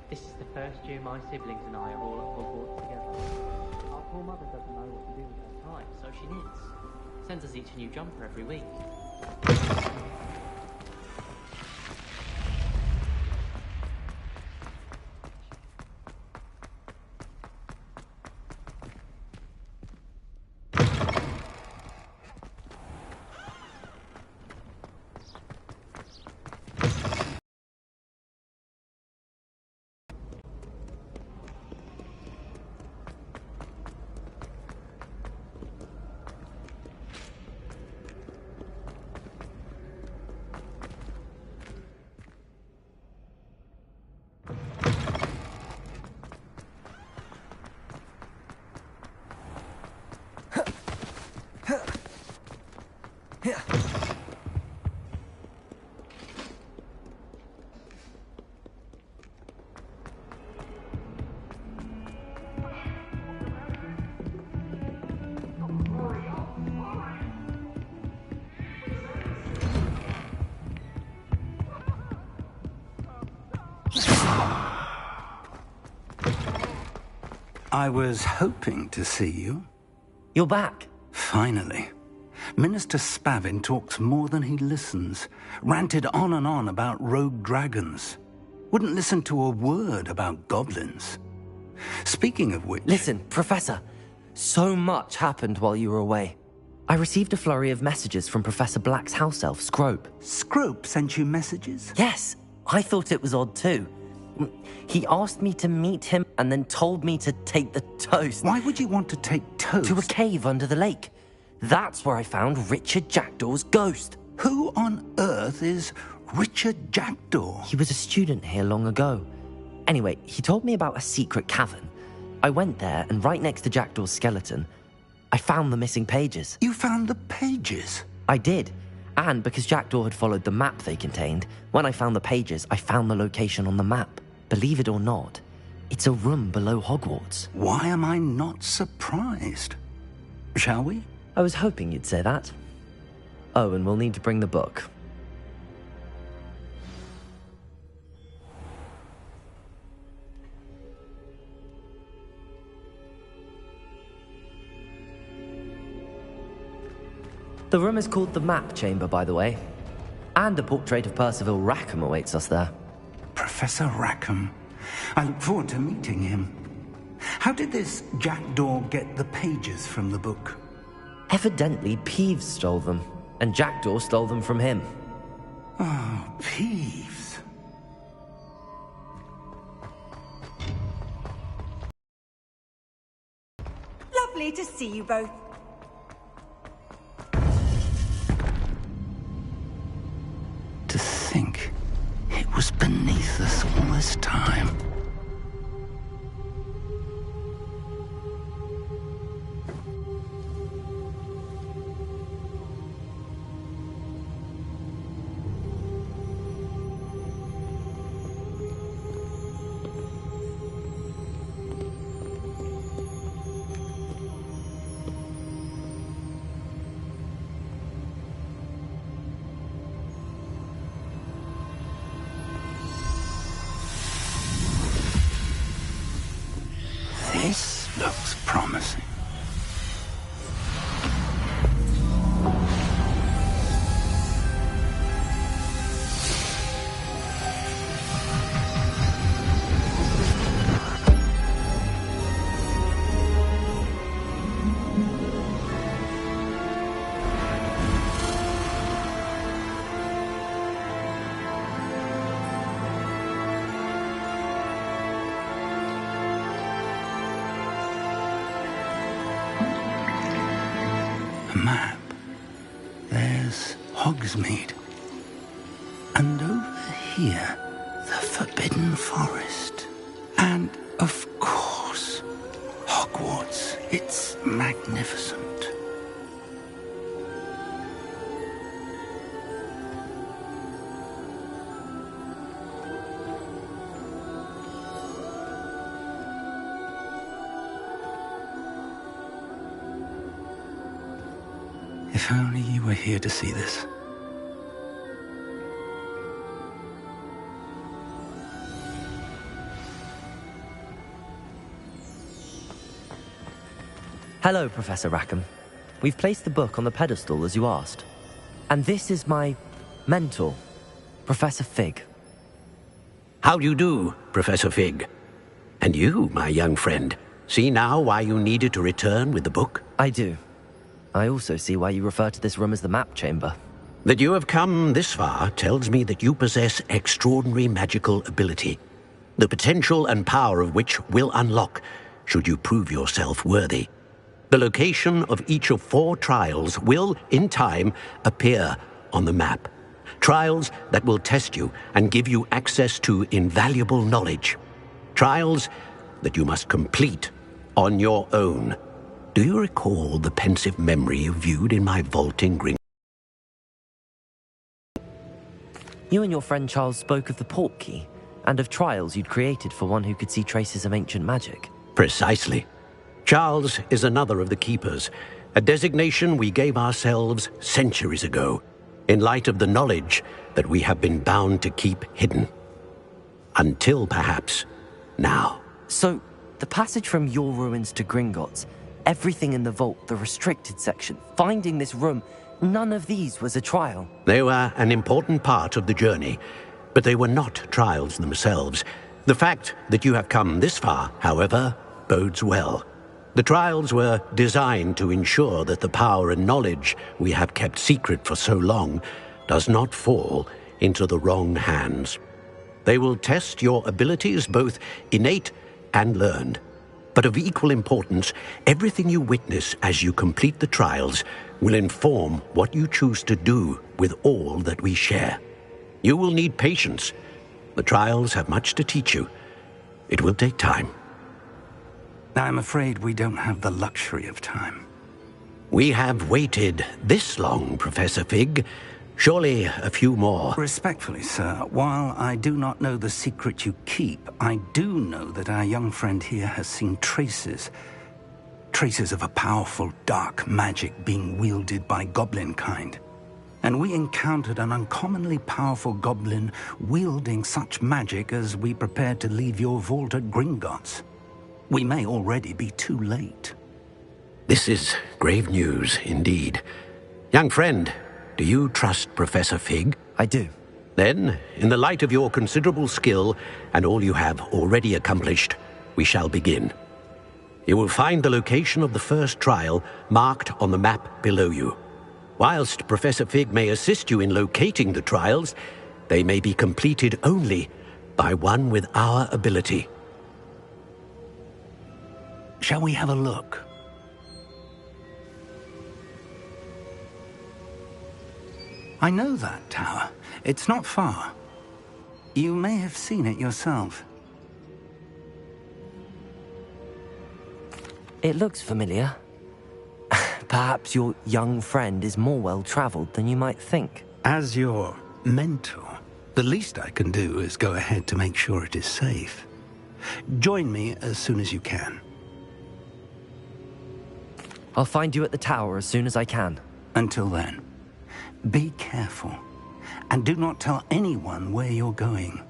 This is the first year my siblings and I are all at Hogwarts together. Our poor mother doesn't know what to do with her time, so she knits. Sends us each a new jumper every week. I was hoping to see you. You're back. Finally. Minister Spavin talks more than he listens. Ranted on and on about rogue dragons. Wouldn't listen to a word about goblins. Speaking of which... Listen, Professor. So much happened while you were away. I received a flurry of messages from Professor Black's house elf, Scrope. Scrope sent you messages? Yes. I thought it was odd too. He asked me to meet him and then told me to take the toast. Why would you want to take toast? To a cave under the lake. That's where I found Richard Jackdaw's ghost. Who on earth is Richard Jackdaw? He was a student here long ago. Anyway, he told me about a secret cavern. I went there, and right next to Jackdaw's skeleton, I found the missing pages. You found the pages? I did. And because Jackdaw had followed the map they contained, when I found the pages, I found the location on the map. Believe it or not, it's a room below Hogwarts. Why am I not surprised? Shall we? I was hoping you'd say that. Oh, and we'll need to bring the book. The room is called the Map Chamber, by the way. And a portrait of Percival Rackham awaits us there. Professor Rackham. I look forward to meeting him. How did this Jackdaw get the pages from the book? Evidently, Peeves stole them, and Jackdaw stole them from him. Oh, Peeves. Lovely to see you both. To think it was beneath us all this time. This looks promising. Map. There's Hogsmeade. And over here, the Forbidden Forest. And, of course, Hogwarts. It's magnificent. If only you were here to see this. Hello, Professor Rackham. We've placed the book on the pedestal as you asked. And this is my mentor, Professor Fig. How do you do, Professor Fig? And you, my young friend, see now why you needed to return with the book? I do. I also see why you refer to this room as the map chamber. That you have come this far tells me that you possess extraordinary magical ability, the potential and power of which will unlock should you prove yourself worthy. The location of each of 4 trials will, in time, appear on the map. Trials that will test you and give you access to invaluable knowledge. Trials that you must complete on your own. Do you recall the pensive memory you viewed in my vault in Gringotts? You and your friend Charles spoke of the Portkey and of trials you'd created for one who could see traces of ancient magic. Precisely. Charles is another of the Keepers, a designation we gave ourselves centuries ago, in light of the knowledge that we have been bound to keep hidden. Until, perhaps, now. So, the passage from your ruins to Gringotts, everything in the vault, the restricted section, finding this room, none of these was a trial. They were an important part of the journey, but they were not trials themselves. The fact that you have come this far, however, bodes well. The trials were designed to ensure that the power and knowledge we have kept secret for so long does not fall into the wrong hands. They will test your abilities, both innate and learned. But of equal importance, everything you witness as you complete the trials will inform what you choose to do with all that we share. You will need patience. The trials have much to teach you. It will take time. I'm afraid we don't have the luxury of time. We have waited this long, Professor Fig. Surely a few more. Respectfully, sir, while I do not know the secret you keep, I do know that our young friend here has seen traces of a powerful dark magic being wielded by goblin kind. And we encountered an uncommonly powerful goblin wielding such magic as we prepared to leave your vault at Gringotts. We may already be too late. This is grave news, indeed. Young friend, do you trust Professor Fig? I do. Then, in the light of your considerable skill and all you have already accomplished, we shall begin. You will find the location of the first trial marked on the map below you. Whilst Professor Fig may assist you in locating the trials, they may be completed only by one with our ability. Shall we have a look? I know that tower. It's not far. You may have seen it yourself. It looks familiar. Perhaps your young friend is more well-traveled than you might think. As your mentor, the least I can do is go ahead to make sure it is safe. Join me as soon as you can. I'll find you at the tower as soon as I can. Until then, be careful, and do not tell anyone where you're going.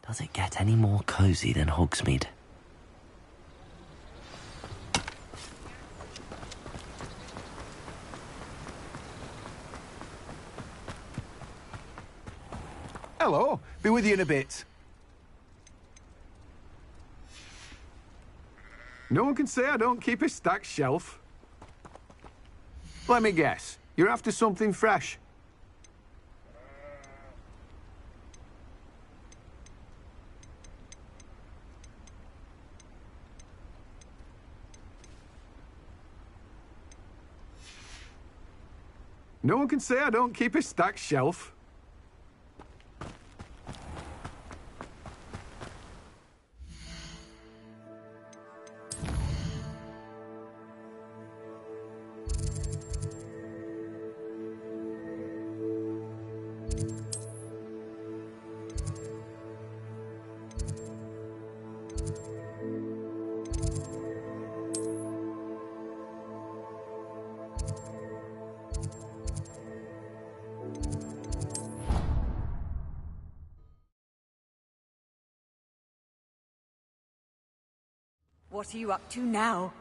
Does it get any more cozy than Hogsmeade? Hello, be with you in a bit. No one can say I don't keep a stacked shelf. Let me guess, you're after something fresh. No one can say I don't keep a stacked shelf. What are you up to now?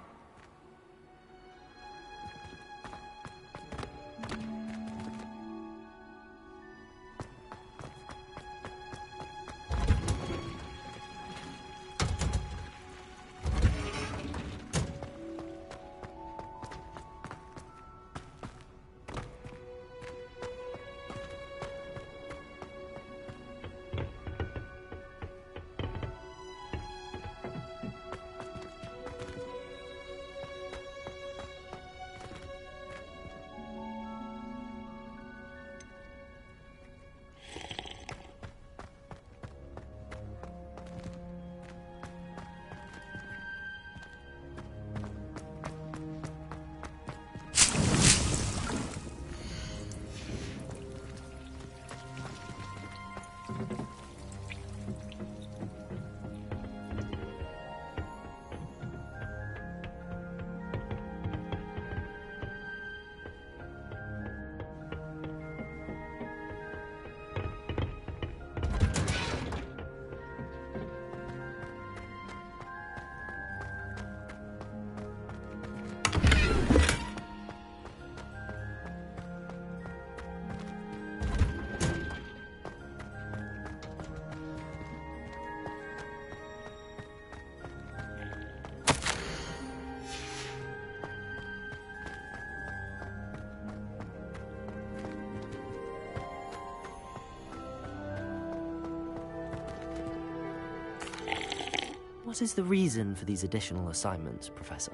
What is the reason for these additional assignments, Professor?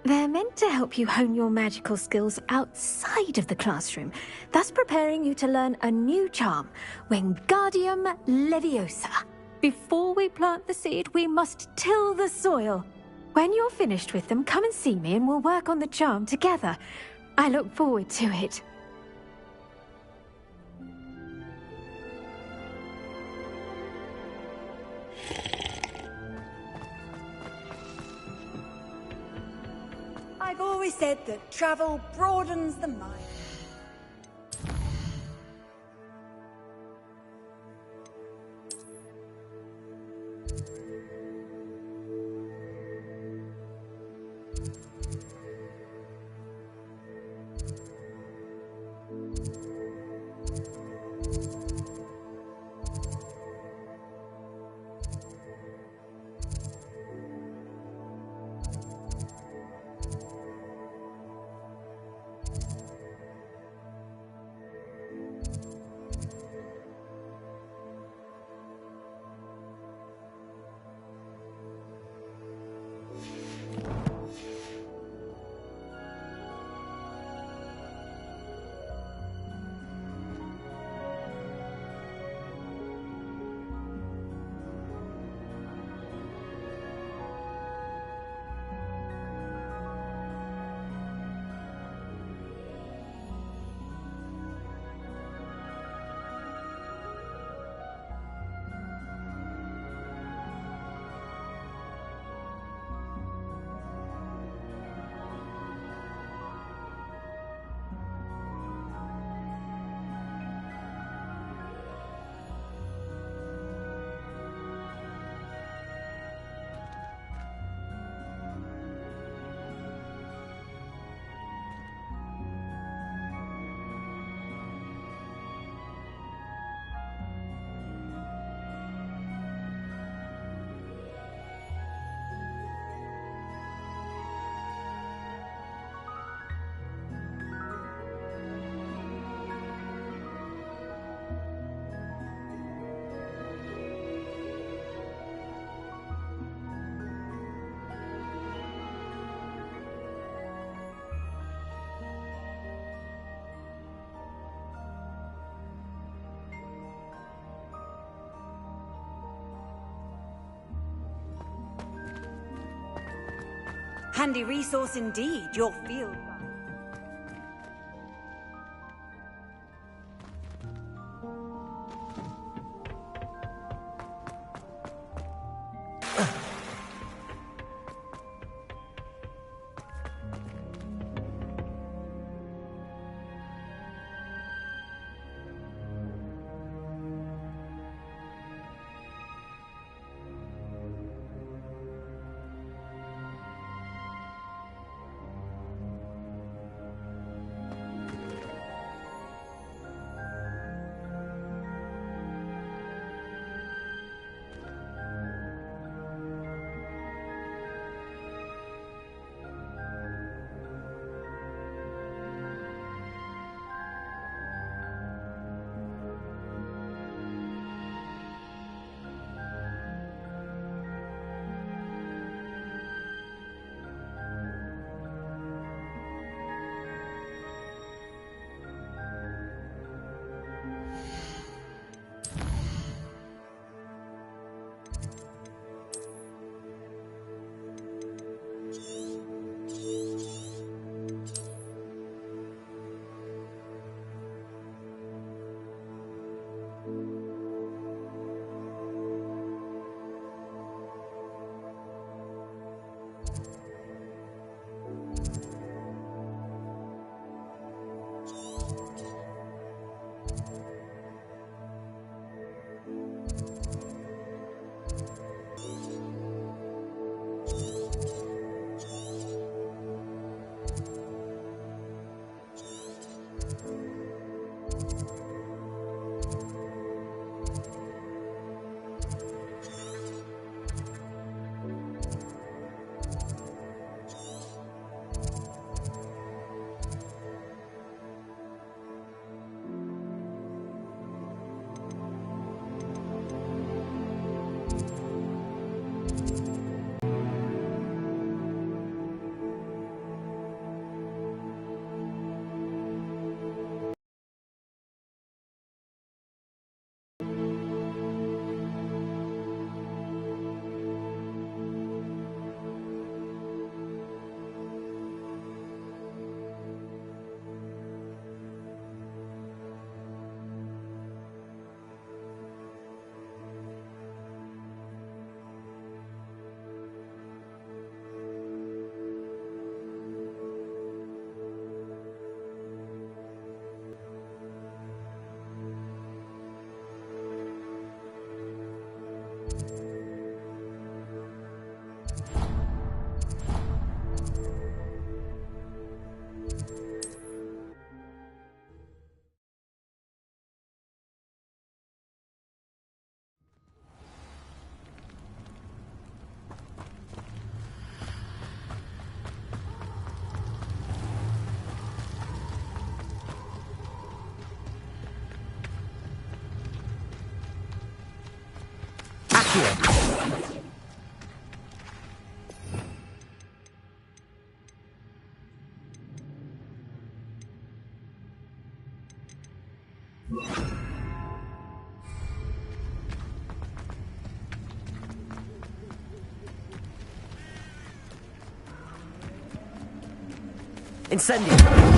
They're meant to help you hone your magical skills outside of the classroom, thus preparing you to learn a new charm, Wingardium Leviosa. Before we plant the seed, we must till the soil. When you're finished with them, come and see me and we'll work on the charm together. I look forward to it. I've always said that travel broadens the mind. handy resource indeed, your field. Incendio!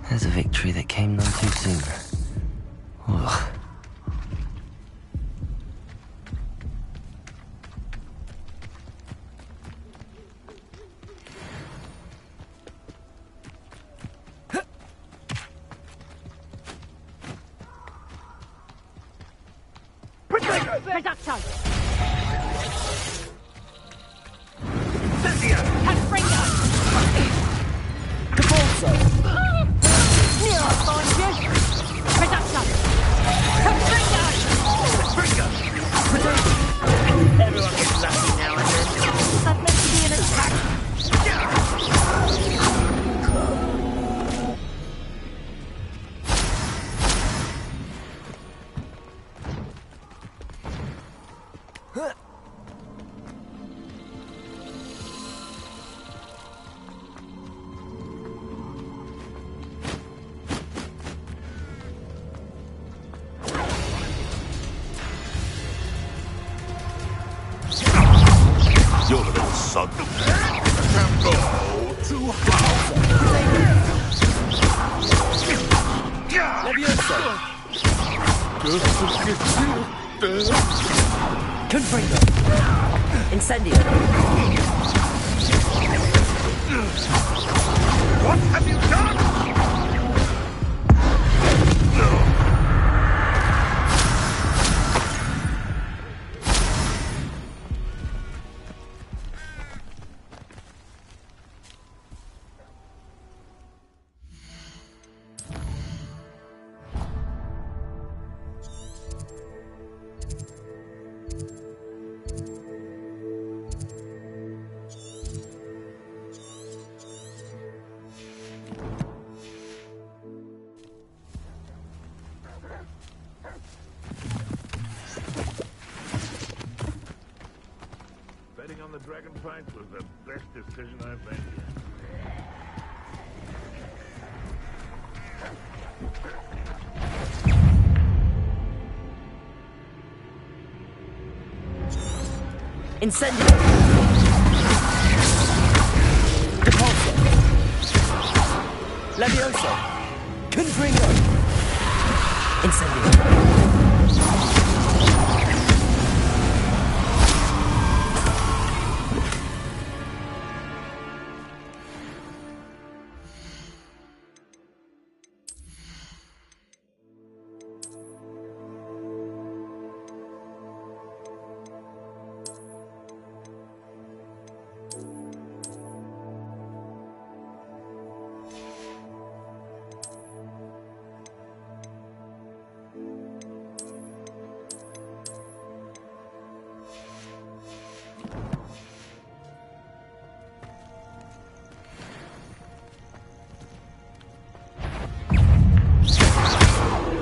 There's a victory that came none too soon. Ugh. Reducto! Your little son can go to hell. Levioso! Just to get you there. Confringo! Incendio! What have you done? Betting on the Dragon Fight was the best decision I've made yet. Incendio! Depulso! Levioso! Confringo! Incendio!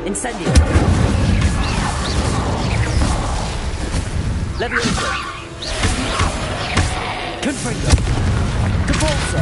Incendio! Levioso! Confringo! Depulso!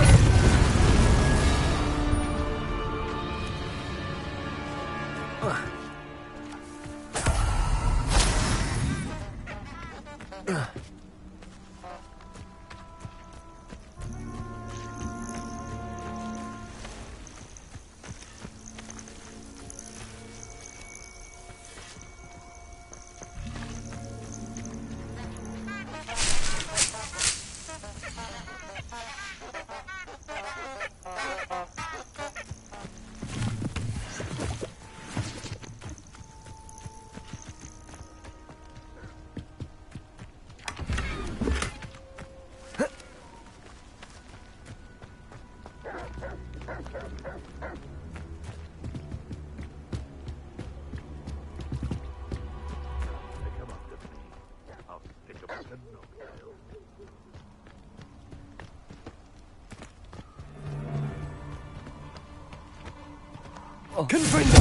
Confringo!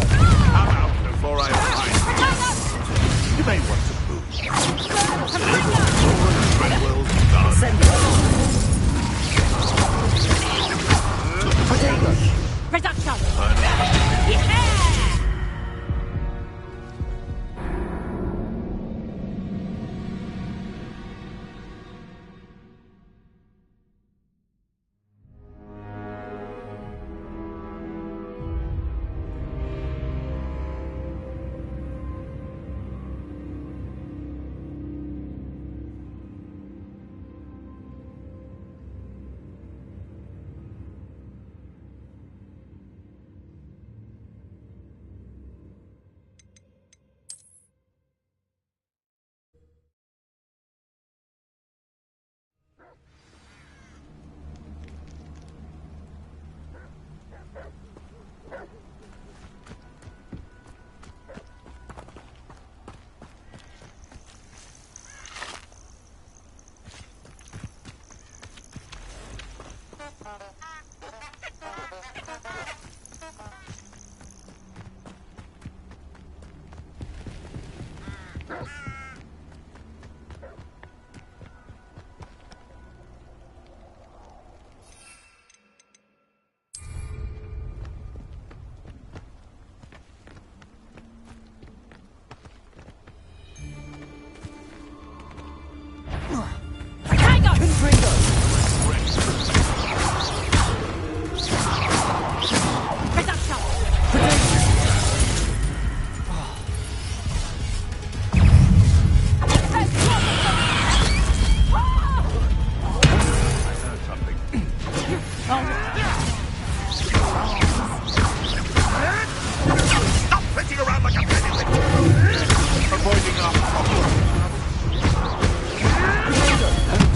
I'm out before I find you. You may want to move. Treadwell's done. Incendio! Protego! Production!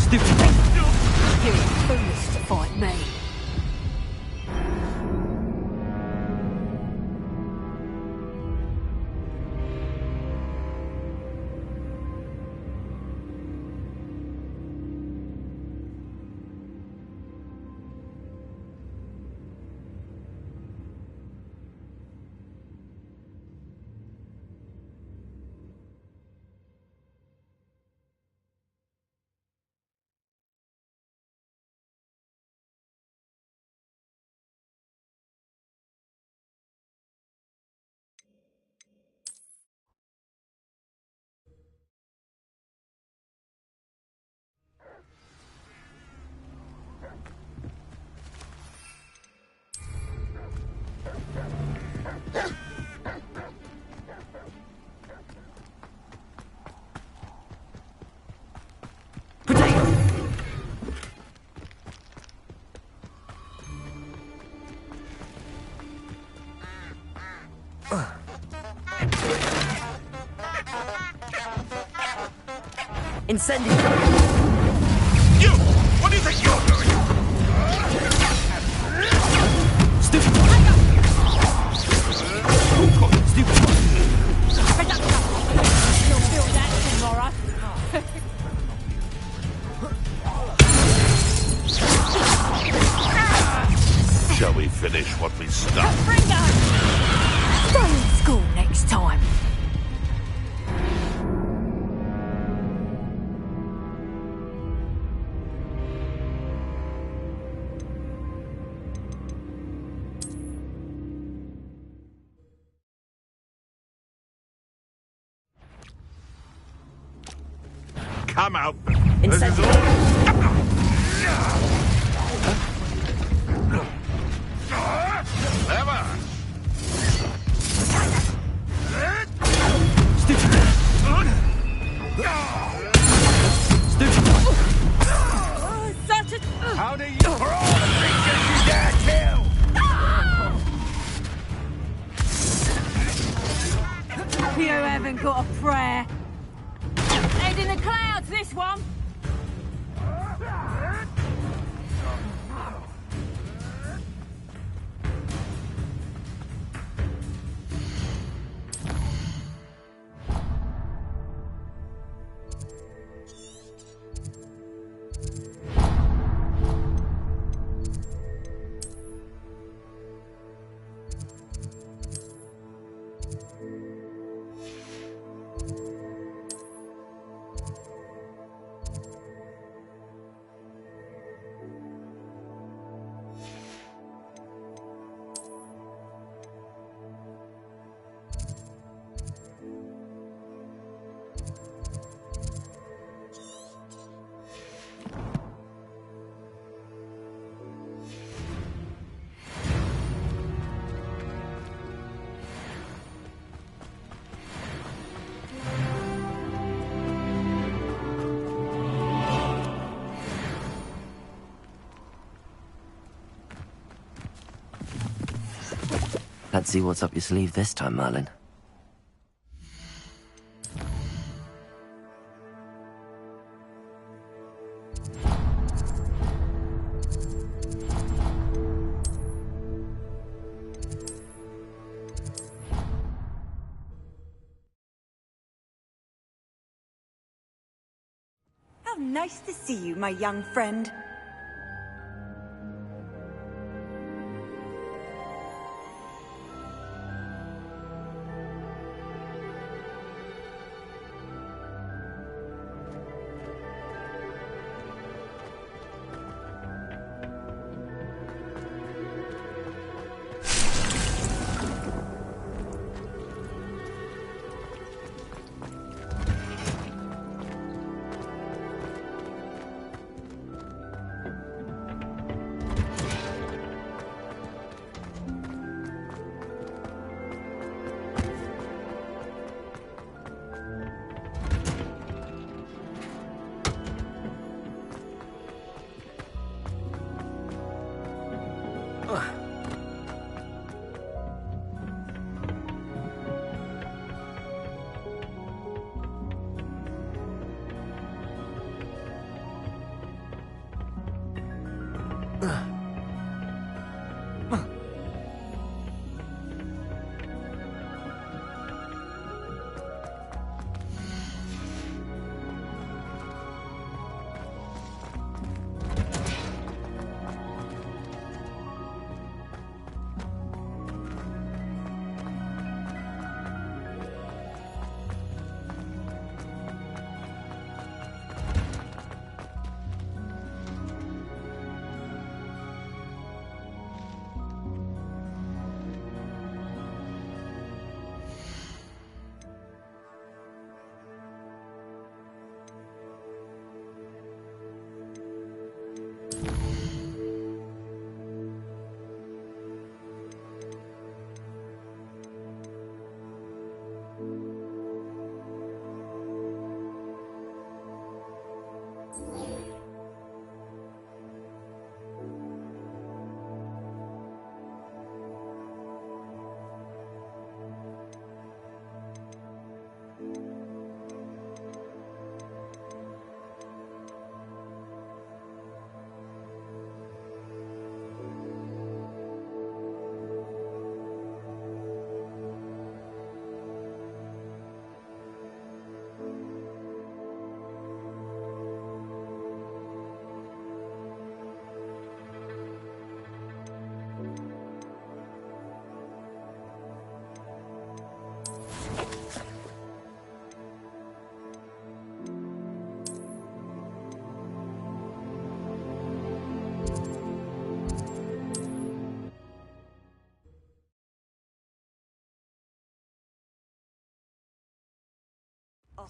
Stupid. You're foolish to fight me. Incendio! You! What do you think you're doing? Stupid! Stupid! You'll feel that tomorrow. Shall we finish what we started? Stay in school next time. Come out. Incendio! Never. Stupid! Such a... How do you... For all the creatures you dare kill! You haven't got a prayer. Head in the clouds, this one. Let's see what's up your sleeve this time, Merlin. How nice to see you, my young friend.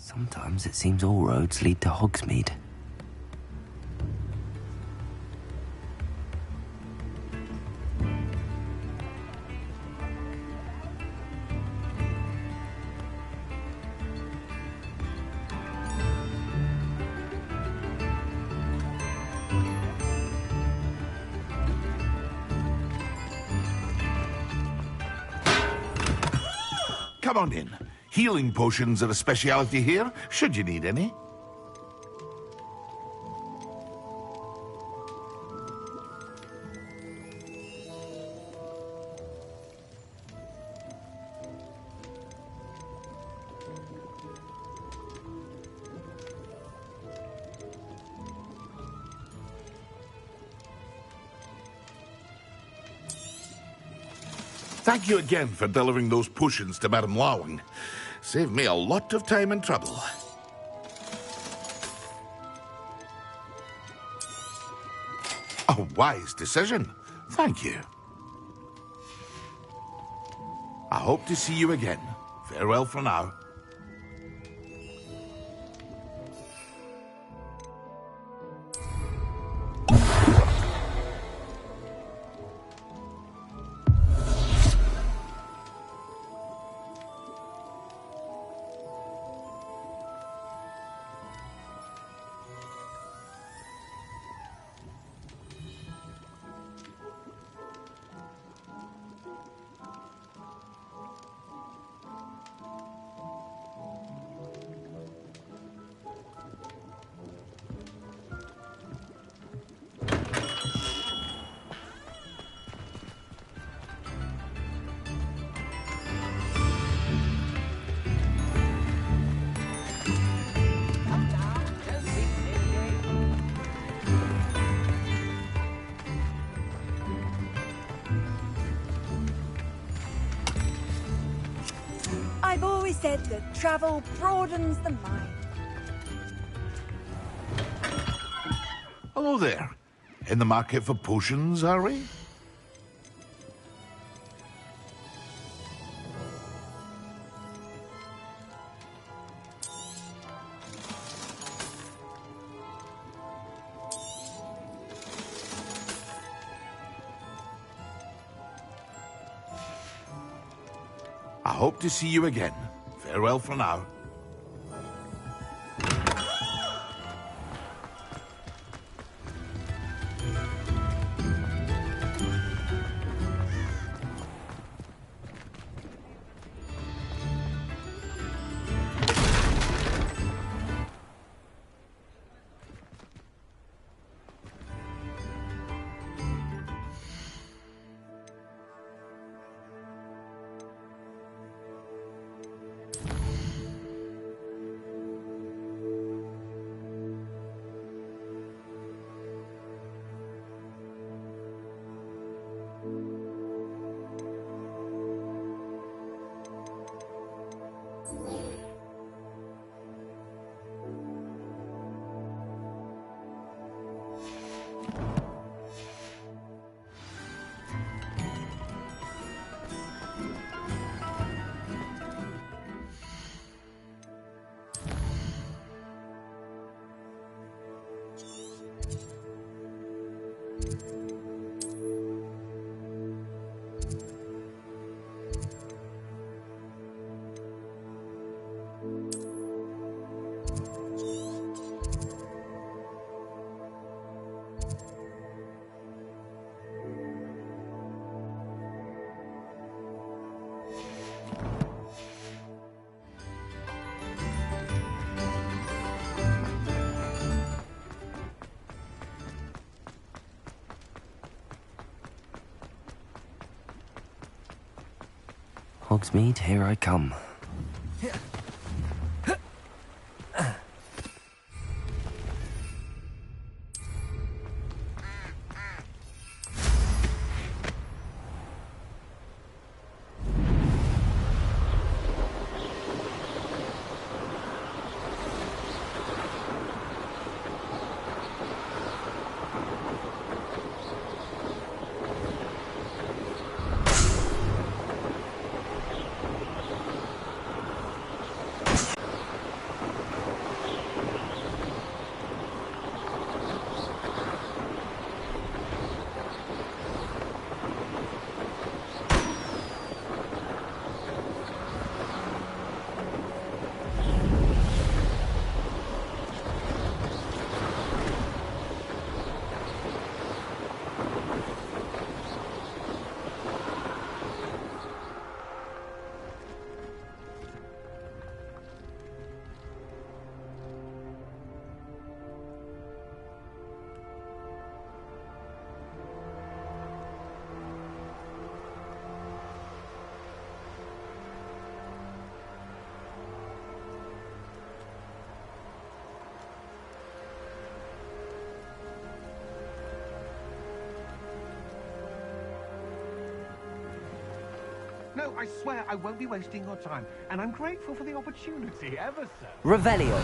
Sometimes it seems all roads lead to Hogsmeade. Come on in. Healing potions are a speciality here, should you need any. Thank you again for delivering those potions to Madame Lawing. Saved me a lot of time and trouble. A wise decision. Thank you. I hope to see you again. Farewell for now. I've always said that travel broadens the mind. Hello there. In the market for potions, are we? I hope to see you again. Farewell for now. Hogsmeade, here I come. No, I swear I won't be wasting your time, and I'm grateful for the opportunity, ever so. Revelio.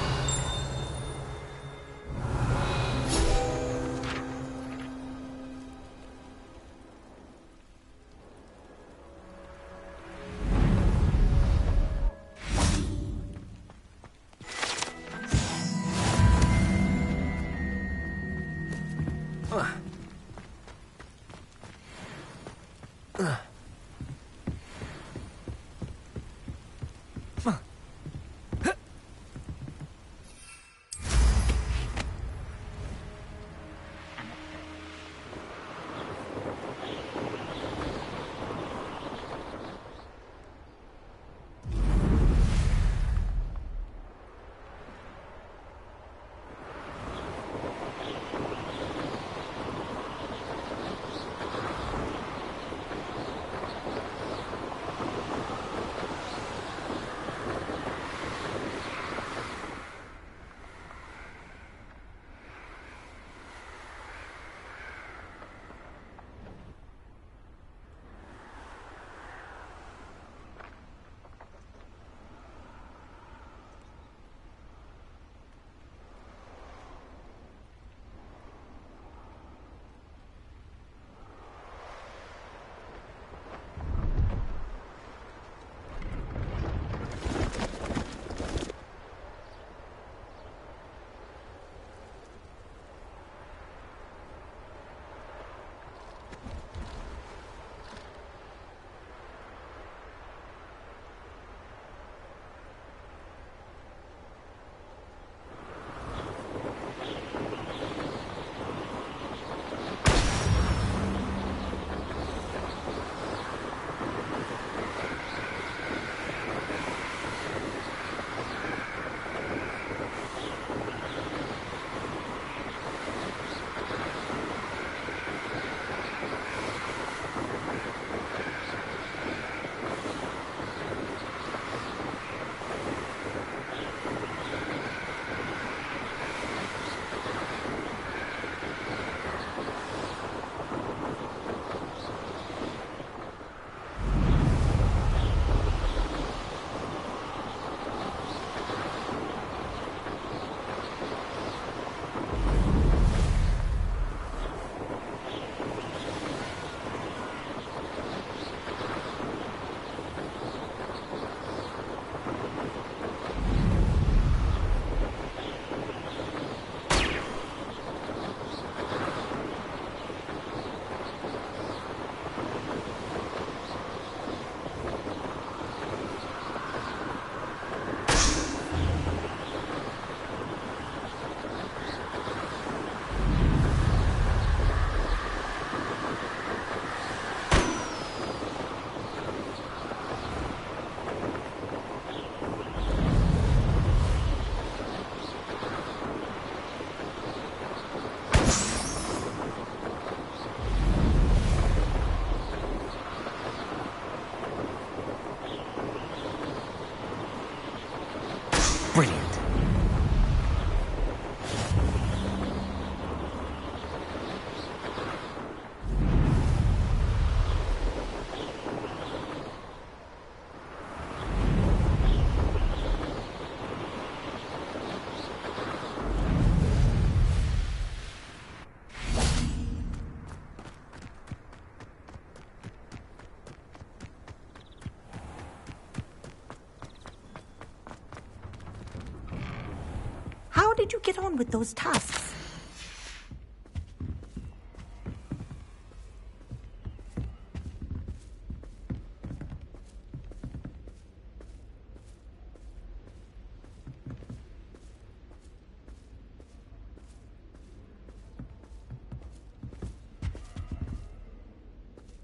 how did you get on with those tasks?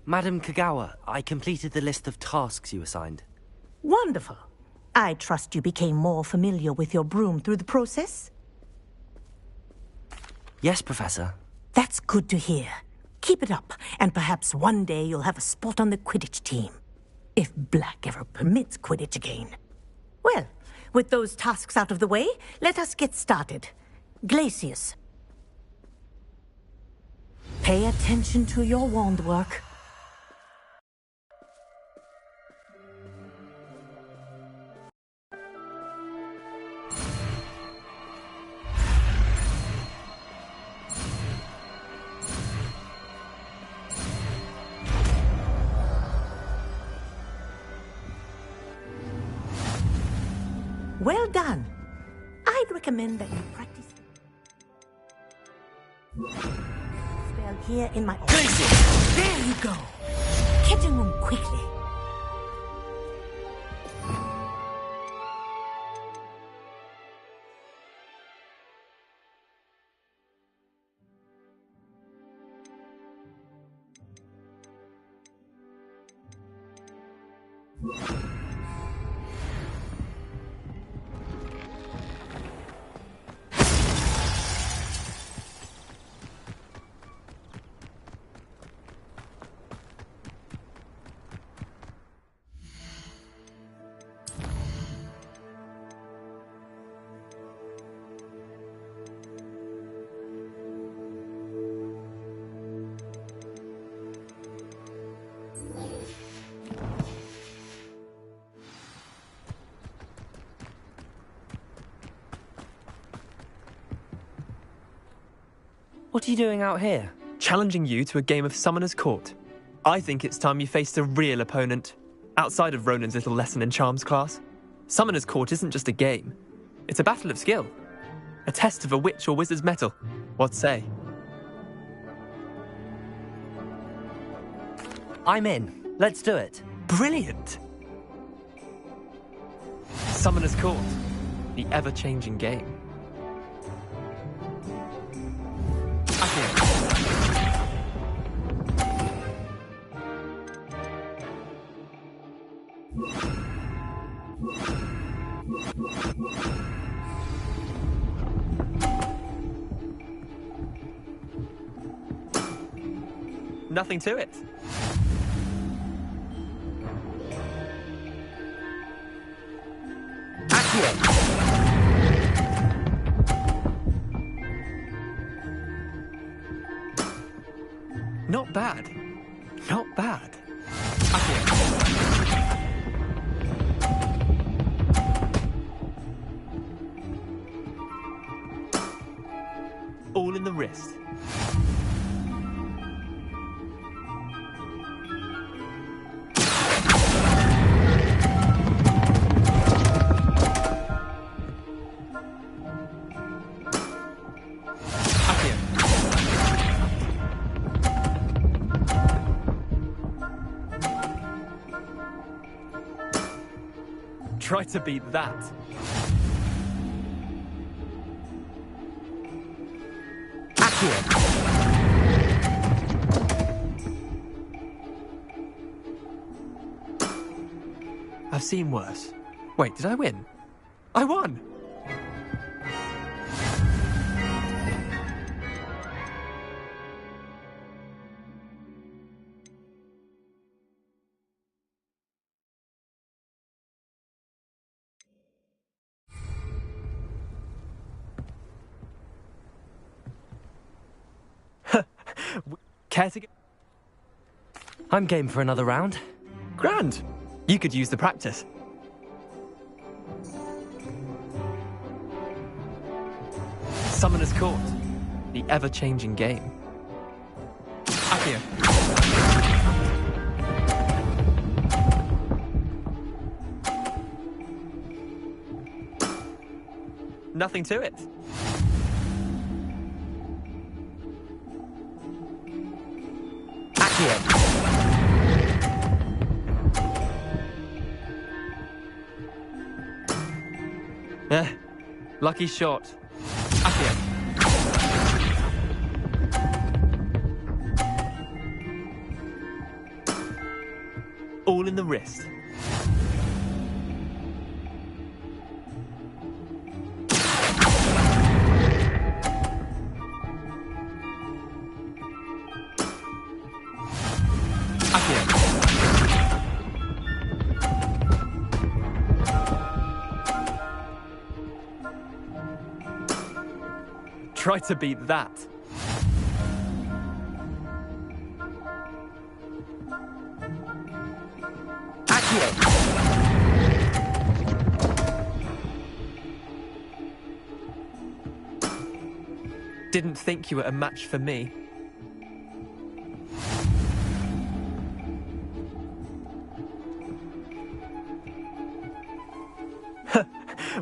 Madam Kagawa, I completed the list of tasks you assigned. Wonderful. I trust you became more familiar with your broom through the process? Yes, Professor. That's good to hear. Keep it up, and perhaps one day you'll have a spot on the Quidditch team. If Black ever permits Quidditch again. Well, with those tasks out of the way, let us get started. Glacius. Pay attention to your wand work. Well done. I'd recommend that you practice. Spell here in my office. There you go. Catching them quickly. What are you doing out here? Challenging you to a game of Summoner's Court. I think it's time you faced a real opponent, outside of Ronan's little lesson in charms class. Summoner's Court isn't just a game. It's a battle of skill. A test of a witch or wizard's mettle. What say? I'm in. Let's do it. Brilliant! Summoner's Court. The ever-changing game. Nothing to it. Not bad. Not bad. All in the wrist. Try to beat that. I've seen worse. Wait, did I win? I won! Care to get... I'm game for another round. Grand! You could use the practice. Summoner's Court. The ever-changing game. Accio. Nothing to it. Lucky shot. Accio. All in the wrist. Try to beat that. Didn't think you were a match for me.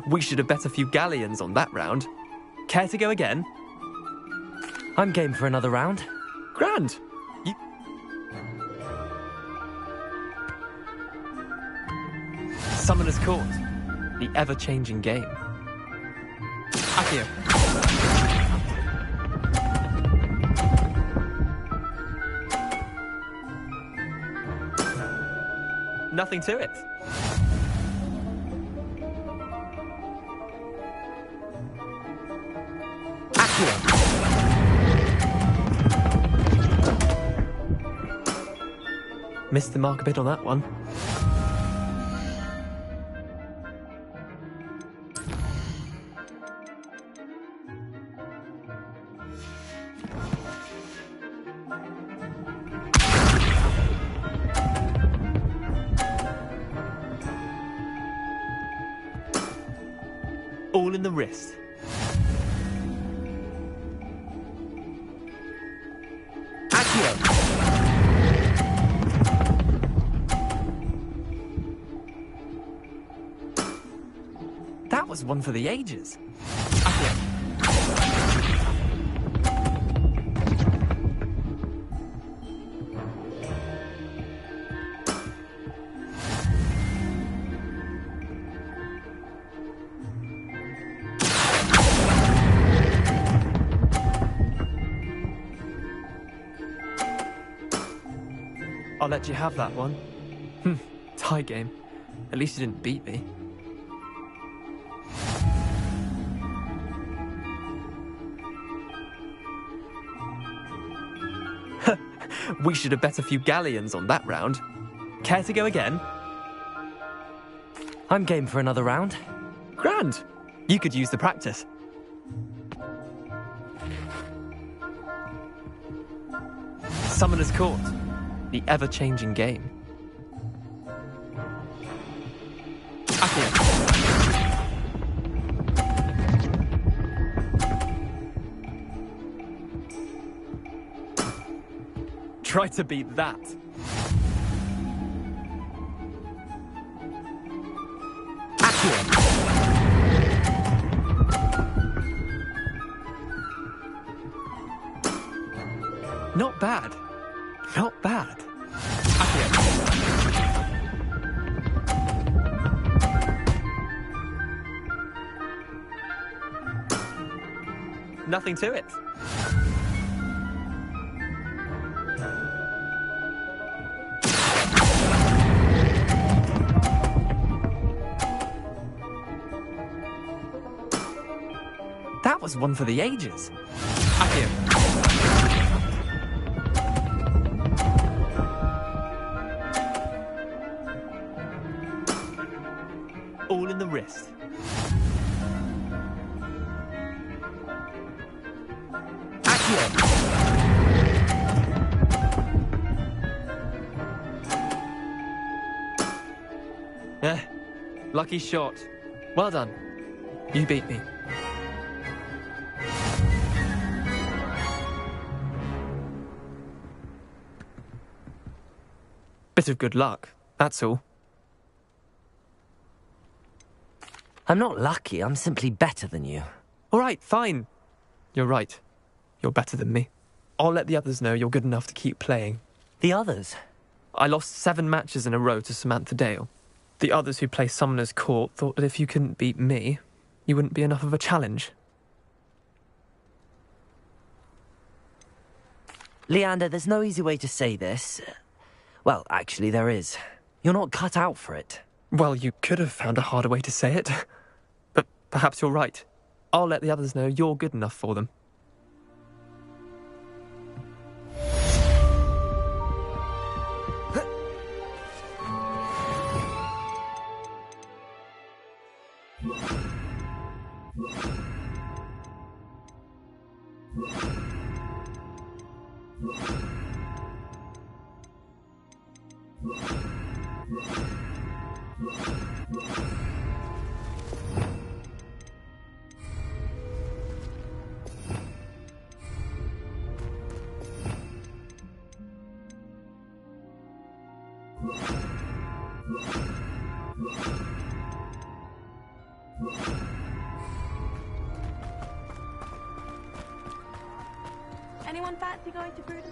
We should have bet a few galleons on that round. Care to go again? I'm game for another round. Grand. Summoner's Court. The ever-changing game. Accio. Nothing to it. Missed the mark a bit on that one. All in the wrist. That was one for the ages. I'll let you have that one. Tie game. At least you didn't beat me. We should have bet a few galleons on that round. Care to go again? I'm game for another round. Grand. You could use the practice. Summoner's Court. The ever-changing game. Accio. Try to beat that. Not bad. Not bad. Nothing to it. That was one for the ages. Accio. All in the wrist. Lucky shot. Well done. You beat me. Bit of good luck, that's all. I'm not lucky, I'm simply better than you. All right, fine. You're right. You're better than me. I'll let the others know you're good enough to keep playing. The others? I lost 7 matches in a row to Samantha Dale. The others who play Summoner's Court thought that if you couldn't beat me, you wouldn't be enough of a challenge. Leander, there's no easy way to say this. Well, actually, there is. You're not cut out for it. Well, you could have found a harder way to say it. But perhaps you're right. I'll let the others know you're good enough for them. Anyone fancy going to Brutus?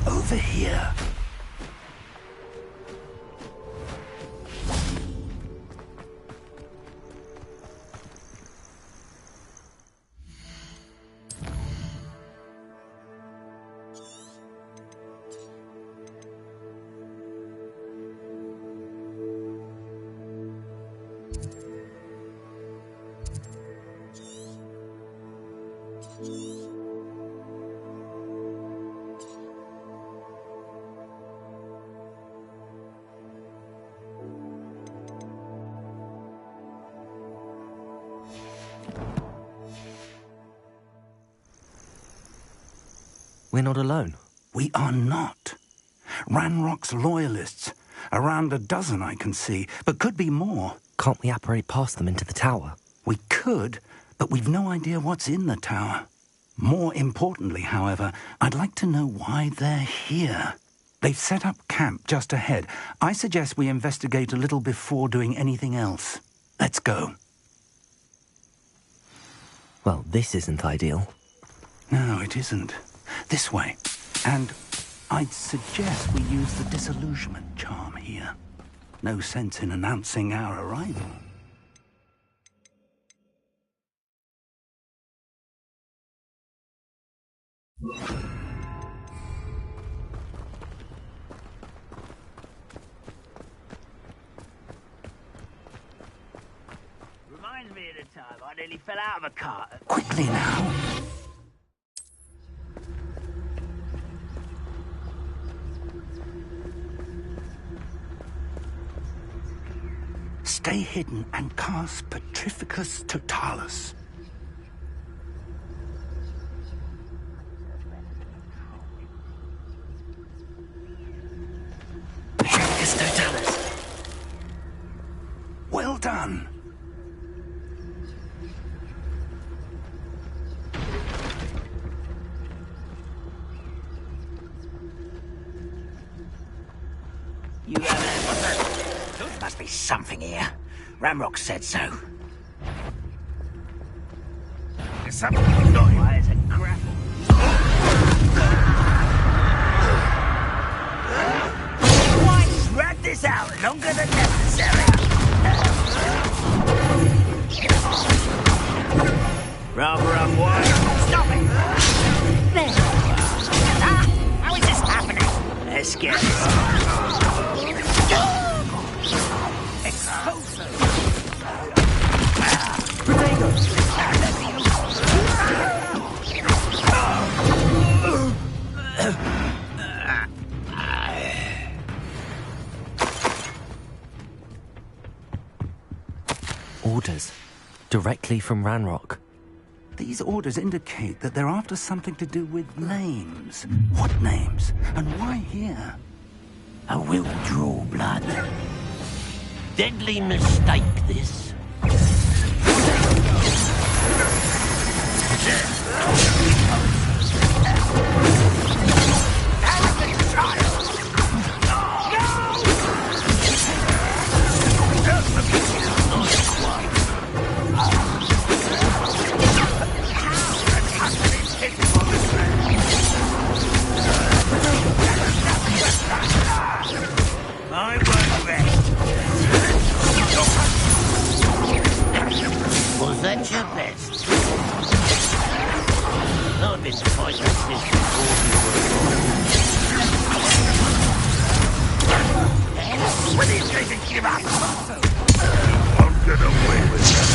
Over here. We're not alone. We are not. Ranrock's loyalists. Around a dozen I can see, but could be more. Can't we apparate past them into the tower? We could, but we've no idea what's in the tower. More importantly, however, I'd like to know why they're here. They've set up camp just ahead. I suggest we investigate a little before doing anything else. Let's go. Well, this isn't ideal. No, it isn't. This way. And I'd suggest we use the disillusionment charm here. No sense in announcing our arrival. Reminds me of the time I nearly fell out of a cart. Quickly now. Stay hidden and cast Petrificus Totalis. Petrificus Totalis. Well done. You what's that? There must be something here. Ramrock said so. There's something not here. Why is it grapple? Why drag this out longer than necessary? Rather unwise. Stop it! There. Ah! How is this happening? Let's get this. Orders. Directly from Ranrock. These orders indicate that they're after something to do with names. What names? And why here? I will draw blood. Deadly mistake, this. I won't rest. Was that your best? I've been fighting this before you were. When he's going to give up? I'll get away with that.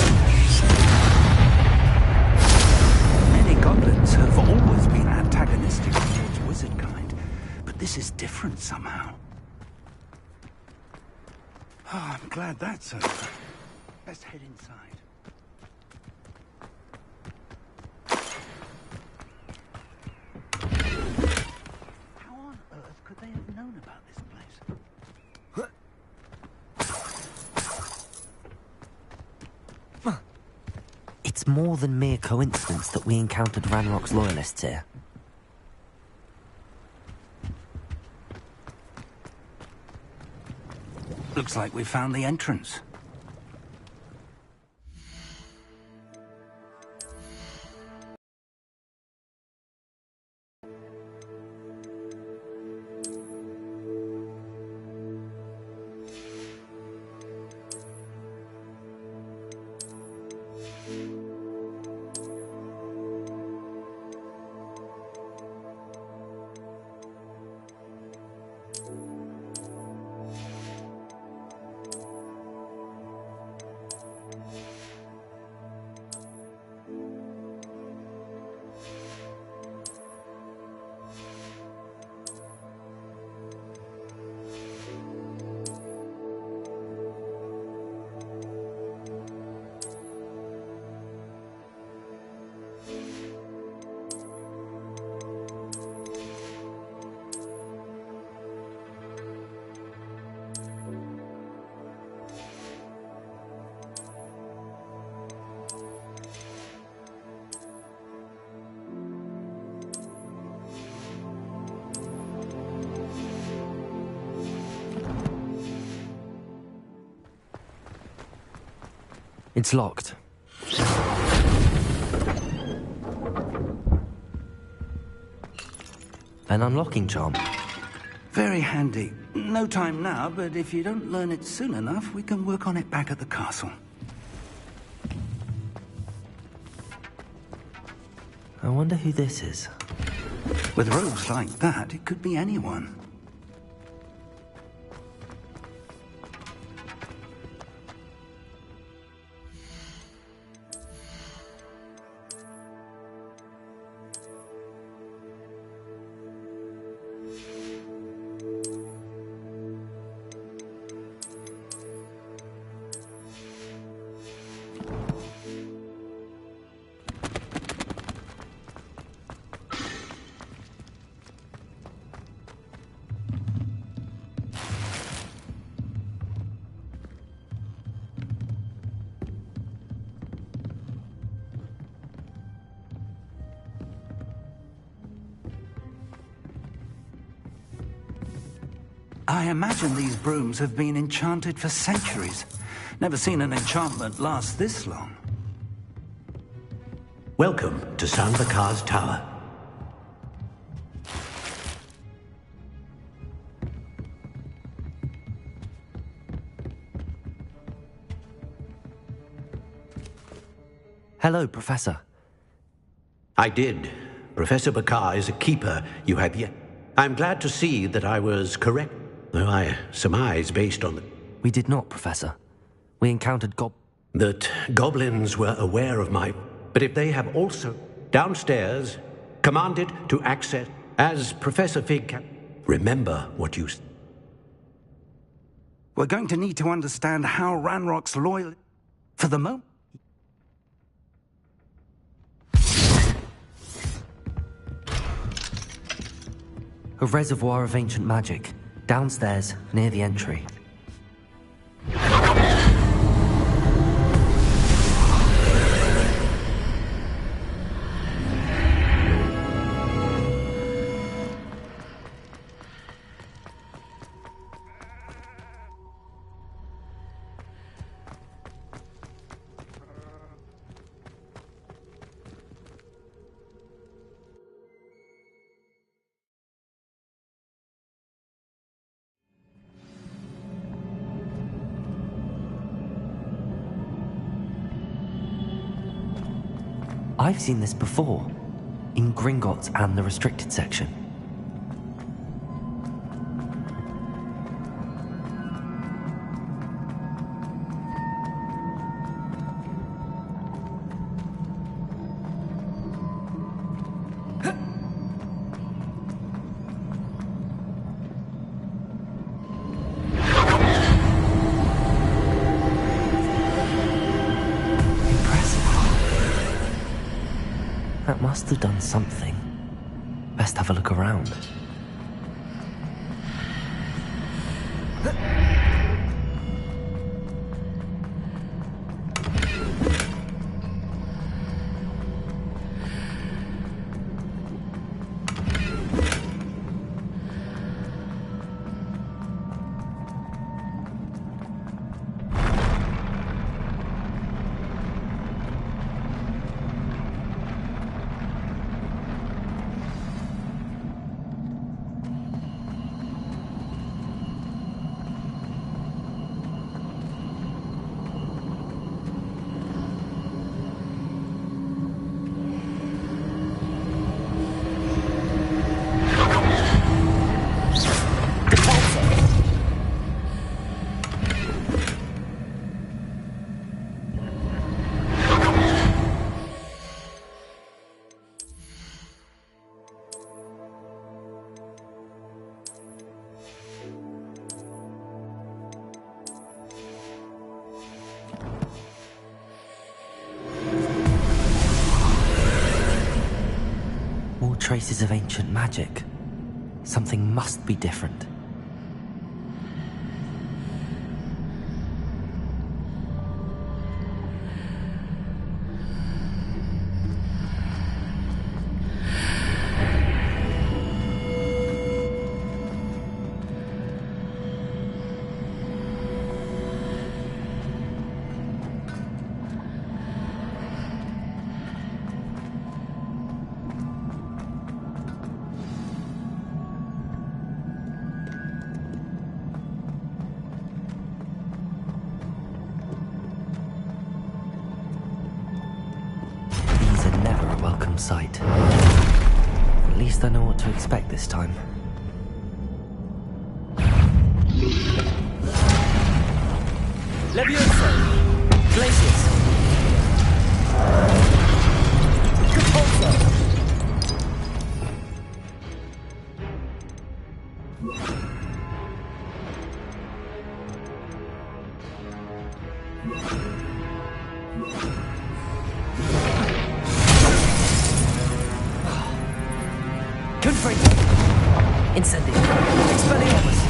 Many goblins have always been antagonistic towards wizard kind, but this is different somehow. Oh, I'm glad that's over. Let's head inside. How on earth could they have known about this place? It's more than mere coincidence that we encountered Ranrock's loyalists here. Looks like we found the entrance. It's locked. An unlocking charm. Very handy. No time now, but if you don't learn it soon enough, we can work on it back at the castle. I wonder who this is. With robes like that, it could be anyone. I imagine these brooms have been enchanted for centuries. Never seen an enchantment last this long. Welcome to San Bakar's Tower. Hello, Professor. I did. Professor Bakar is a keeper you have yet. I'm glad to see that I was correct, though I surmise based on the... We did not, Professor. We encountered that goblins were aware of my... But if they have also, downstairs, commanded to access, as Professor Fig... Remember what you... We're going to need to understand how Ranrock's loyal... For the moment... A reservoir of ancient magic, downstairs, near the entry. I've seen this before, in Gringotts and the restricted section. That must have done something. Best have a look around. Traces of ancient magic. Something must be different. Sight. least I know what to expect this time. Leviosa! Glacius! Capulso! Confringo! Incendio! Expelliarmus!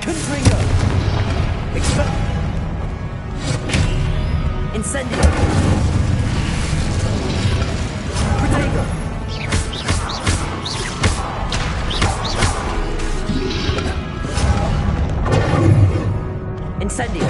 Confringo! Incendio! Protego! Incendio!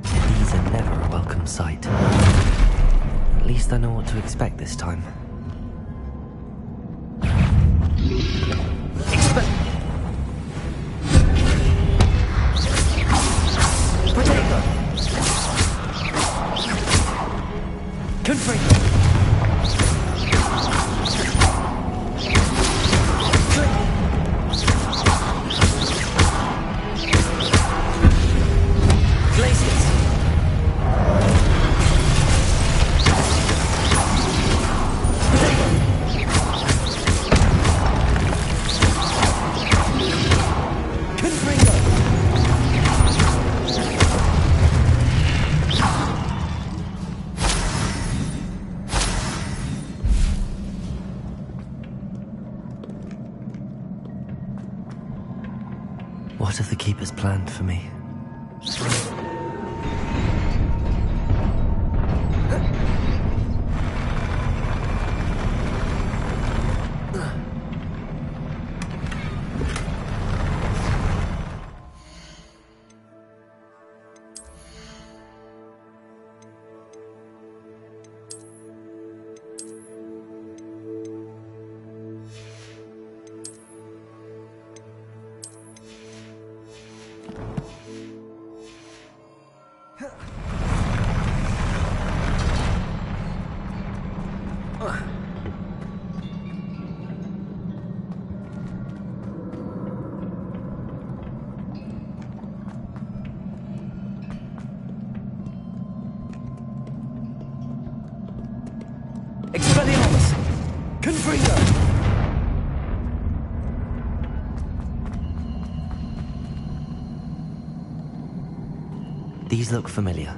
These are never a welcome sight. At least I know what to expect this time. Protego! Confringo! Glacius! Confringo! What have the Keepers planned for me? Expelliarmus! Confringo! These look familiar.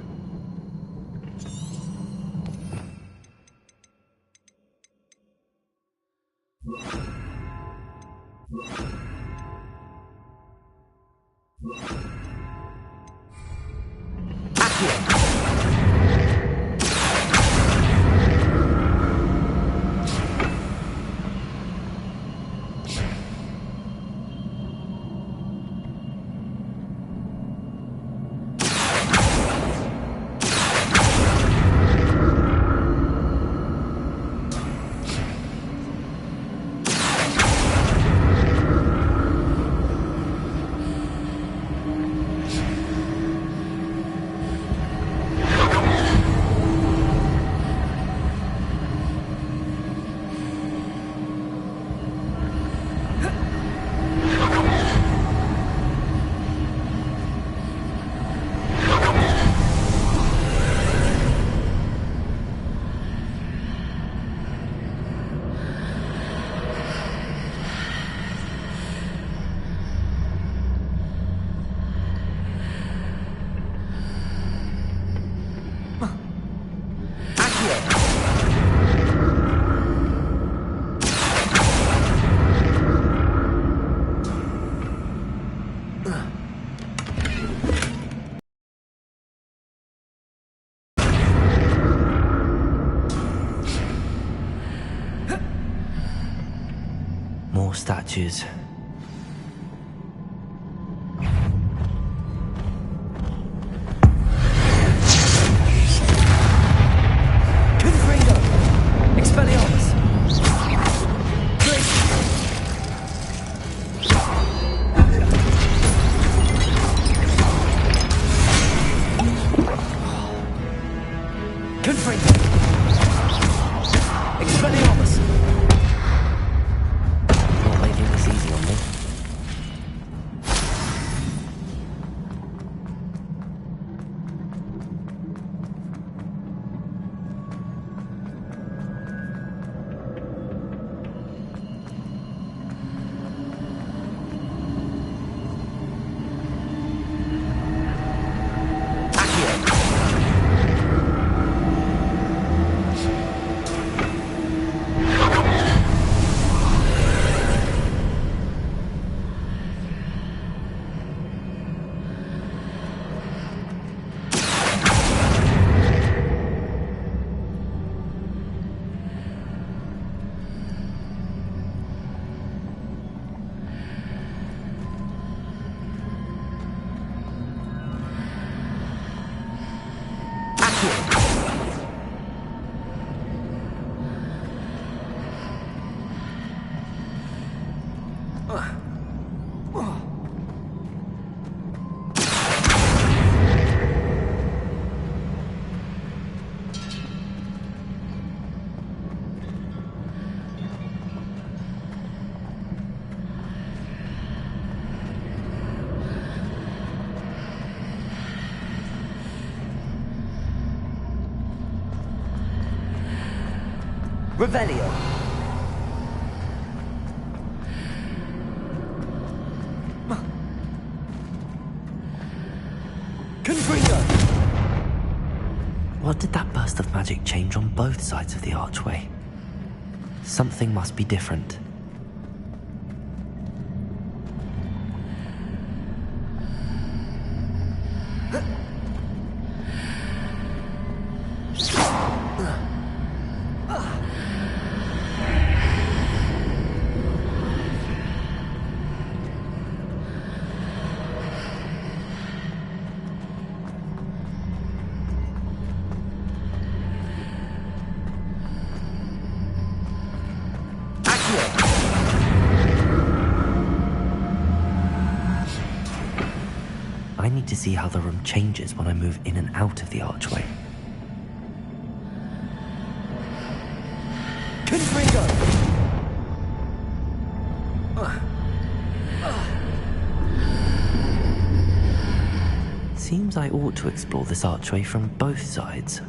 more statues. Confringo! Expelliarmus! Confringo! Expelliarmus! Not making this easy on me. Revelio. Confringo. What did that burst of magic change on both sides of the archway? Something must be different. I need to see how the room changes when I move in and out of the archway. Confringo! Seems I ought to explore this archway from both sides.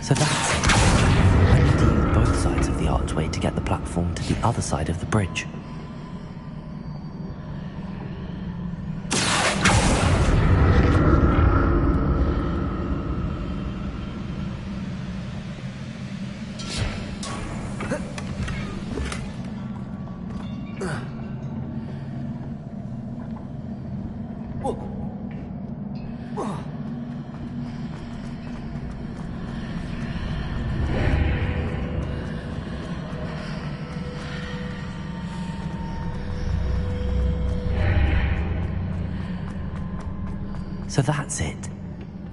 So that's it. I need to use both sides of the archway to get the platform to the other side of the bridge. So that's it.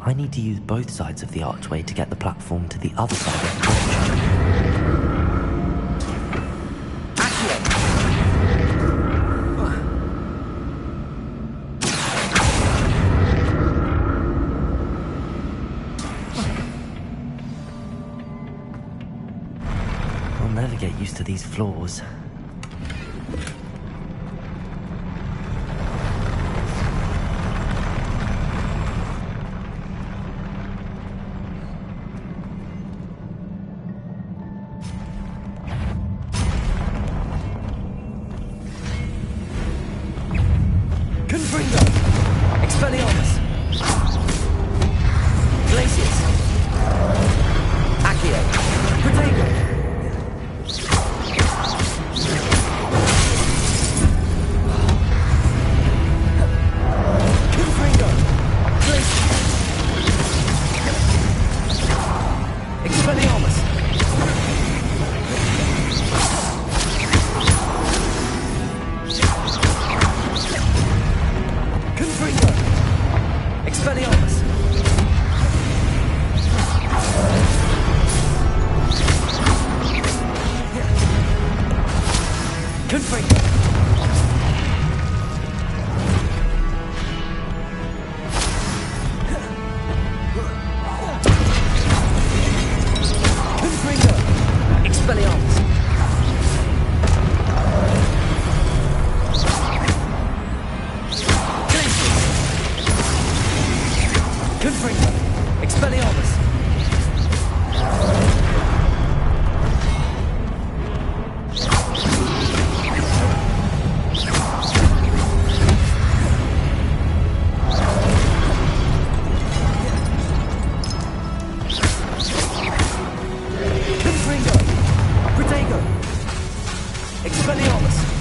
I need to use both sides of the archway to get the platform to the other side of the bridge. I'll never get used to these floors. Confringo! Expelliarmus! Glacius! Accio! Protego! Expelliarmus! Confringo! Protego! Expelliarmus!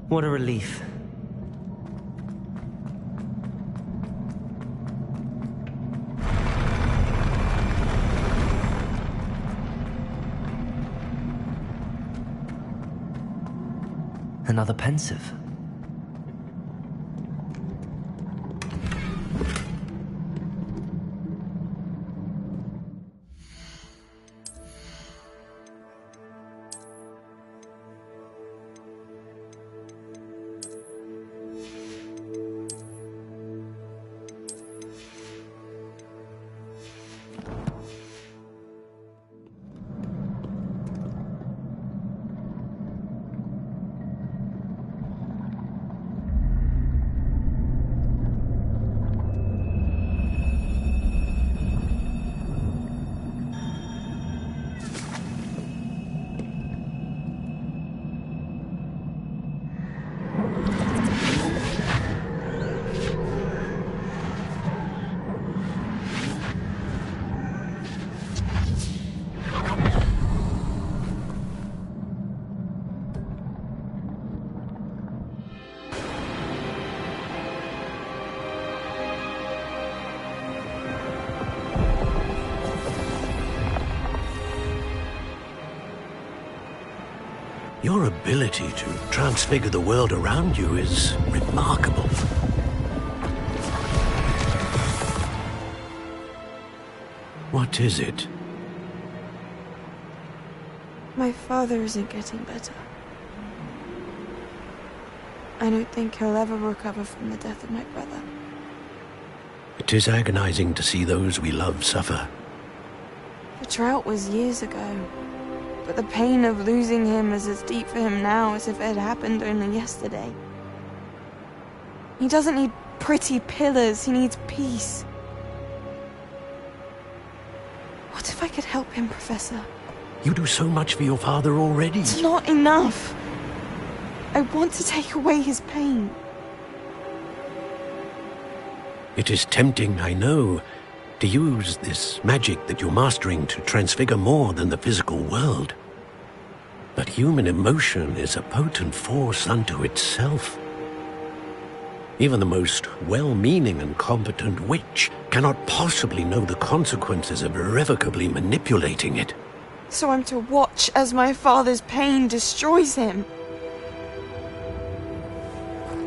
What a relief. Another pensive. Your ability to transfigure the world around you is remarkable. What is it? My father isn't getting better. I don't think he'll ever recover from the death of my brother. It is agonizing to see those we love suffer. The drought was years ago, but the pain of losing him is as deep for him now as if it had happened only yesterday. He doesn't need pretty pillars, he needs peace. What if I could help him, Professor? You do so much for your father already. It's not enough. I want to take away his pain. It is tempting, I know, to use this magic that you're mastering to transfigure more than the physical world. But human emotion is a potent force unto itself. Even the most well-meaning and competent witch cannot possibly know the consequences of irrevocably manipulating it. So I'm to watch as my father's pain destroys him.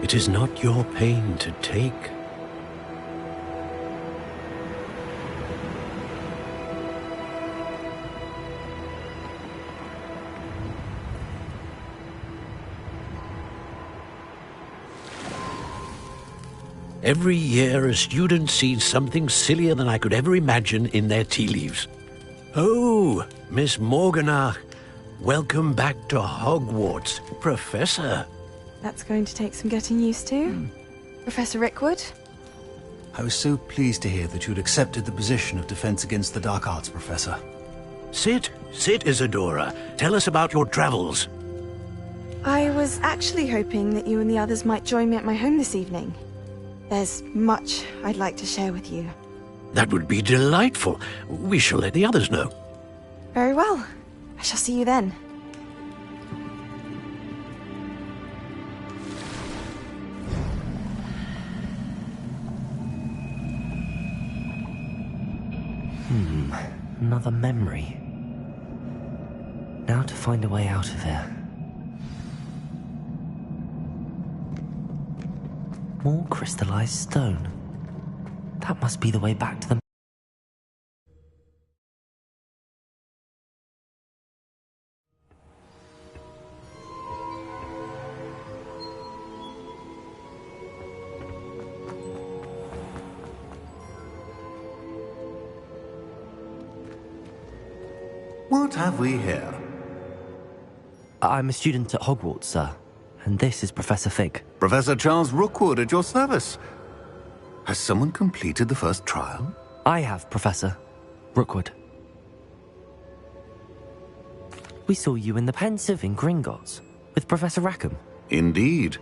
It is not your pain to take. Every year, a student sees something sillier than I could ever imagine in their tea leaves. Oh, Miss Morganach, welcome back to Hogwarts, Professor. That's going to take some getting used to. Professor Rickwood? I was so pleased to hear that you'd accepted the position of Defense Against the Dark Arts, Professor. Sit, Isadora. Tell us about your travels. I was actually hoping that you and the others might join me at my home this evening. There's much I'd like to share with you. That would be delightful. We shall let the others know. Very well. I shall see you then. Another memory. Now to find a way out of here. More crystallized stone. That must be the way back to the... What have we here? I'm a student at Hogwarts, sir. And this is Professor Fig. Professor Charles Rookwood at your service. Has someone completed the first trial? I have, Professor Rookwood. We saw you in the Pensive in Gringotts with Professor Rackham. Indeed.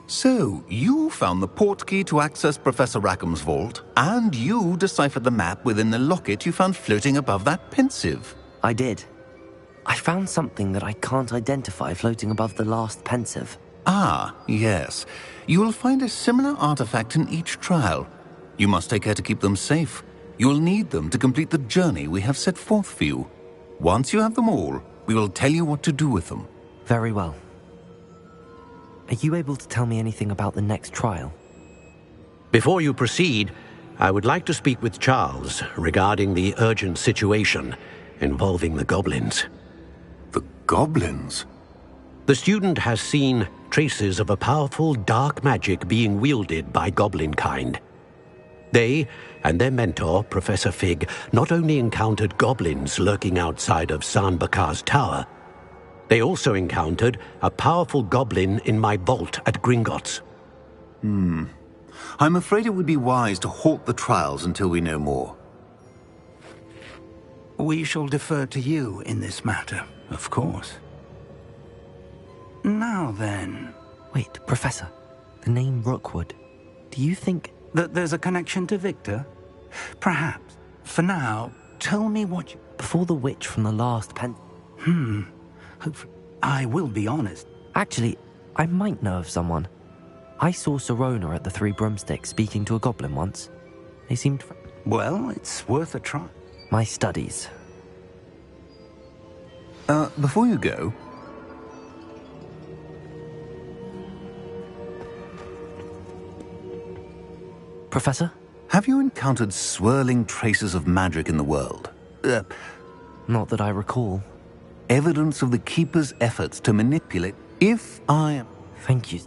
So, you found the portkey to access Professor Rackham's vault, and you deciphered the map within the locket you found floating above that Pensive. I did. I found something that I can't identify floating above the last Pensive. Ah, yes. You will find a similar artifact in each trial. You must take care to keep them safe. You will need them to complete the journey we have set forth for you. Once you have them all, we will tell you what to do with them. Very well. Are you able to tell me anything about the next trial? Before you proceed, I would like to speak with Charles regarding the urgent situation involving the goblins. The goblins? The student has seen traces of a powerful dark magic being wielded by goblin kind. They and their mentor, Professor Fig, not only encountered goblins lurking outside of San Bakar's tower, they also encountered a powerful goblin in my vault at Gringotts. I'm afraid it would be wise to halt the trials until we know more. We shall defer to you in this matter, of course. Now then... Wait, Professor. The name Rookwood. Do you think... that there's a connection to Victor? Perhaps. For now, tell me what you... Before the witch from the last I will be honest. Actually, I might know of someone. I saw Sirona at the Three Broomsticks speaking to a goblin once. They seemed... Well, it's worth a try. My studies. Before you go... Professor? Have you encountered swirling traces of magic in the world? Not that I recall. Evidence of the Keeper's efforts to manipulate... If I am... Thank you.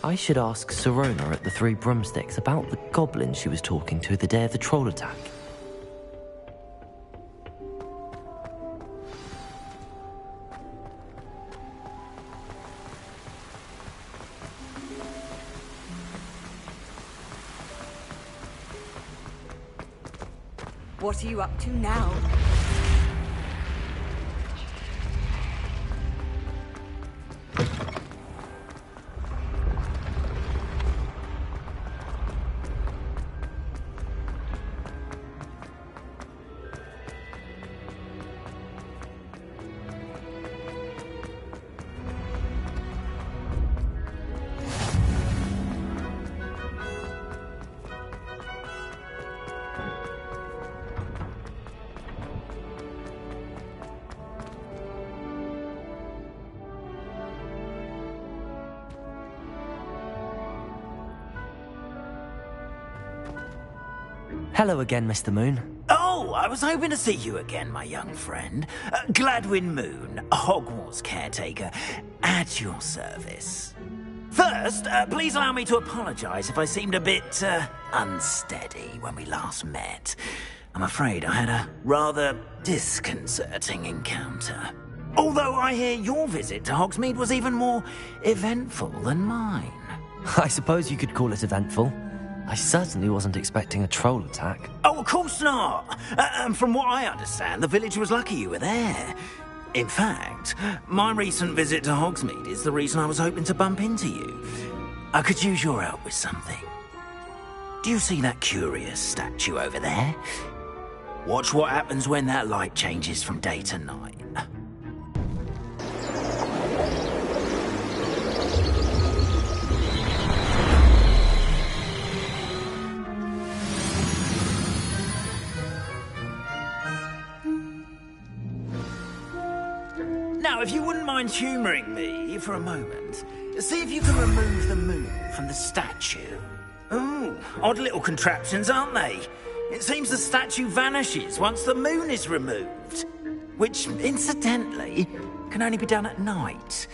I should ask Sirona at the Three Broomsticks about the goblin she was talking to the day of the troll attack. What are you up to now? Hello again, Mr. Moon. Oh, I was hoping to see you again, my young friend. Gladwin Moon, Hogwarts caretaker, at your service. First, please allow me to apologise if I seemed a bit unsteady when we last met. I'm afraid I had a rather disconcerting encounter. Although I hear your visit to Hogsmeade was even more eventful than mine. I suppose you could call it eventful. I certainly wasn't expecting a troll attack. Oh, of course not. From what I understand, the village was lucky you were there. In fact, my recent visit to Hogsmeade is the reason I was hoping to bump into you. I could use your help with something. Do you see that curious statue over there? Watch what happens when that light changes from day to night. Now, if you wouldn't mind humouring me for a moment, see if you can remove the moon from the statue. Ooh, odd little contraptions, aren't they? It seems the statue vanishes once the moon is removed, which, incidentally, can only be done at night.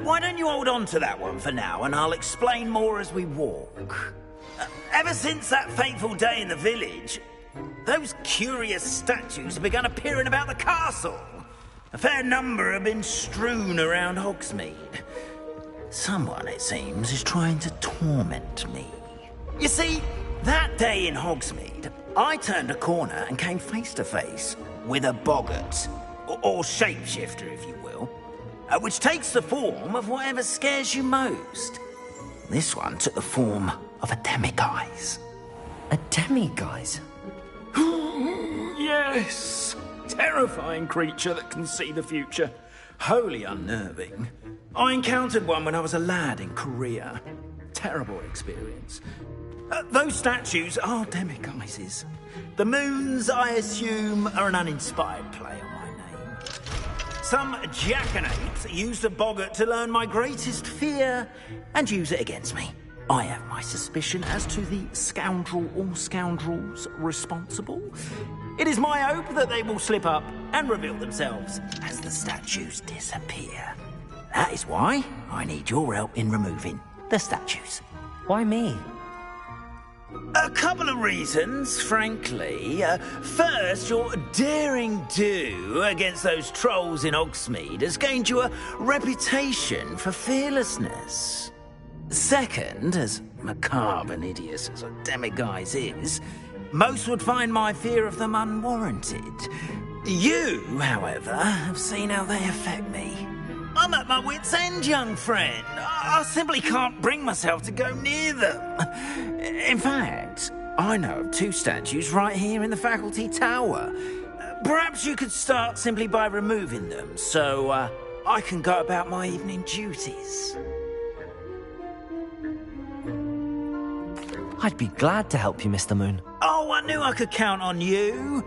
Why don't you hold on to that one for now, and I'll explain more as we walk. Ever since that fateful day in the village, those curious statues have begun appearing about the castle. A fair number have been strewn around Hogsmeade. Someone, it seems, is trying to torment me. You see, that day in Hogsmeade, I turned a corner and came face to face with a boggart, or shapeshifter, if you will, which takes the form of whatever scares you most. This one took the form of a demiguise. A demiguise? Yes! Terrifying creature that can see the future. Wholly unnerving. I encountered one when I was a lad in Korea. Terrible experience. Those statues are demiguises. The moons, I assume, are an uninspired play on my name. Some jackanapes used a boggart to learn my greatest fear and use it against me. I have my suspicion as to the scoundrel or scoundrels responsible. It is my hope that they will slip up and reveal themselves as the statues disappear. That is why I need your help in removing the statues. Why me? A couple of reasons, frankly. First, your daring do against those trolls in Hogsmeade has gained you a reputation for fearlessness. Second, as macabre and hideous as a demiguise is, most would find my fear of them unwarranted. You, however, have seen how they affect me. I'm at my wit's end, young friend. I simply can't bring myself to go near them. In fact, I know of two statues right here in the faculty tower. Perhaps you could start simply by removing them, so I can go about my evening duties. I'd be glad to help you, Mr. Moon. Oh, I knew I could count on you.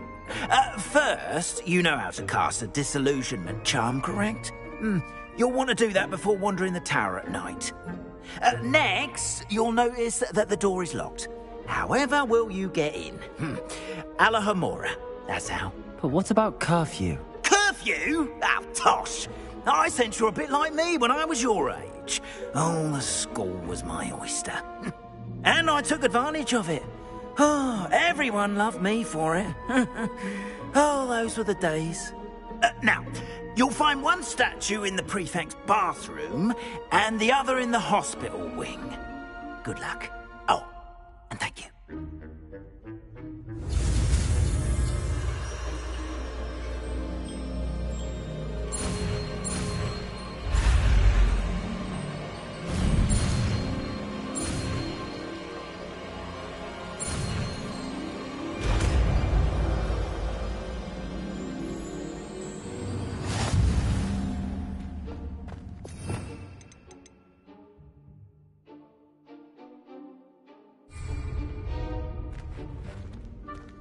First, you know how to cast a disillusionment charm, correct? You'll want to do that before wandering the tower at night. Next, you'll notice that the door is locked. However will you get in? Alohomora, that's how. But what about curfew? Curfew? Oh, tosh. I sense you're a bit like me when I was your age. Oh, the school was my oyster. And I took advantage of it. Oh, everyone loved me for it. Oh, those were the days. Now, you'll find one statue in the prefect's bathroom and the other in the hospital wing. Good luck. Oh, and thank you.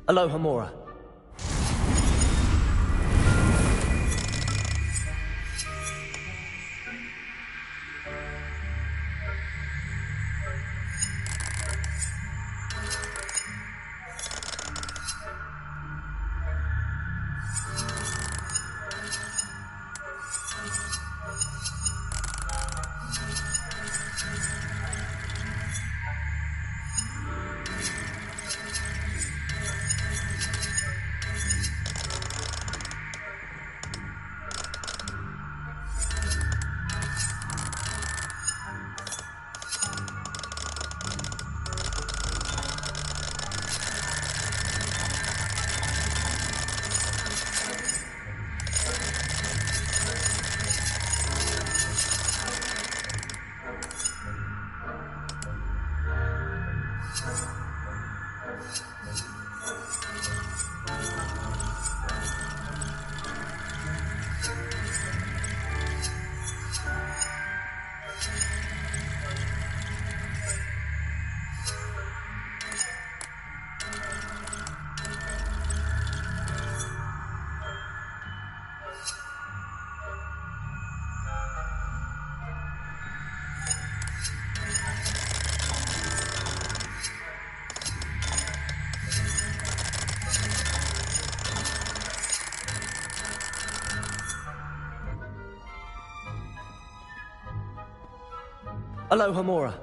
Alohomora. Alohomora.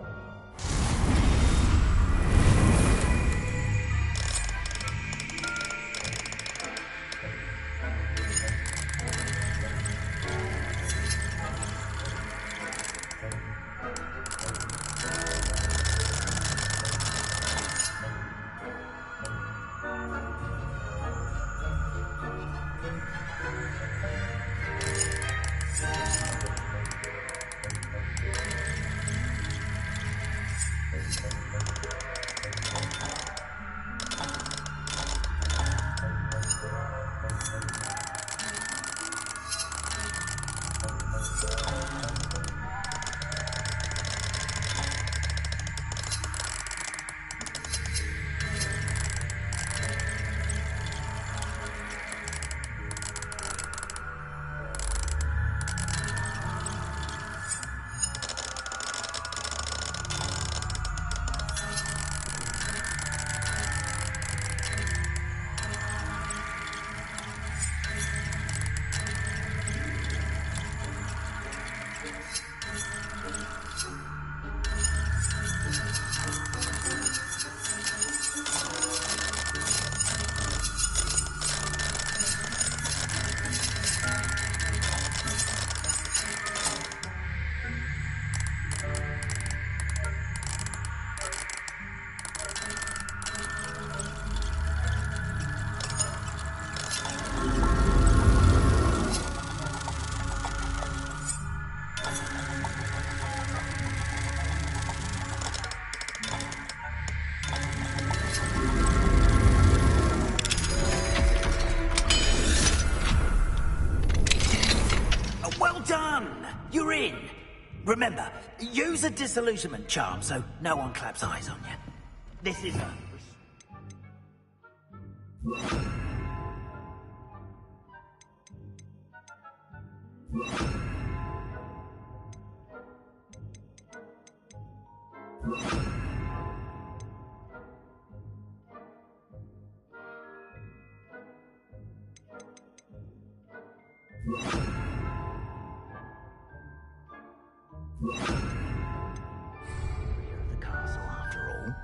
You're in. Remember, use a disillusionment charm so no one claps eyes on you. This is The castle, after all.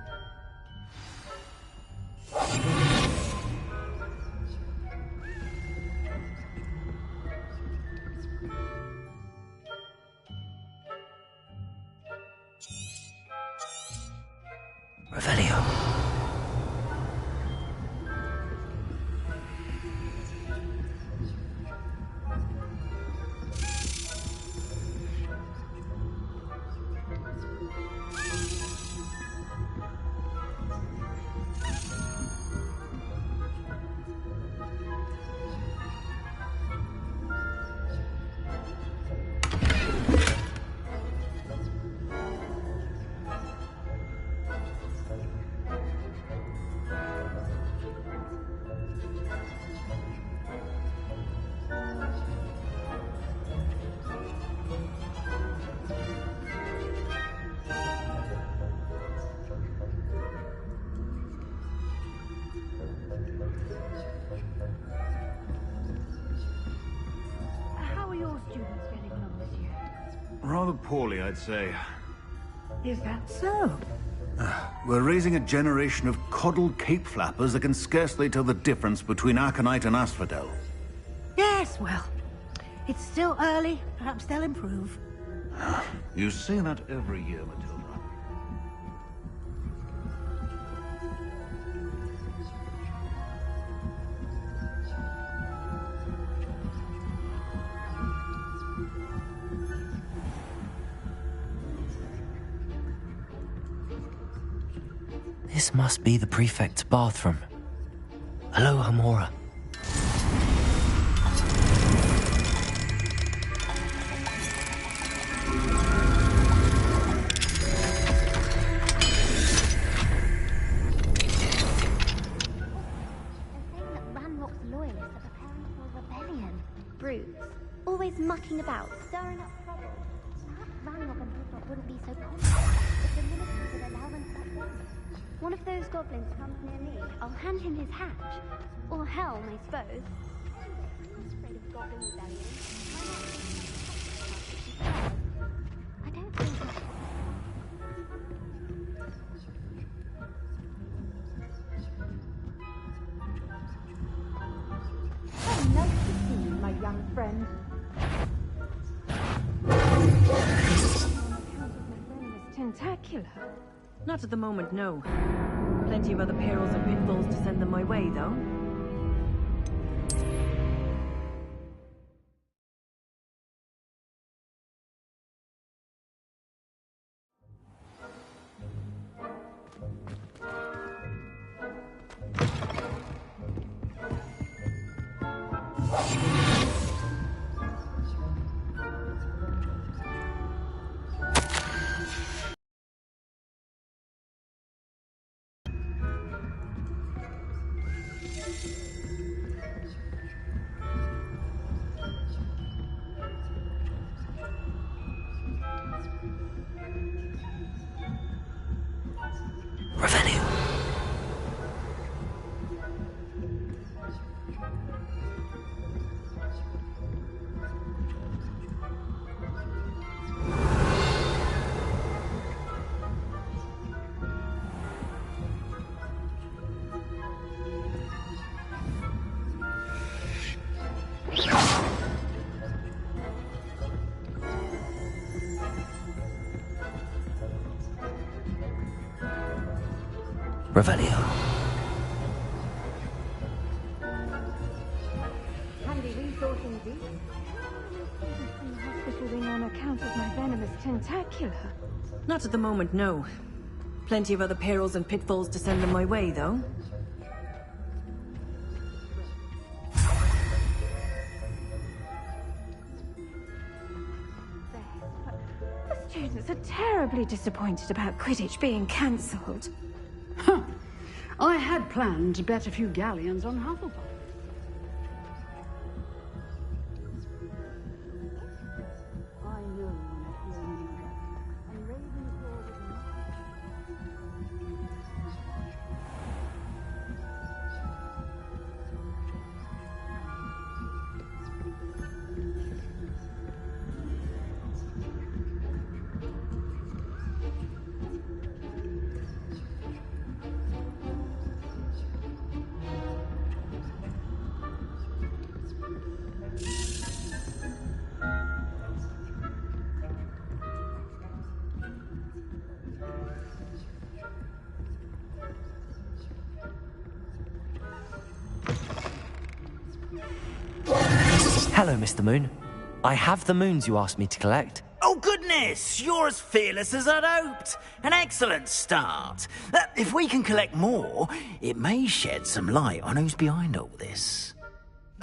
Revelio. How are your students getting on this year? Rather poorly, I'd say. Is that so? We're raising a generation of coddled cape flappers that can scarcely tell the difference between Aconite and Asphodel. Yes, well, it's still early. Perhaps they'll improve. You say that every year, Matilda. This must be the prefect's bathroom. Hello, Hamora. Ranrock's loyalists are preparing for a rebellion. Brutes, always mucking about, stirring up trouble. Perhaps Ranrock and Woodrock wouldn't be so confident if the ministers would allow them to back them. One of those goblins comes near me, I'll hand him his hatch. Or helm, I suppose. I'm afraid of goblin rebellion. I don't think that... Oh, nice to see you, my young friend. Tentacular. Not at the moment, no. Plenty of other perils and pitfalls to send them my way, though. Revelio. Handy resource indeed. From the hospital wing on account of my venomous tentacular. Not at the moment, no. Plenty of other perils and pitfalls to send them my way, though. The students are terribly disappointed about Quidditch being cancelled. Huh. I had planned to bet a few galleons on Hufflepuff. I know when I feel needed, and Ravenclaw was Hello, Mr. Moon. I have the moons you asked me to collect. Oh, goodness! You're as fearless as I'd hoped. An excellent start. If we can collect more, it may shed some light on who's behind all this.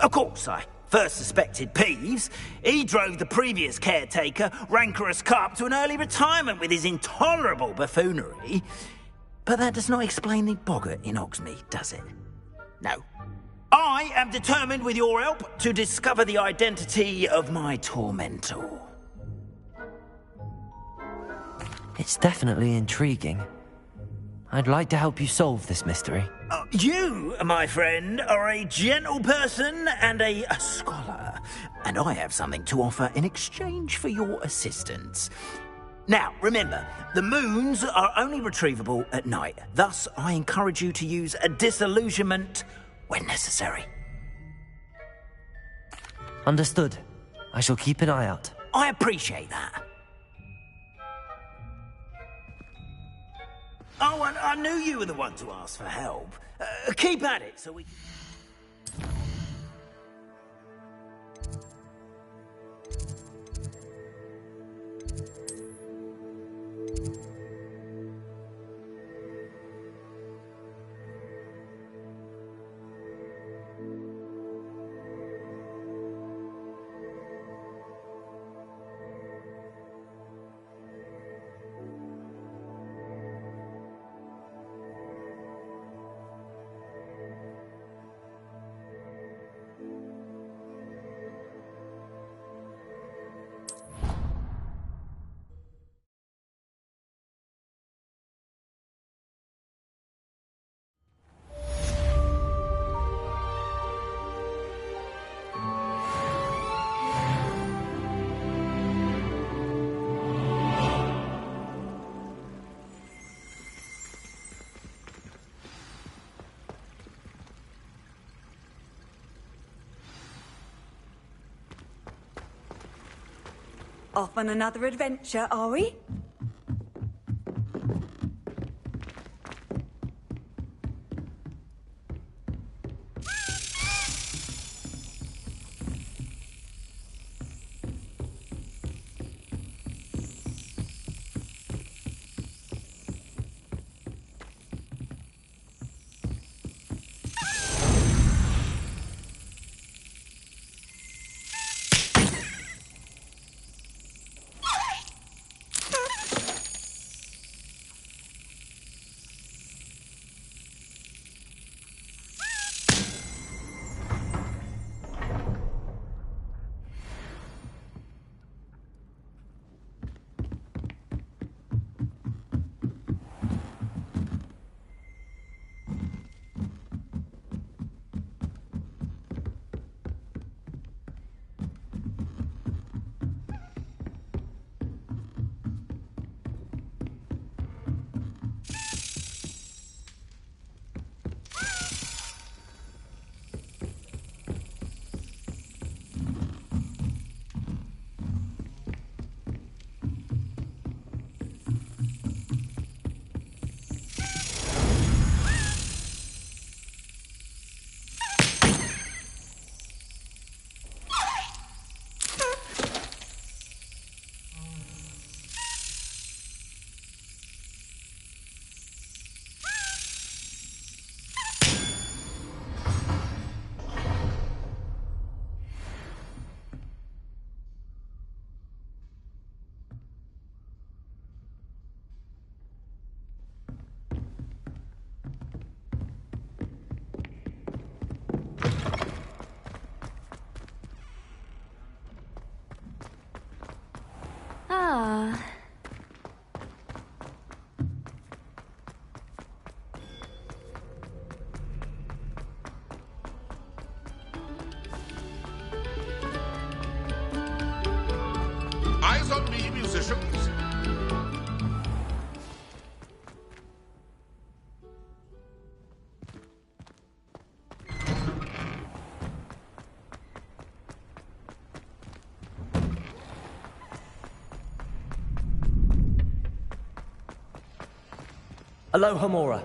Of course, I first suspected Peeves. He drove the previous caretaker, Rancorous Carp, to an early retirement with his intolerable buffoonery. But that does not explain the boggart in Hogsmeade, does it? No. I am determined, with your help, to discover the identity of my tormentor. It's definitely intriguing. I'd like to help you solve this mystery. You, my friend, are a gentle person and a scholar, and I have something to offer in exchange for your assistance. Now, remember, the moons are only retrievable at night. Thus, I encourage you to use a disillusionment when necessary. Understood. I shall keep an eye out. I appreciate that. Oh, and I knew you were the one to ask for help. Keep at it so we... Off on another adventure, are we? Eyes on me, musicians. Alohomora.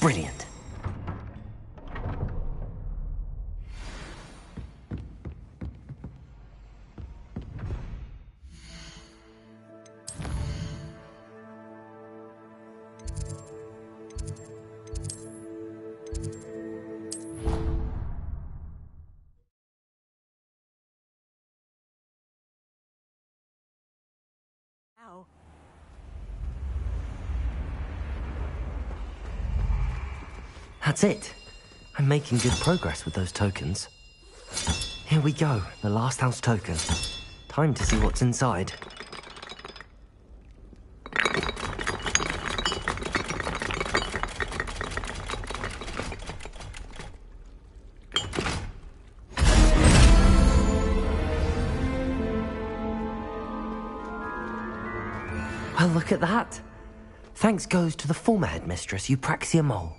Brilliant. Ow. That's it. I'm making good progress with those tokens. Here we go, the last house token. Time to see what's inside. Well, look at that. Thanks goes to the former headmistress, Eupraxia Mole.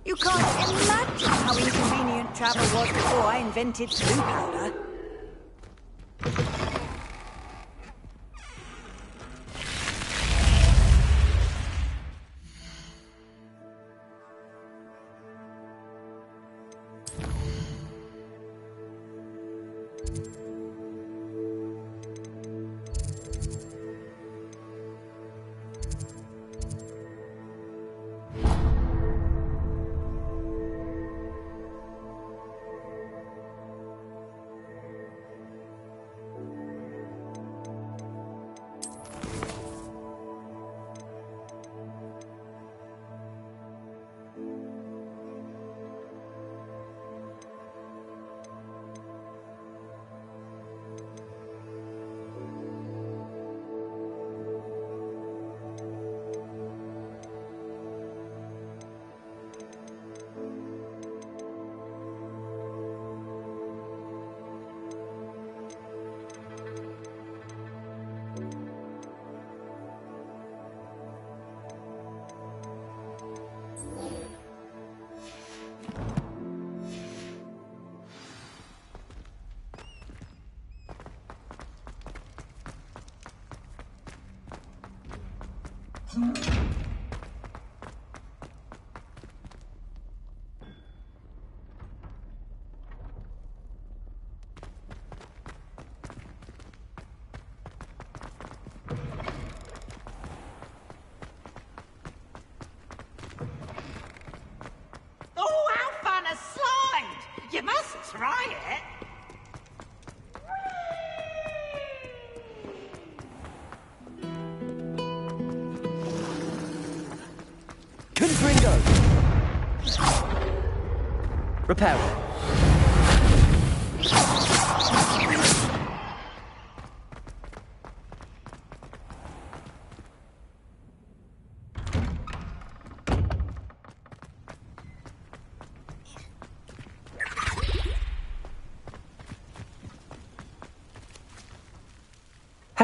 You can't imagine how inconvenient travel was before I invented blue powder. Oh, how fun a slide! You must try it. Confringo! Repair it.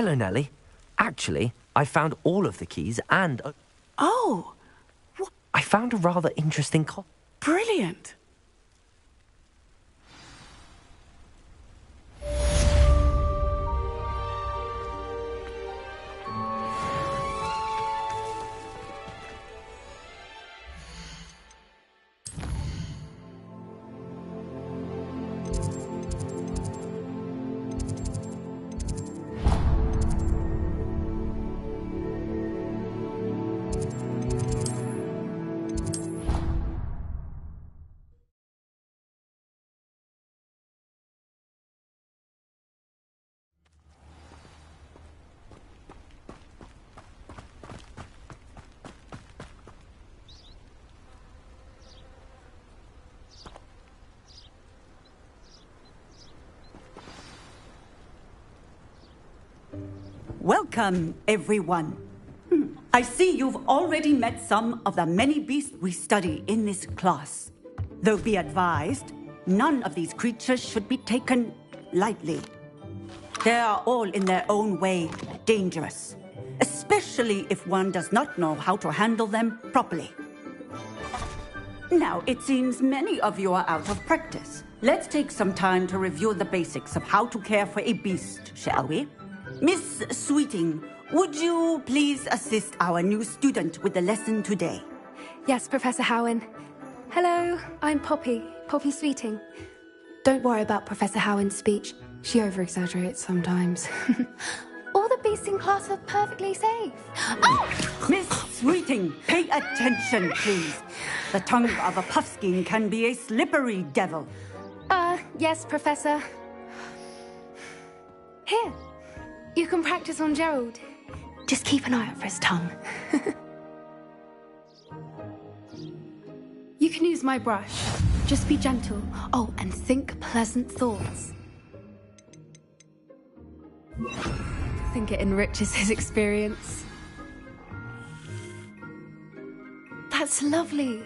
Hello, Nellie. Actually, I found all of the keys and... Oh! I found a rather interesting Brilliant! Welcome, everyone. I see you've already met some of the many beasts we study in this class. Though be advised, none of these creatures should be taken lightly. They are all in their own way dangerous, especially if one does not know how to handle them properly. Now, it seems many of you are out of practice. Let's take some time to review the basics of how to care for a beast, shall we? Miss Sweeting, would you please assist our new student with the lesson today? Yes, Professor Howen. Hello, I'm Poppy Sweeting. Don't worry about Professor Howen's speech. She over-exaggerates sometimes. All the beasts in class are perfectly safe. Oh! Miss Sweeting, pay attention, please. The tongue of a puffskein can be a slippery devil. Yes, Professor. Here, you can practice on Gerald. Just keep an eye out for his tongue. You can use my brush. Just be gentle. Oh, and think pleasant thoughts. I think it enriches his experience. That's lovely.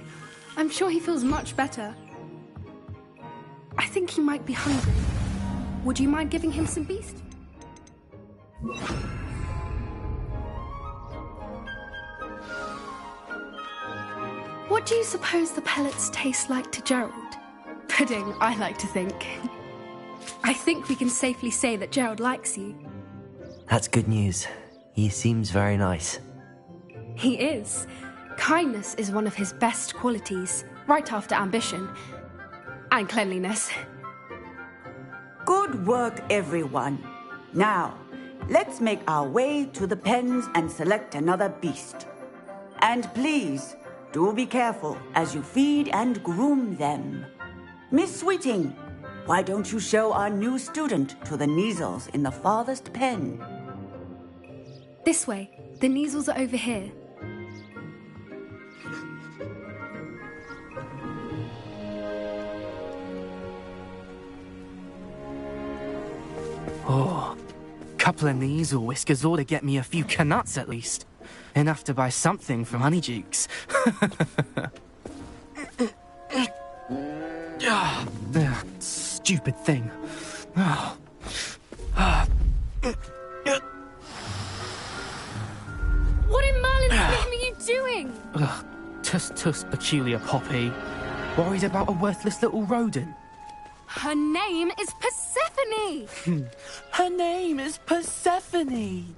I'm sure he feels much better. I think he might be hungry. Would you mind giving him some beast? What do you suppose the pellets taste like to Gerald? Pudding, I like to think. I think we can safely say that Gerald likes you. That's good news. He seems very nice. He is. Kindness is one of his best qualities, right after ambition. And cleanliness. Good work, everyone. Now, let's make our way to the pens and select another beast. And please, do be careful as you feed and groom them. Miss Sweeting, why don't you show our new student to the Kneazles in the farthest pen? This way. The Kneazles are over here. Oh, couple of Kneazle whiskers ought to get me a few Knuts at least. Enough to buy something from Honeydukes. Stupid thing. What in Merlin's name are you doing? Tuss, peculiar Poppy. Worried about a worthless little rodent? Her name is Persephone! Her name is Persephone!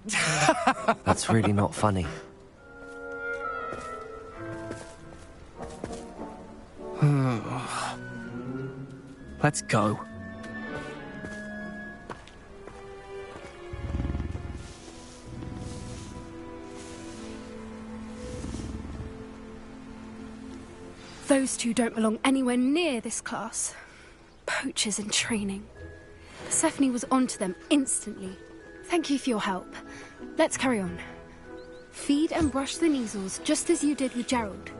That's really not funny. Let's go. Those two don't belong anywhere near this class. Poachers in training. Persephone was onto them instantly. Thank you for your help. Let's carry on. Feed and brush the Kneazles just as you did with Gerald.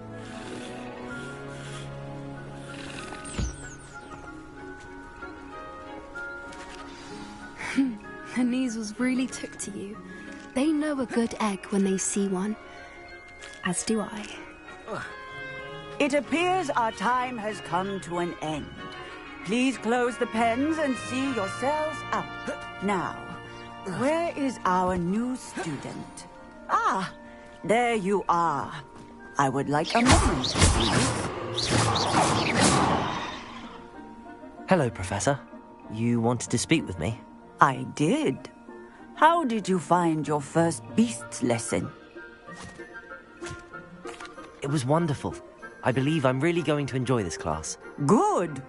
The Kneazles really took to you. They know a good egg when they see one. As do I. It appears our time has come to an end. Please close the pens and see yourselves out. Now, Where is our new student? Ah, there you are. I would like a moment, please. Hello, Professor. You wanted to speak with me? I did. How did you find your first beasts lesson? It was wonderful. I believe I'm really going to enjoy this class. Good.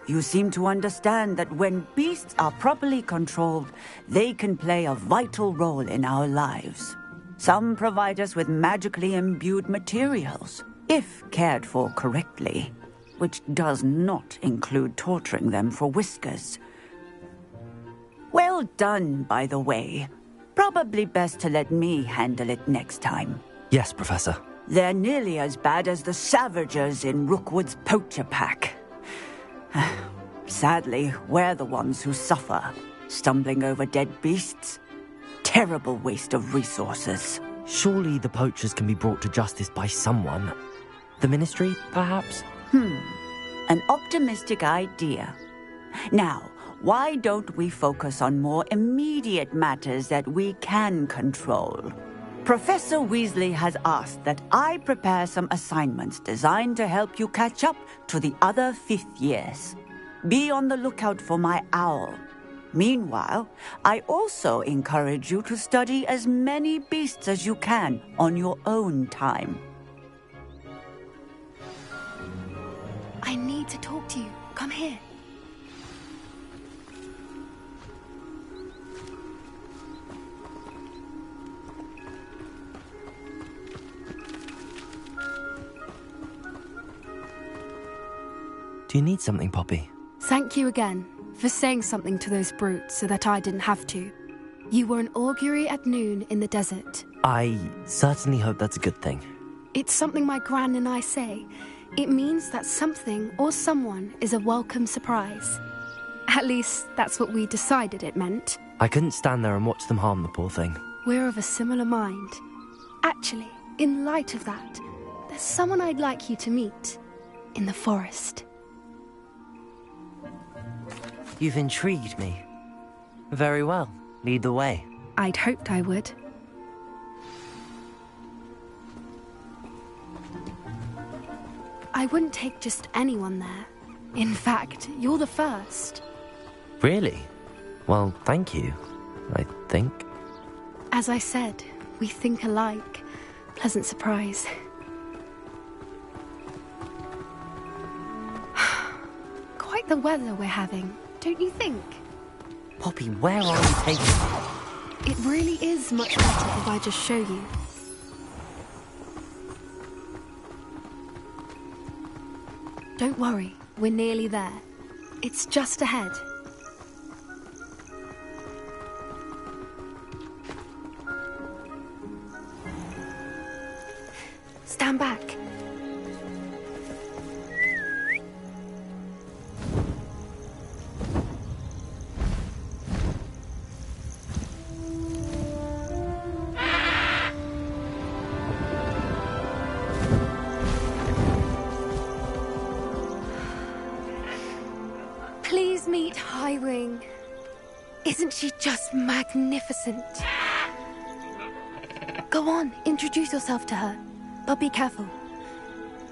You seem to understand that when beasts are properly controlled, they can play a vital role in our lives. Some provide us with magically imbued materials, if cared for correctly, which does not include torturing them for whiskers. Well done, by the way. Probably best to let me handle it next time. Yes, Professor. They're nearly as bad as the Savagers in Rookwood's poacher pack. Sadly, we're the ones who suffer, stumbling over dead beasts. Terrible waste of resources. Surely the poachers can be brought to justice by someone. The Ministry, perhaps? An optimistic idea. Now, why don't we focus on more immediate matters that we can control? Professor Weasley has asked that I prepare some assignments designed to help you catch up to the other 5th years. Be on the lookout for my owl. Meanwhile, I also encourage you to study as many beasts as you can on your own time. I need to talk to you. Come here. Do you need something, Poppy? Thank you again for saying something to those brutes so that I didn't have to. You were an augury at noon in the desert. I certainly hope that's a good thing. It's something my gran and I say. It means that something or someone is a welcome surprise. At least, that's what we decided it meant. I couldn't stand there and watch them harm the poor thing. We're of a similar mind. Actually, in light of that, there's someone I'd like you to meet. In the forest. You've intrigued me. Very well. Lead the way. I'd hoped I would. I wouldn't take just anyone there. In fact, you're the first. Really? Well, thank you, I think. As I said, we think alike. Pleasant surprise. Quite the weather we're having, don't you think? Poppy, where are you taking me? It really is much better if I just show you. Don't worry, we're nearly there. It's just ahead. Stand back. Please meet Highwing. Isn't she just magnificent? Go on, introduce yourself to her. But be careful.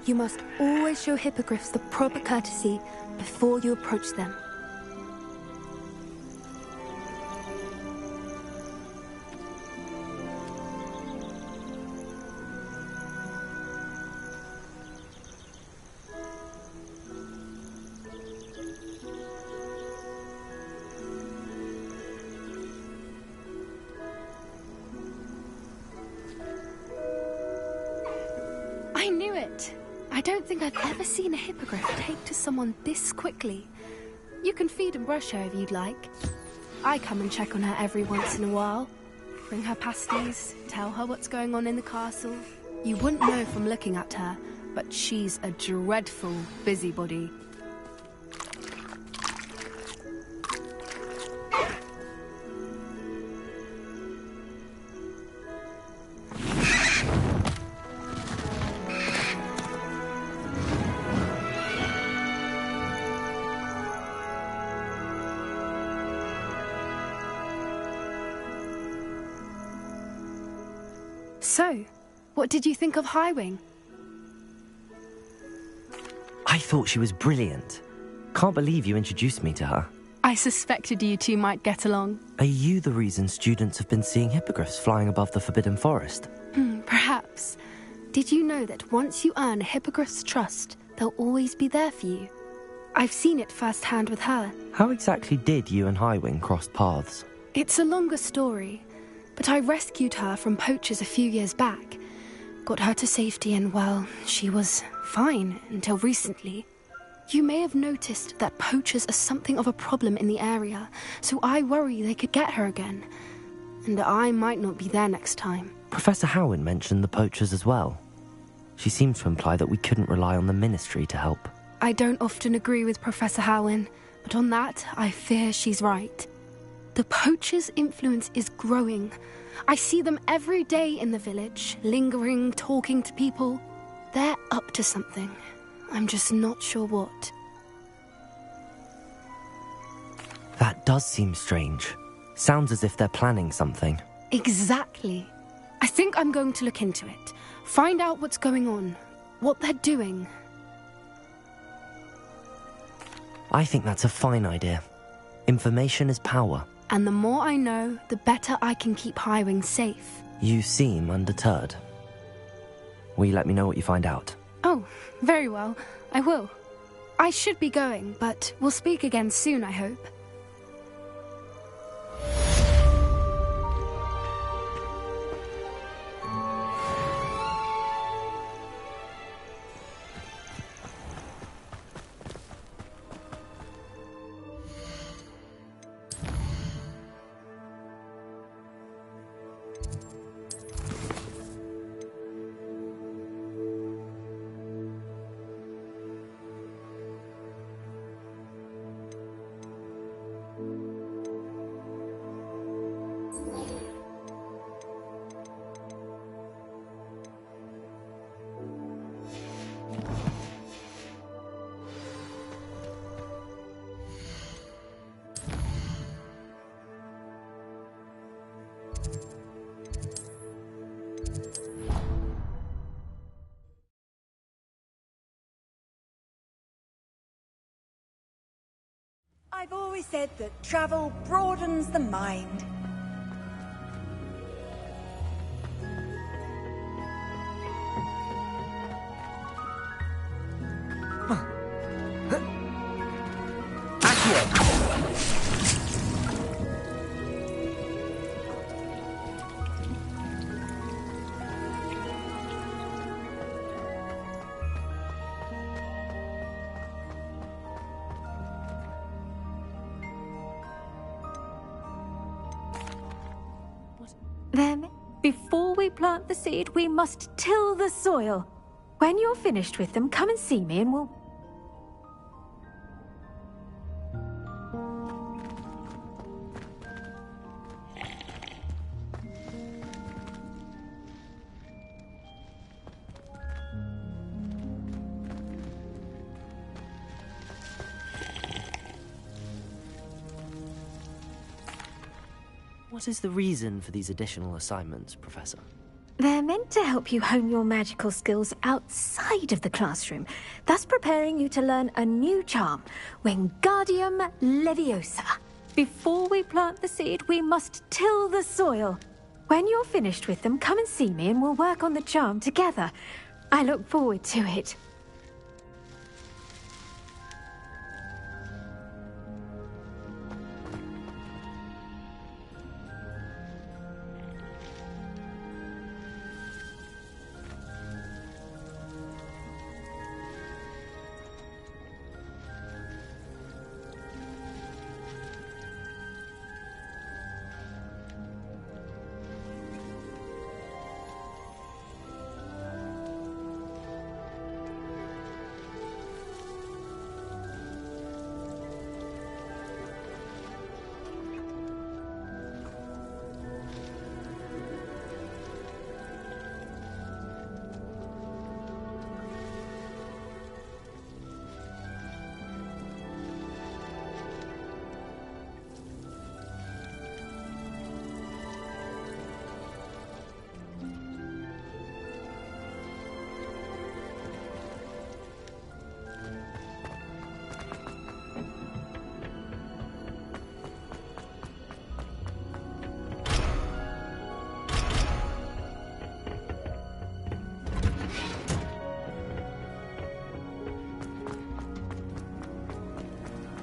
You must always show hippogriffs the proper courtesy before you approach them. I knew it! I don't think I've ever seen a hippogriff take to someone this quickly. You can feed and brush her if you'd like. I come and check on her every once in a while. Bring her pasties, tell her what's going on in the castle. You wouldn't know from looking at her, but she's a dreadful busybody. So, what did you think of Highwing? I thought she was brilliant. Can't believe you introduced me to her. I suspected you two might get along. Are you the reason students have been seeing hippogriffs flying above the Forbidden Forest? Perhaps. Did you know that once you earn a hippogriff's trust, they'll always be there for you? I've seen it firsthand with her. How exactly did you and Highwing cross paths? It's a longer story, but I rescued her from poachers a few years back. Got her to safety and, well, she was fine until recently. You may have noticed that poachers are something of a problem in the area, so I worry they could get her again. And I might not be there next time. Professor Howin mentioned the poachers as well. She seemed to imply that we couldn't rely on the Ministry to help. I don't often agree with Professor Howin, but on that, I fear she's right. The poachers' influence is growing. I see them every day in the village, lingering, talking to people. They're up to something. I'm just not sure what. That does seem strange. Sounds as if they're planning something. Exactly. I think I'm going to look into it. Find out what's going on. What they're doing. I think that's a fine idea. Information is power. And the more I know, the better I can keep Highwing safe. You seem undeterred. Will you let me know what you find out? Oh, very well. I will. I should be going, but we'll speak again soon, I hope. I've always said that travel broadens the mind. Then, before we plant the seed, we must till the soil. When you're finished with them, come and see me and we'll... What is the reason for these additional assignments, Professor? They're meant to help you hone your magical skills outside of the classroom, thus preparing you to learn a new charm, Wingardium Leviosa. Before we plant the seed, we must till the soil. When you're finished with them, come and see me and we'll work on the charm together. I look forward to it.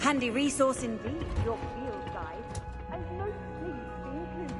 Handy resource indeed, your field guide. I've most pleased to be included.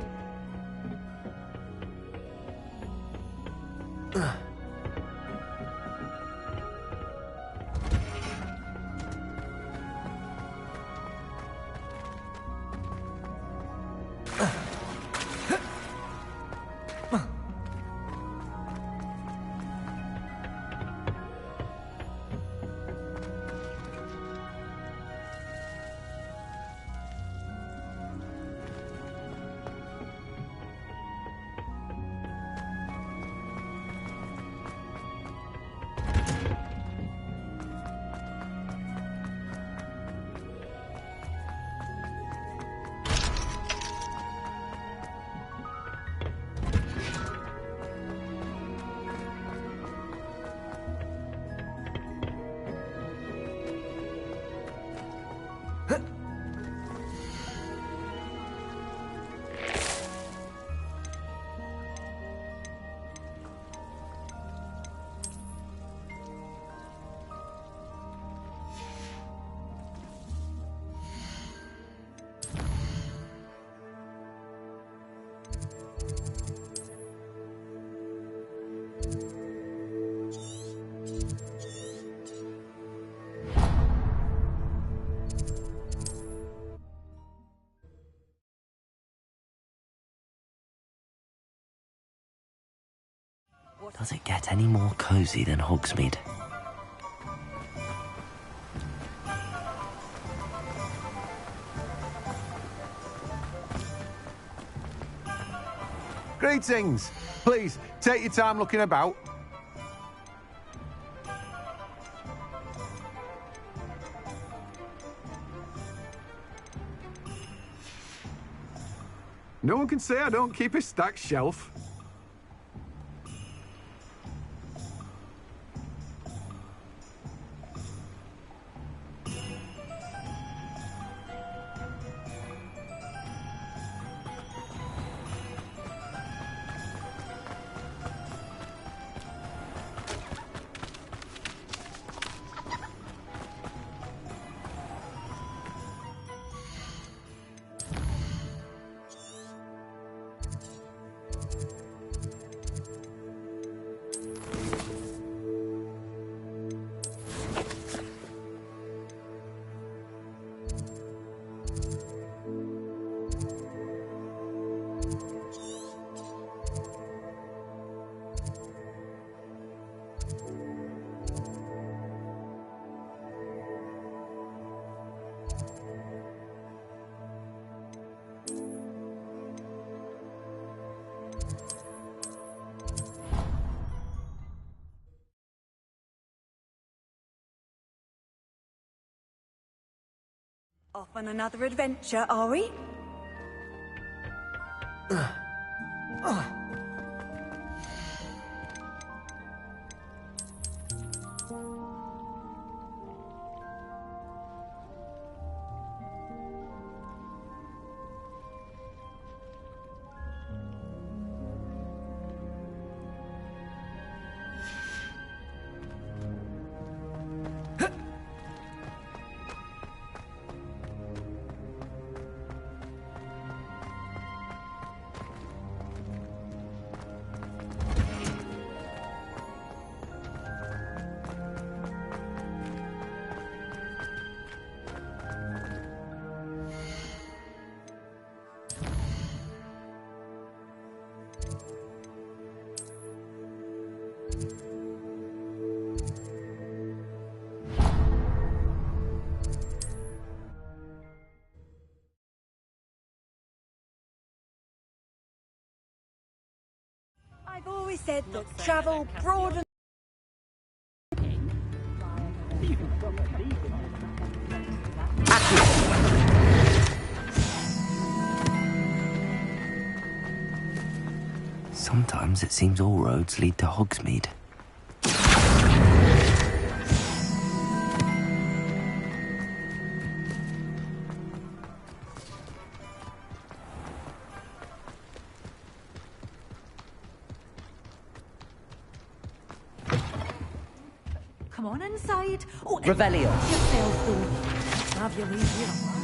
Does it get any more cozy than Hogsmeade? Greetings! Please, take your time looking about. No one can say I don't keep a stacked shelf. Off on another adventure, are we? I've always said that travel broadens. Sometimes it seems all roads lead to Hogsmeade. Come on inside. Oh, Revelio. yourself, have you leave here a while.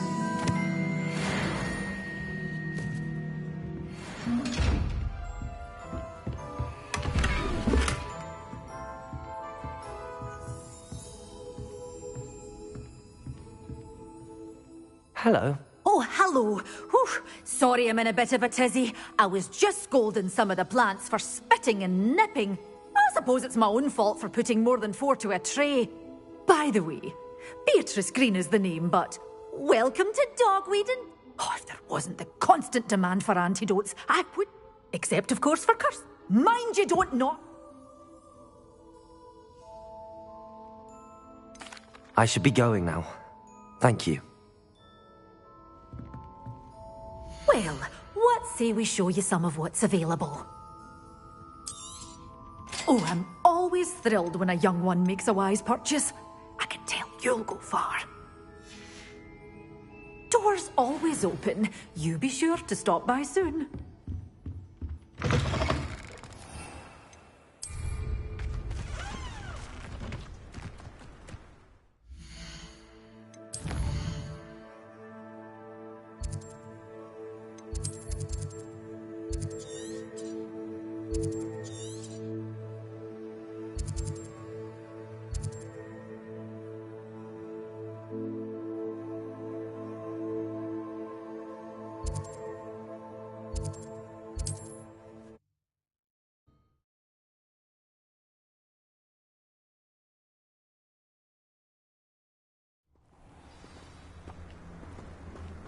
Hello. Oh, hello. Whew. Sorry I'm in a bit of a tizzy. I was just scolding some of the plants for spitting and nipping. I suppose it's my own fault for putting more than 4 to a tray. By the way, Beatrice Green is the name, but welcome to Dogweedon. Oh, if there wasn't the constant demand for antidotes, I would... Except, of course, for curse. Mind you don't know. I should be going now. Thank you. Well, what say we show you some of what's available? Oh, I'm always thrilled when a young one makes a wise purchase. I can tell you'll go far. Doors always open. You be sure to stop by soon.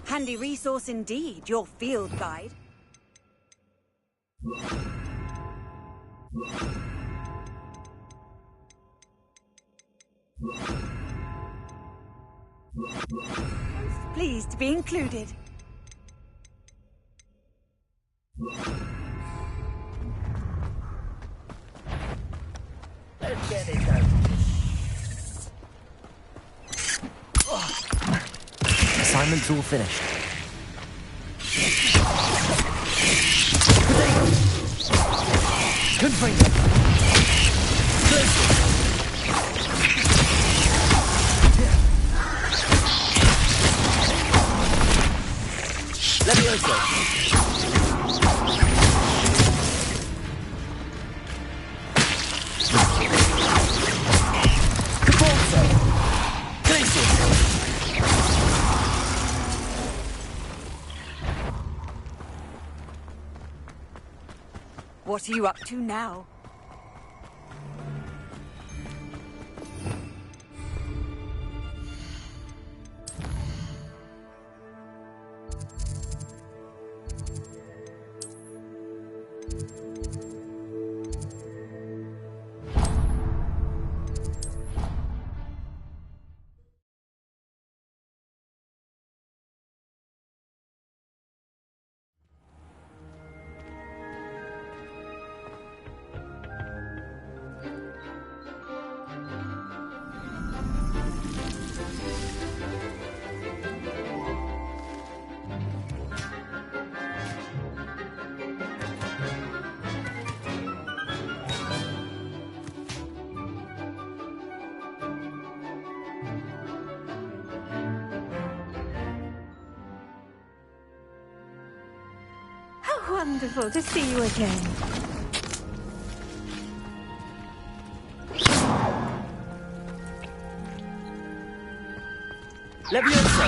Handy resource indeed, your field guide. Pleased to be included. Let's get it done. Assignment's all finished. Good finger. Levioso. What are you up to now? Wonderful to see you again. Levioso.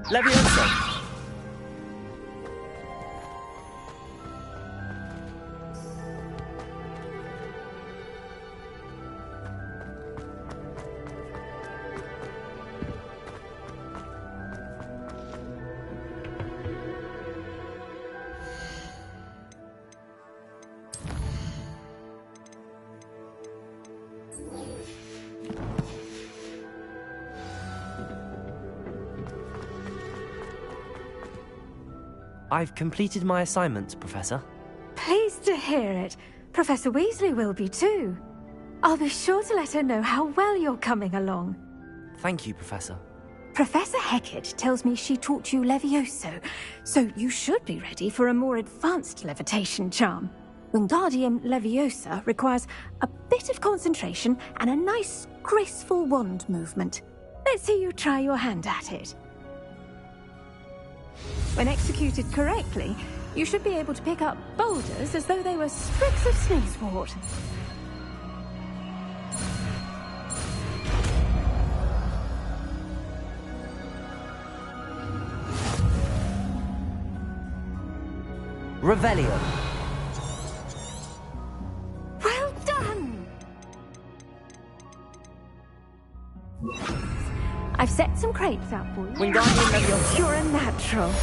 Levioso. I've completed my assignments, Professor. Pleased to hear it. Professor Weasley will be too. I'll be sure to let her know how well you're coming along. Thank you, Professor. Professor Hecat tells me she taught you Levioso, so you should be ready for a more advanced levitation charm. Wingardium Leviosa requires a bit of concentration and a nice, graceful wand movement. Let's see you try your hand at it. When executed correctly, you should be able to pick up boulders as though they were sprigs of snakeswort. Revelio. Well done! I've set some crates out for you. Wingardium Leviosa. You're a natural.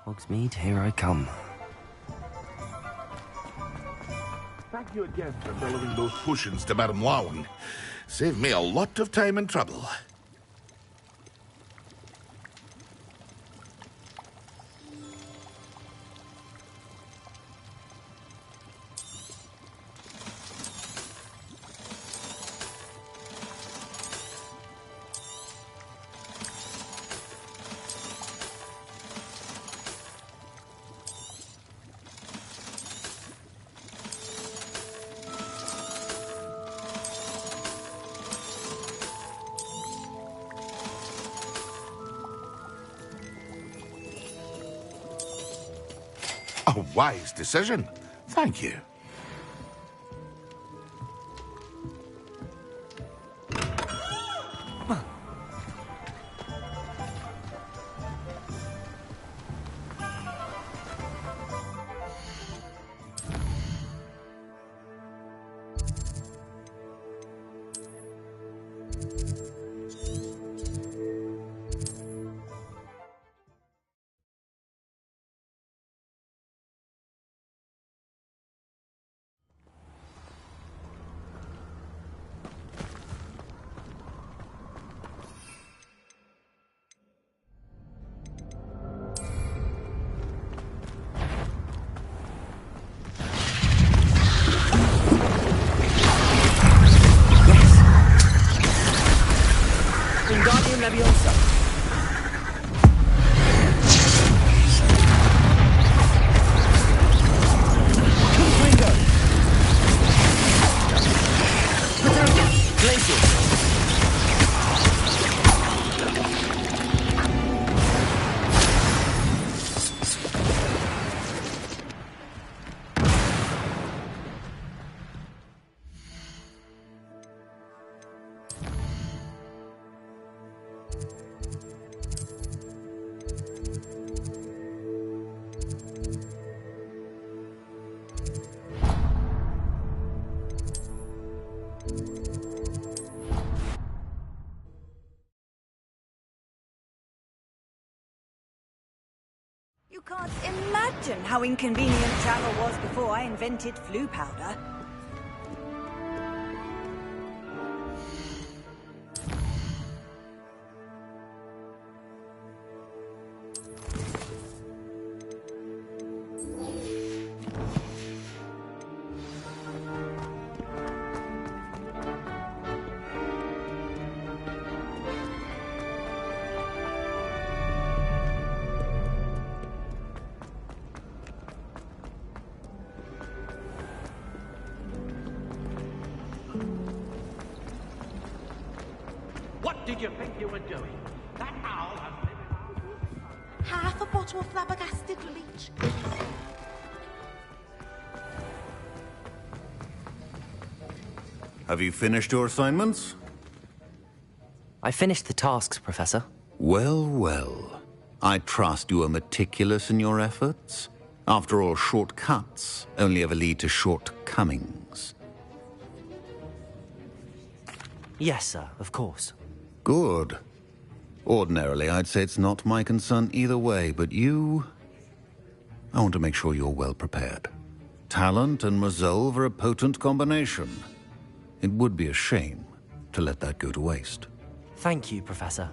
Hogsmeade, here I come. Thank you again for delivering those potions to Madame Lawing. Saved me a lot of time and trouble. A wise decision. Thank you. Wingardium Leviosa. Confringo. Glacius. You can't imagine how inconvenient travel was before I invented flu powder. What did you think you were doing? That owl has been... Half a bottle of flabbergasted leech. Have you finished your assignments? I finished the tasks, Professor. Well, well. I trust you are meticulous in your efforts. After all, shortcuts only ever lead to shortcomings. Yes, sir, of course. Good. Ordinarily, I'd say it's not my concern either way, but you... I want to make sure you're well prepared. Talent and resolve are a potent combination. It would be a shame to let that go to waste. Thank you, Professor.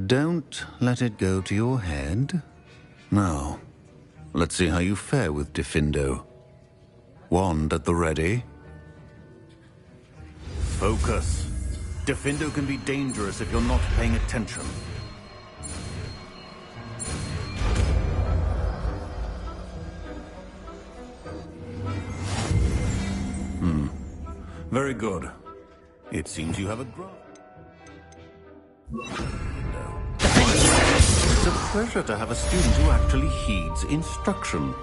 Don't let it go to your head. Now, let's see how you fare with Diffindo. Wand at the ready. Focus. Diffindo can be dangerous if you're not paying attention. Very good. It seems you have a grasp. It's a pleasure to have a student who actually heeds instruction.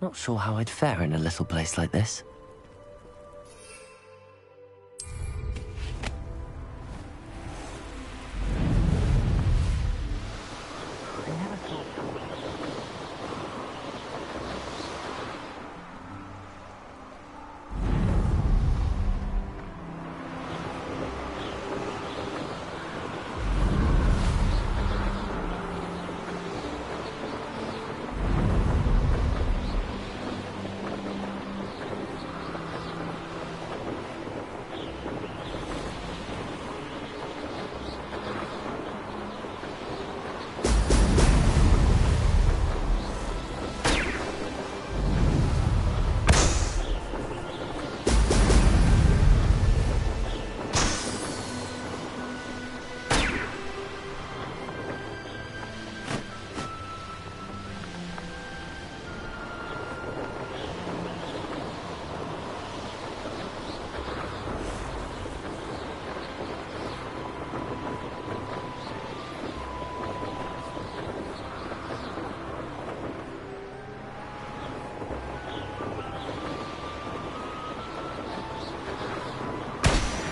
Not sure how I'd fare in a little place like this.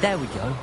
There we go.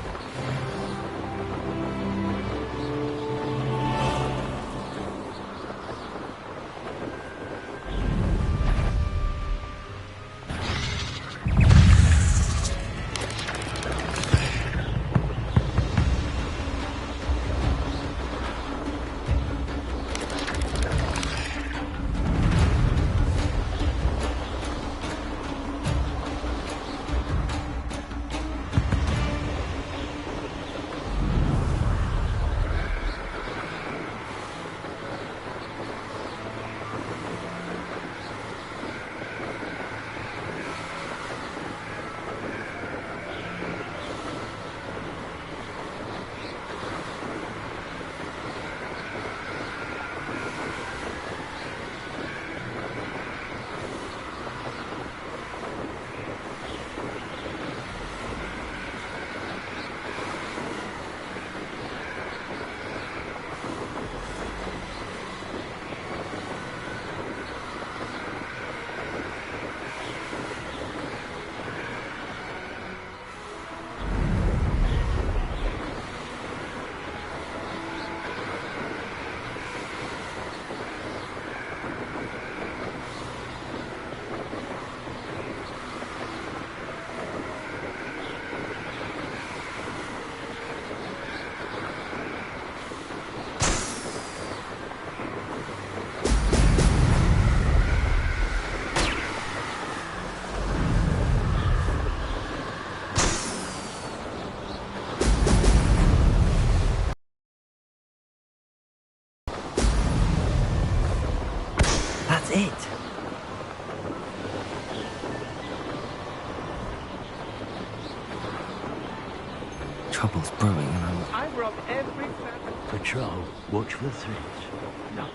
it. Trouble's brewing and I rob every Patrol, watch for threats. No.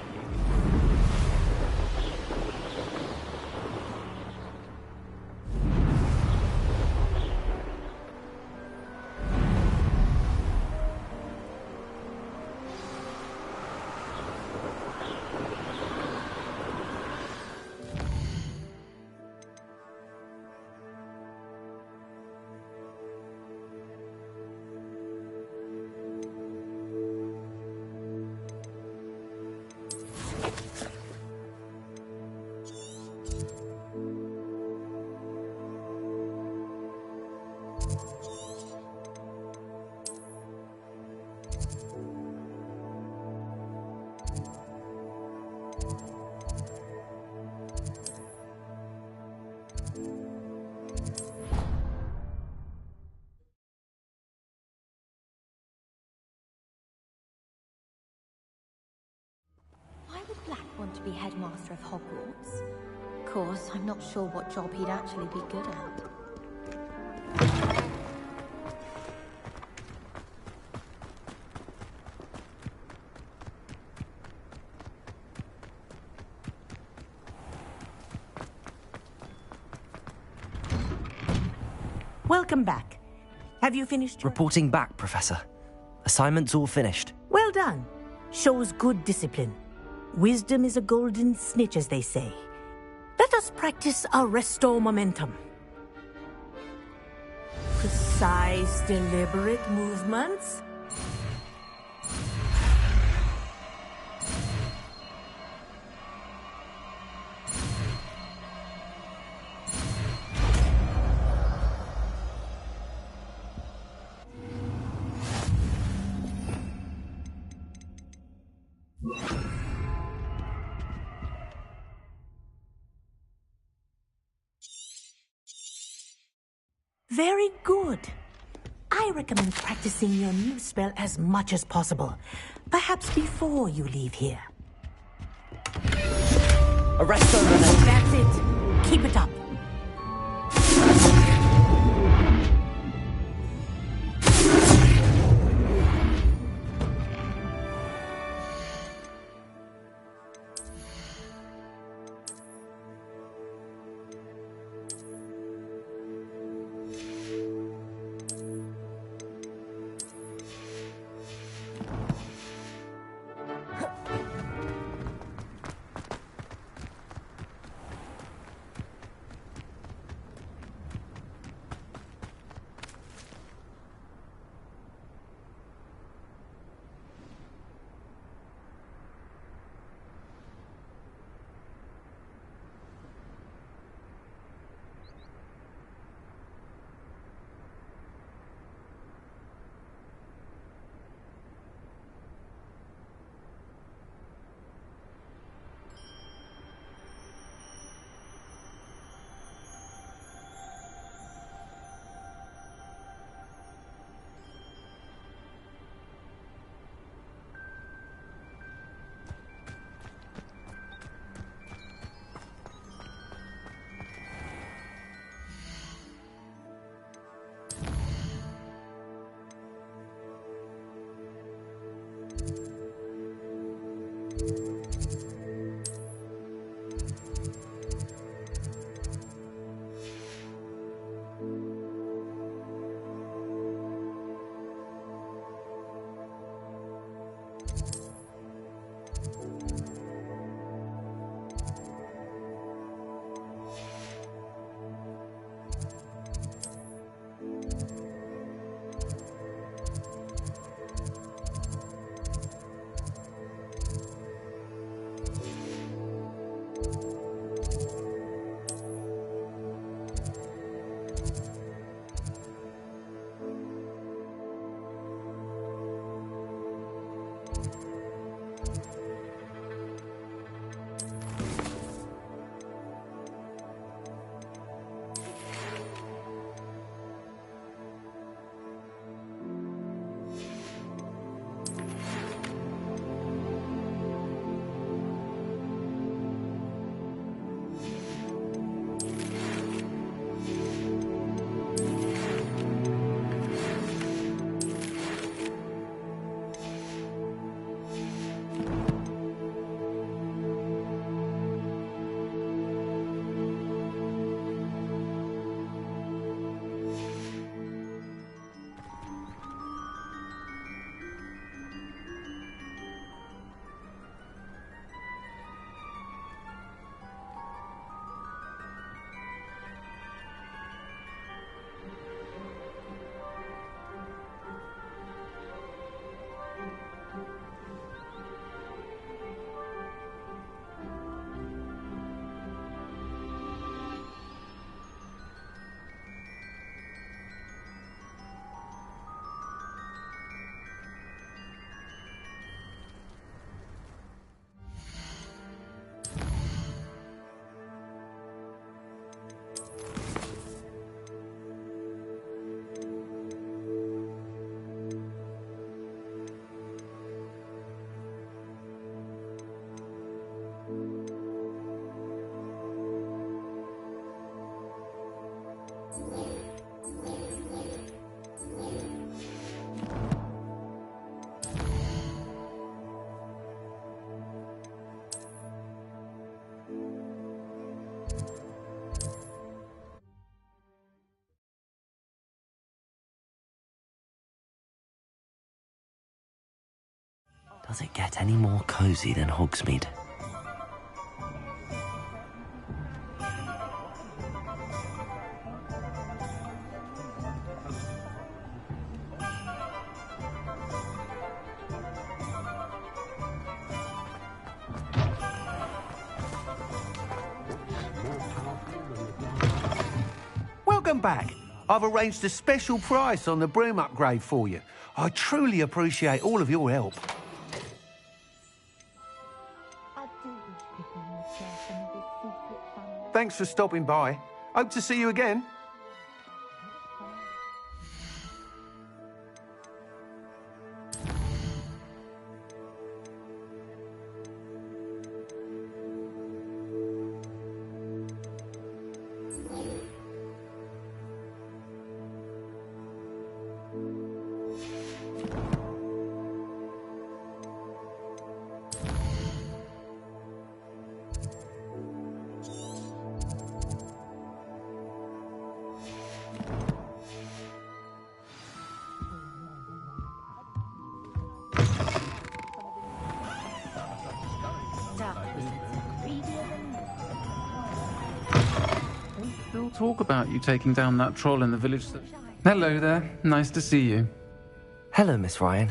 Why would Black want to be headmaster of Hogwarts? Of course, I'm not sure what job he'd actually be good at. Welcome back. Have you finished? Reporting back, Professor. Assignment's all finished. Well done. Shows good discipline. Wisdom is a golden snitch, as they say. Let us practice our restore momentum. Precise, deliberate movements. Very good. I recommend practicing your new spell as much as possible. Perhaps before you leave here. Arresto Momentum. That's it. Keep it up. Does it get any more cozy than Hogsmeade? Welcome back. I've arranged a special price on the broom upgrade for you. I truly appreciate all of your help. Thanks for stopping by. Hope to see you again. Still talk about you taking down that troll in the village. Hello there. Nice to see you. Hello, Miss Ryan.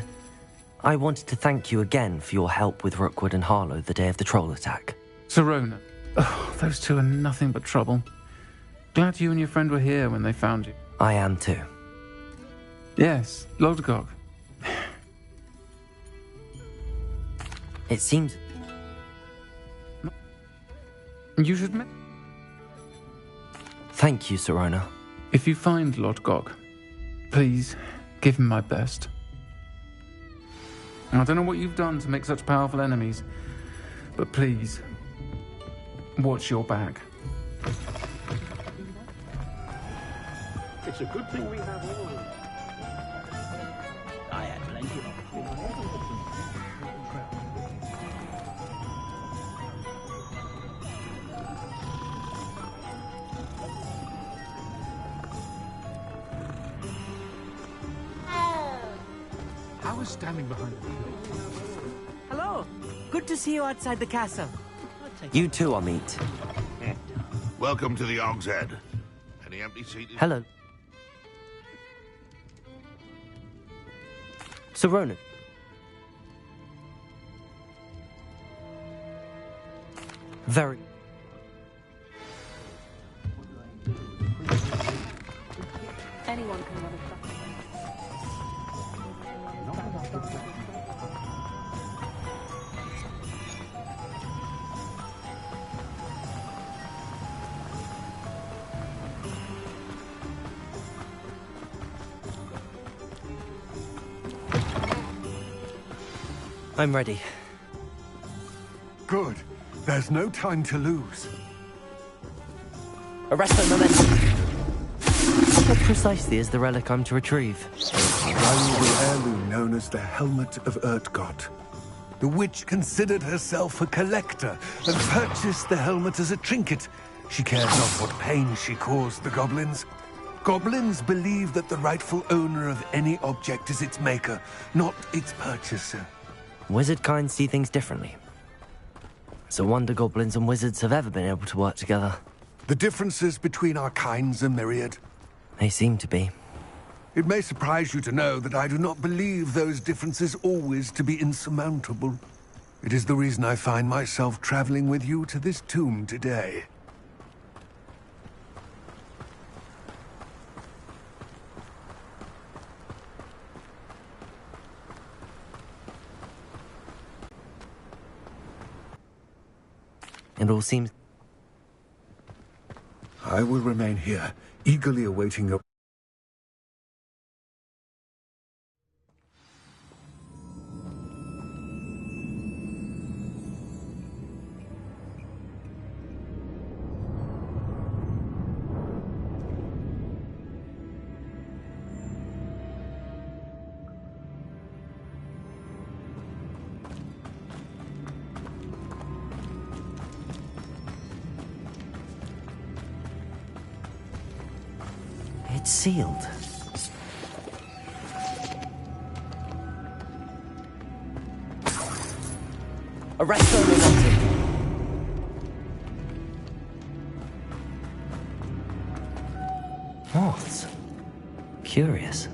I wanted to thank you again for your help with Rookwood and Harlow the day of the troll attack. Sirona. Oh, those two are nothing but trouble. Glad you and your friend were here when they found you. I am too. Yes, Lodgok. It seems... You should... Thank you, Sirona. If you find Lodgok, please give him my best. I don't know what you've done to make such powerful enemies, but please, watch your back. It's a good thing we have all of them. I had plenty of I was standing behind the Hello. Good to see you outside the castle. You too, Amit. Welcome to the Og's Head. Any empty seats? Hello. Sirona. Very... Anyone can run a truck. I'm ready. Good. There's no time to lose. Arresto momentum. What precisely is the relic I'm to retrieve? A valuable heirloom known as the Helmet of Urtgott. The witch considered herself a collector and purchased the helmet as a trinket. She cared not what pain she caused the goblins. Goblins believe that the rightful owner of any object is its maker, not its purchaser. Wizard kind see things differently. It's a wonder goblins and wizards have ever been able to work together. The differences between our kinds are myriad. They seem to be. It may surprise you to know that I do not believe those differences always to be insurmountable. It is the reason I find myself traveling with you to this tomb today. It all seems... I will remain here, eagerly awaiting your... It's sealed. Arresto Monetti. Moths. Curious.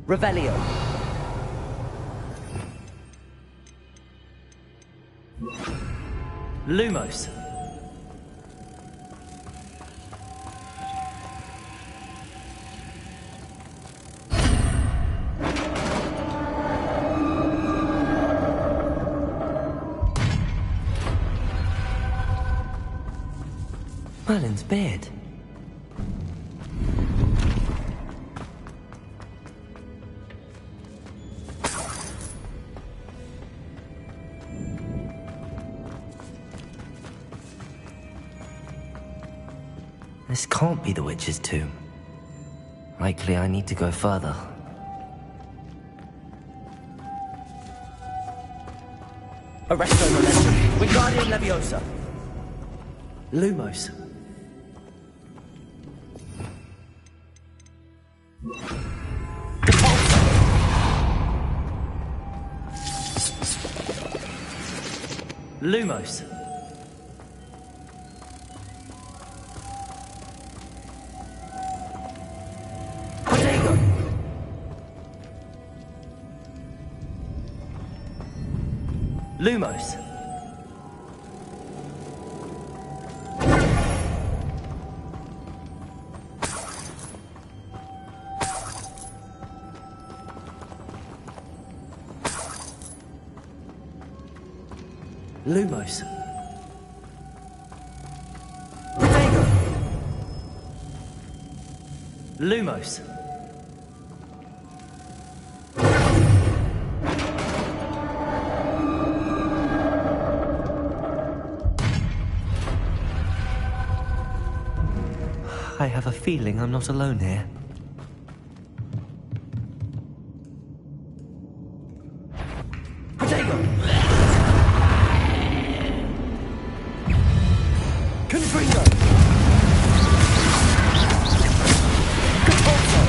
Revelio. Lumos. Merlin's beard. This can't be the witch's tomb. Likely I need to go further. Arresto Momentum. Wingardium Leviosa. Lumos. Lumos. Protego. Lumos. Lumos. Protego. Lumos. I have a feeling I'm not alone here. Protego. Confringo. Compulso.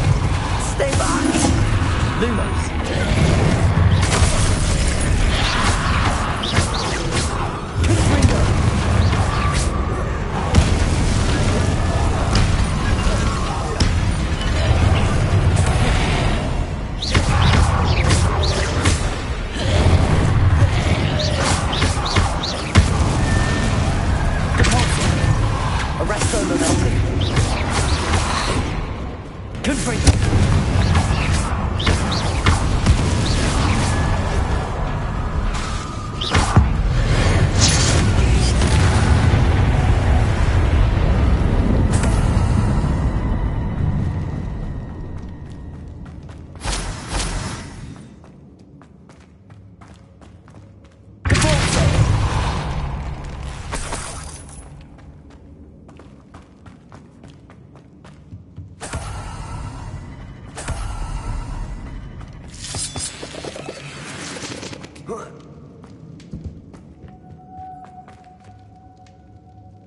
Stay back. Lumos. Confringo. Arresto Monetti. Confringo.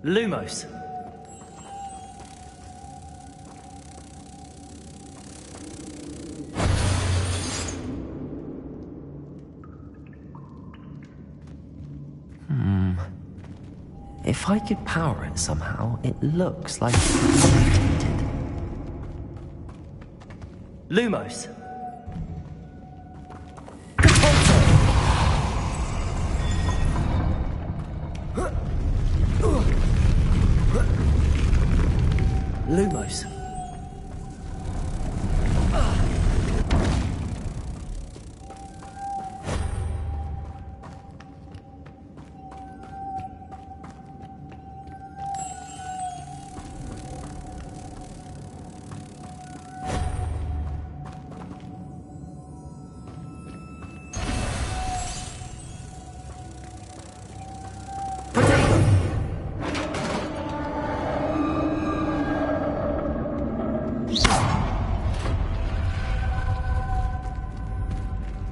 Lumos. If I could power it somehow, it looks like it's tainted. Lumos. Lumos.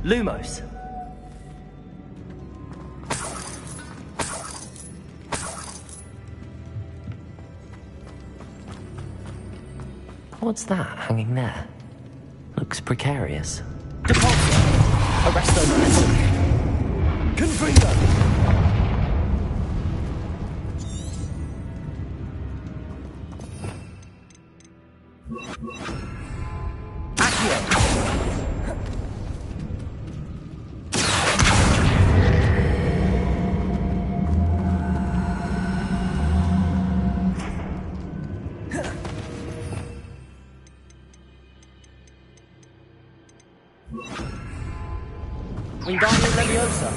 Lumos. What's that hanging there? Looks precarious. Arresto momentum. Confringo. Wingardium Leviosa.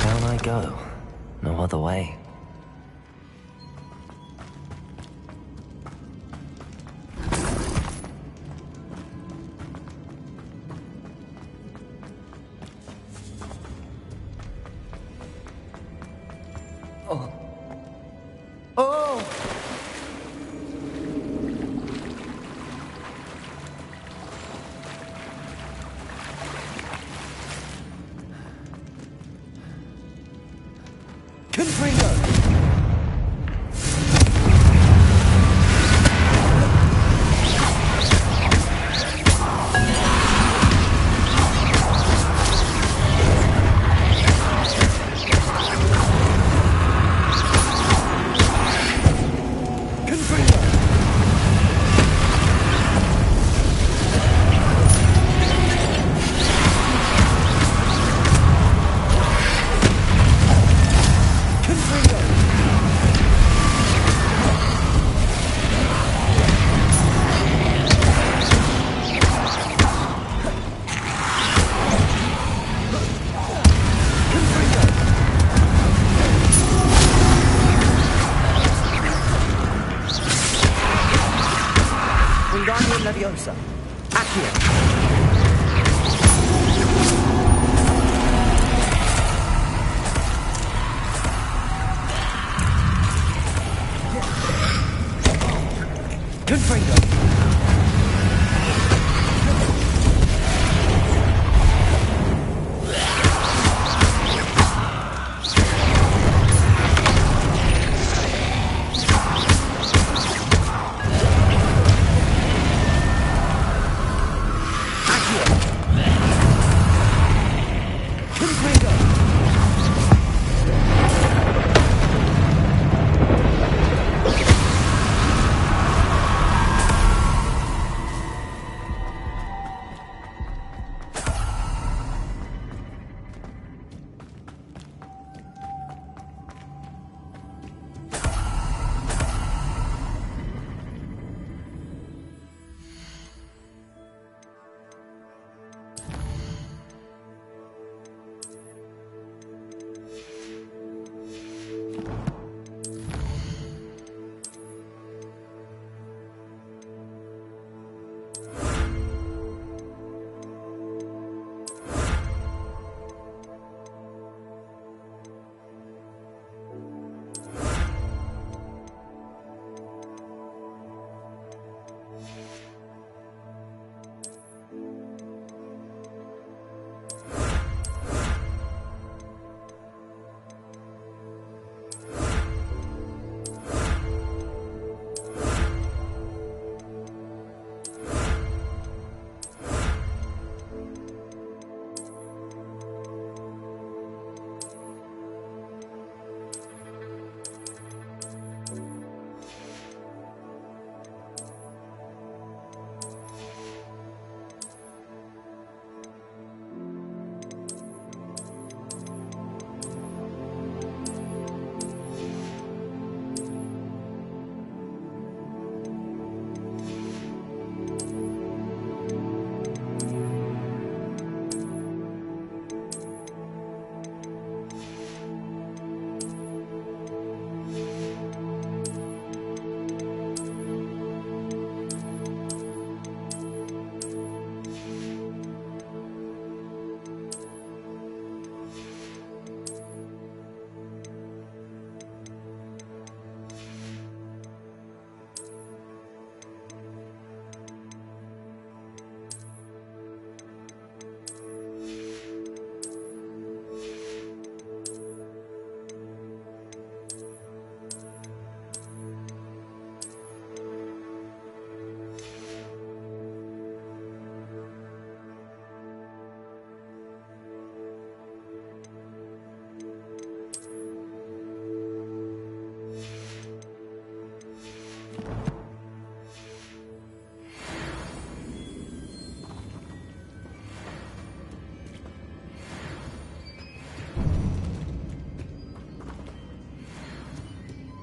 Down I go. No other way. Oh. Oh! Confringo! Wingardium Leviosa. Accio. Confringo.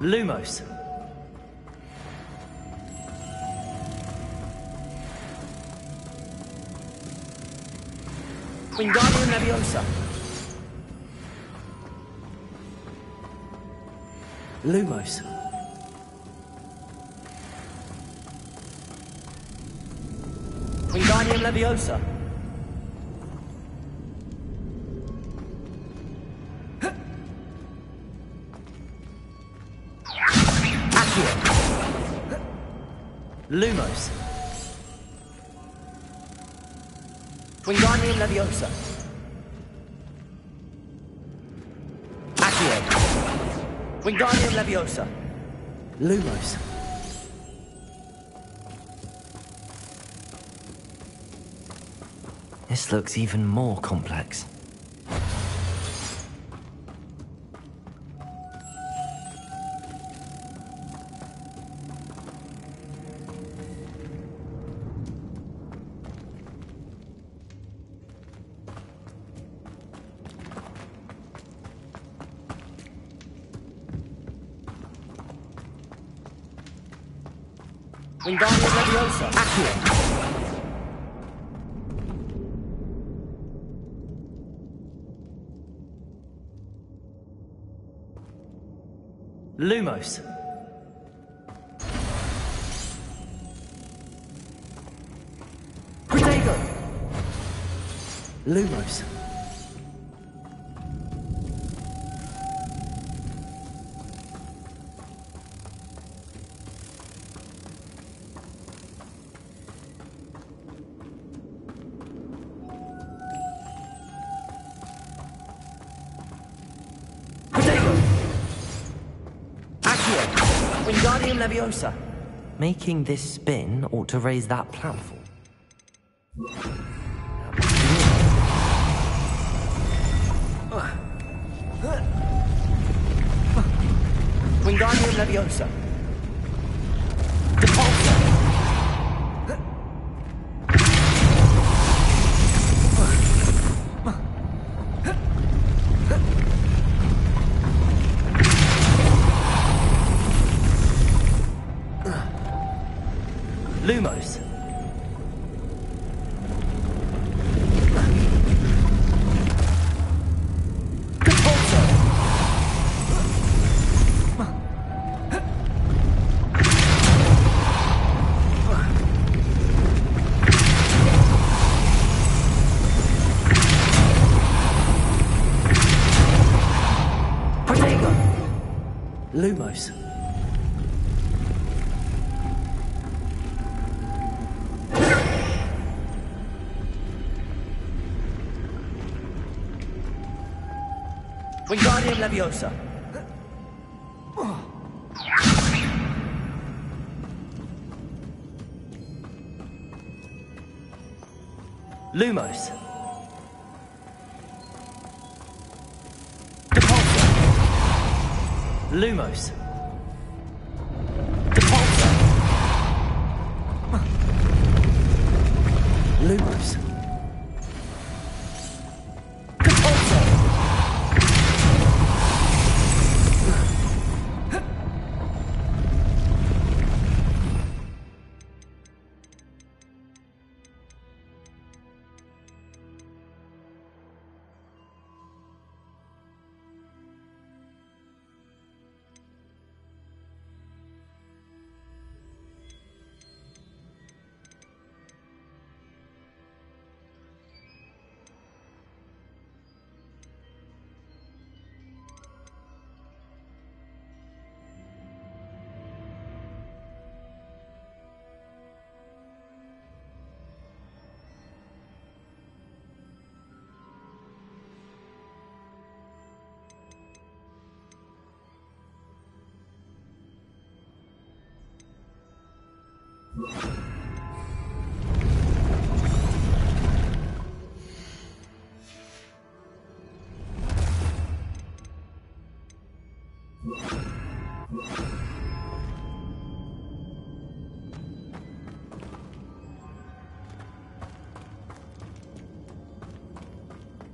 Lumos. Wingardium Leviosa. Lumos. Wingardium Leviosa. Accio. Lumos. Wingardium Leviosa. Accio. Wingardium Leviosa. Lumos. This looks even more complex. Wingardium Leviosa. Accio. Lumos. Protego. Lumos. Wingardium Leviosa. Making this spin ought to raise that platform. Wingardium Leviosa. Depulso. Lumos. Protego. Lumos. Wingardium Leviosa. Lumos. Depulso. Lumos. Depulso. Lumos.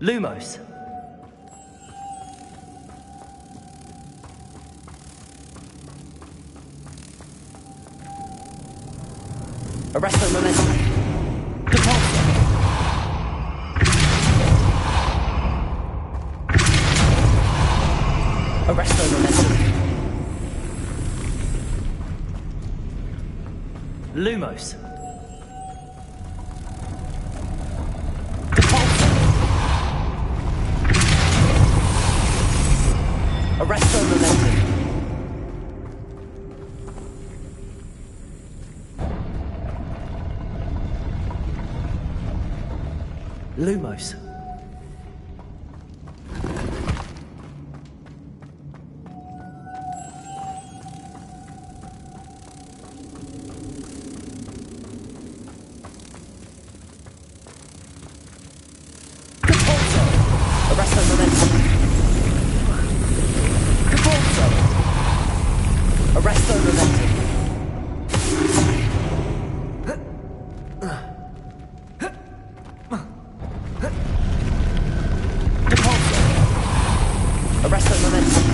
Lumos. Arresto momentum. Depulso. Arresto momentum. Lumos. Depulso. Arresto momentum. Lumos. Depulso. Arresto momentum. Depulso. Arresto momentum. Arresto momentum.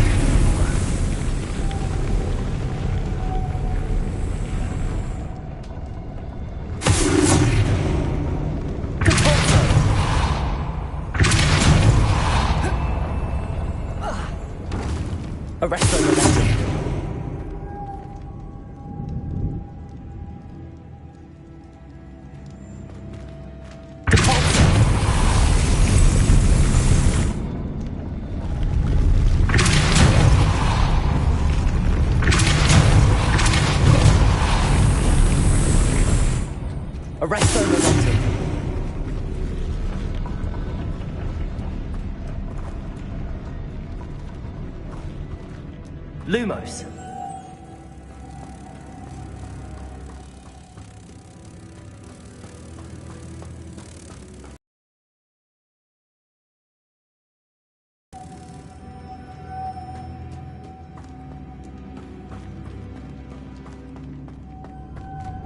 Depulso. Arresto momentum. Arresto momentum. Lumos.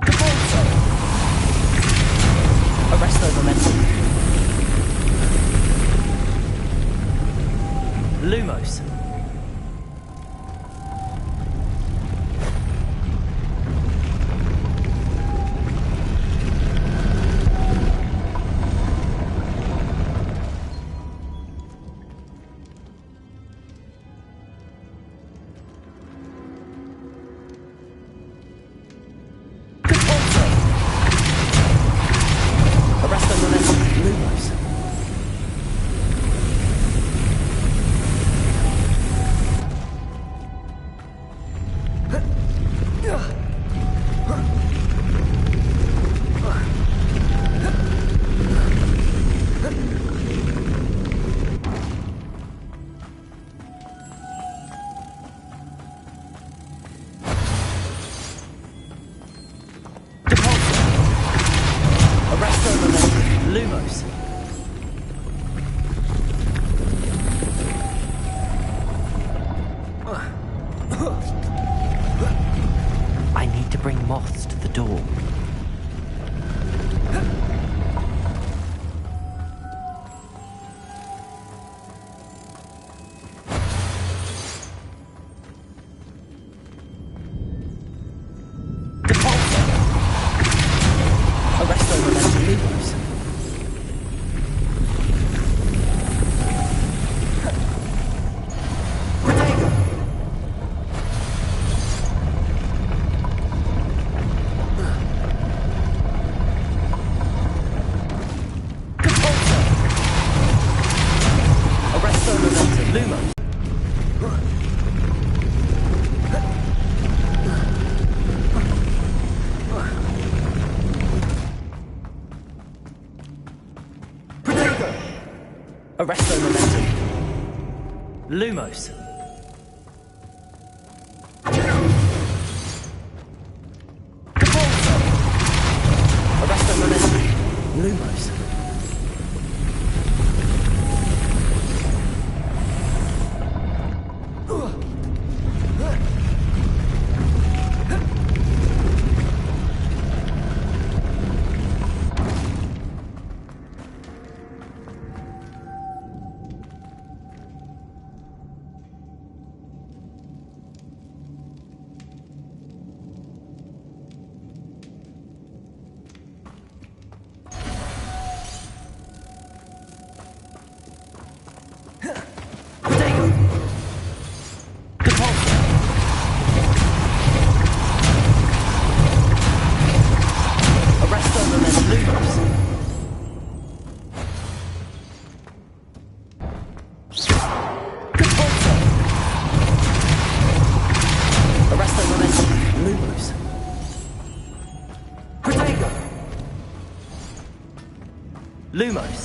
Depulso. Arresto momentum. Lumos. Depulso. Arresto momentum. Lumos. Depulso. Arresto momentum. Lumos. I need to bring moths to the door. Depulso. Arresto momentum. Lumos. Protego. Depulso. Arresto momentum. Lumos. Protego. Arresto momentum. Lumos. Depulso. Arresto momentum. Lumos. Lumos.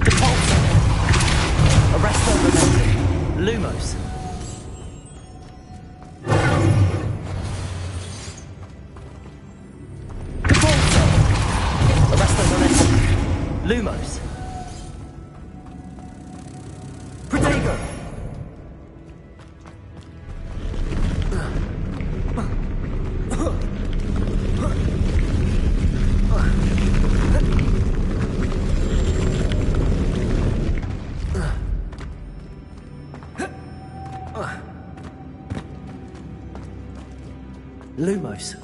Depulso. Arresto Momentum. Lumos. Depulso. Arresto Momentum. Lumos. Protego. Lumos.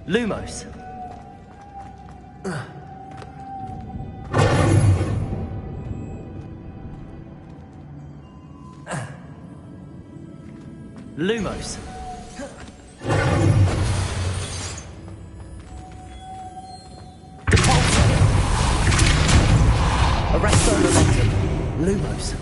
Lumos. Lumos. Depulso. Arresto Momentum. Lumos.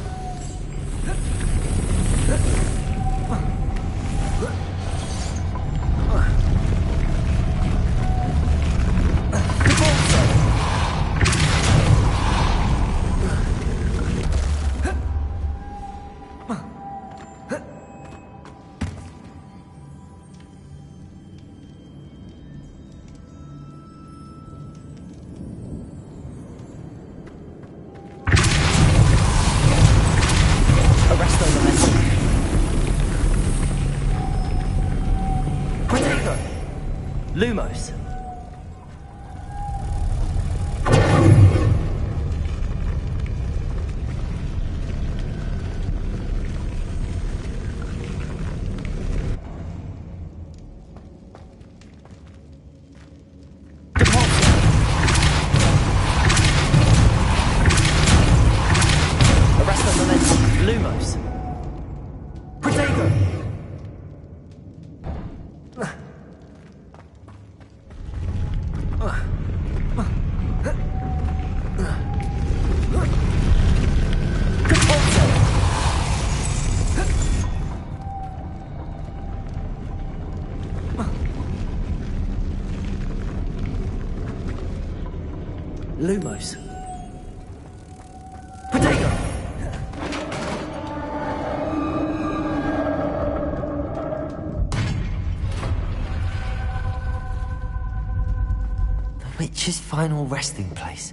Lumos. Arresto Momentum. Lumos. Protego. Lumos. Protego. The witch's final resting place.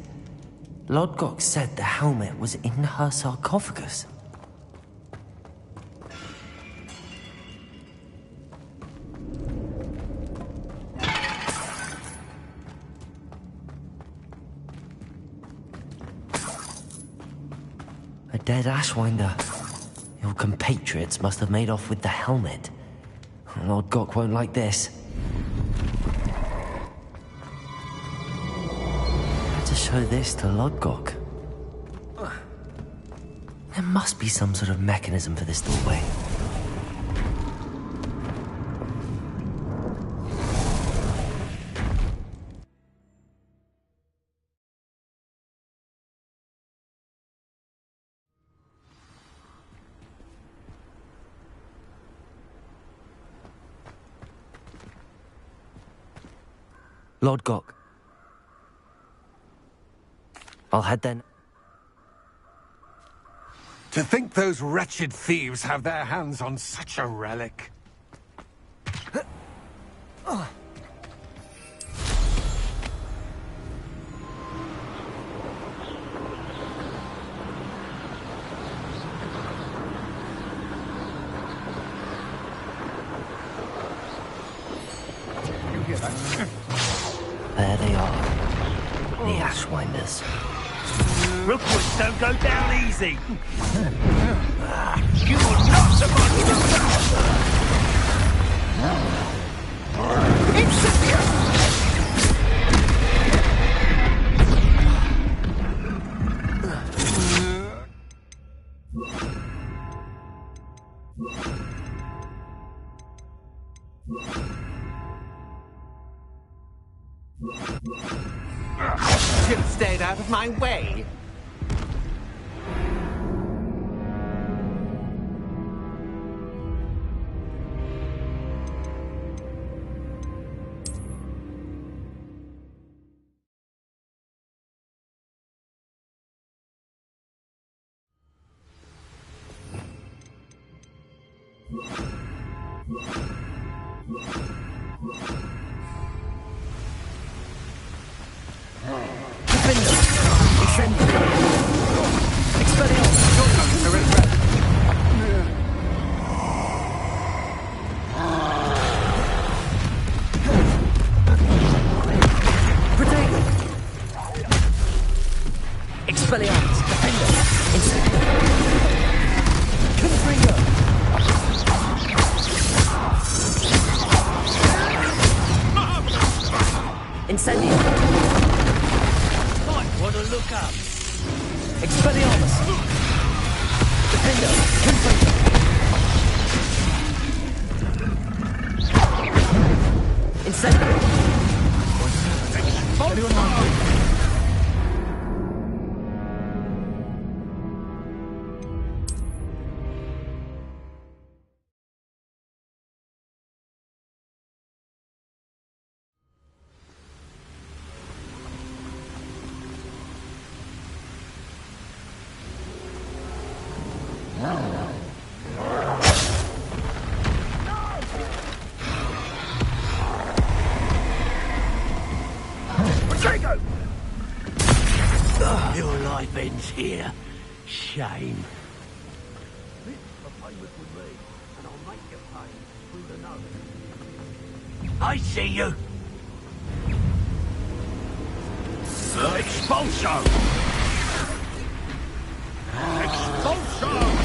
Lodgok said the helmet was in her sarcophagus. A dead Ashwinder. Your compatriots must have made off with the helmet. Lodgok won't like this. To show this to Lodgok. There must be some sort of mechanism for this doorway. Lodgok. I'll head then. To think those wretched thieves have their hands on such a relic. There they are. Pathwinders. Rookwoods don't go down easy. You will not survive the Incendio! Should have stayed out of my way. Your life ends here. Shame. I see you. Expulso! Expulso!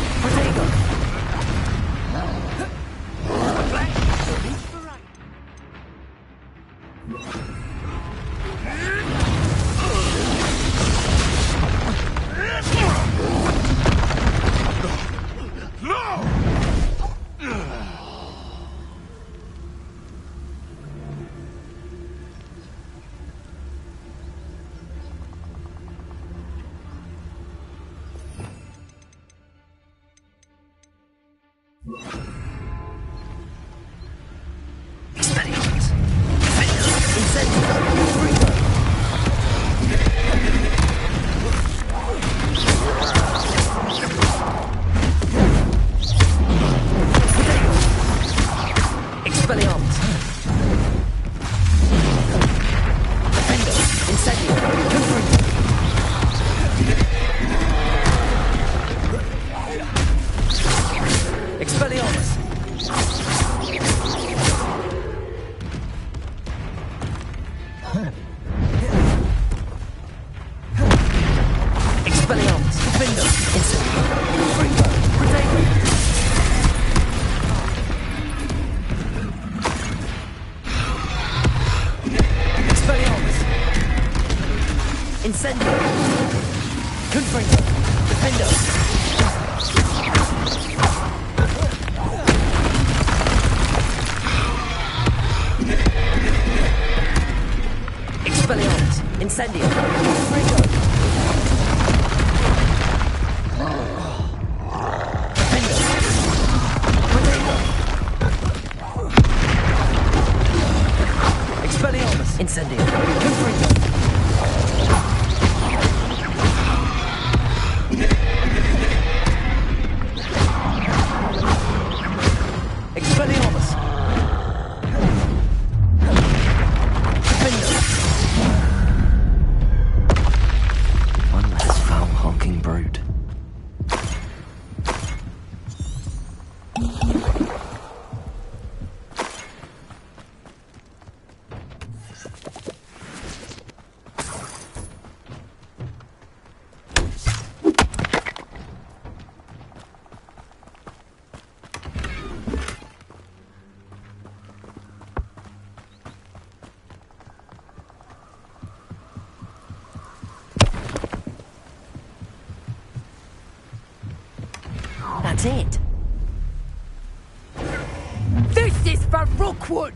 This is for Rookwood!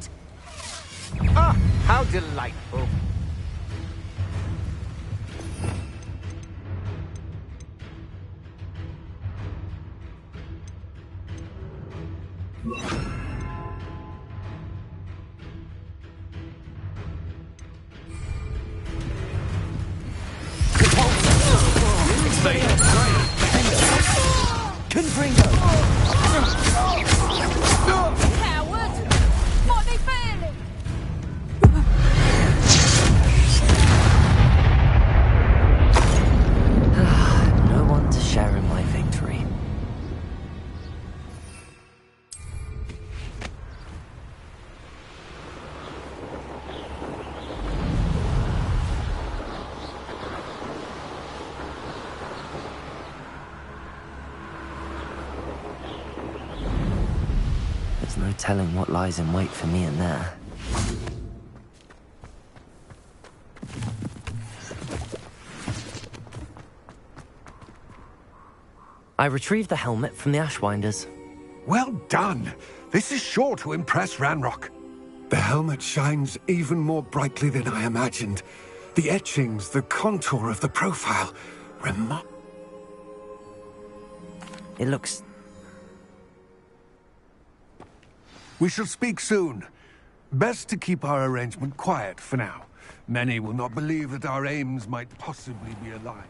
Ah, how delightful. Confringo! Coward! What they failing? No one to share in my victory. There's no telling what lies in wait for me in there. I retrieved the helmet from the Ashwinders. Well done. This is sure to impress Ranrock. The helmet shines even more brightly than I imagined. The etchings, the contour of the profile. It looks... We shall speak soon. Best to keep our arrangement quiet for now. Many will not believe that our aims might possibly be aligned.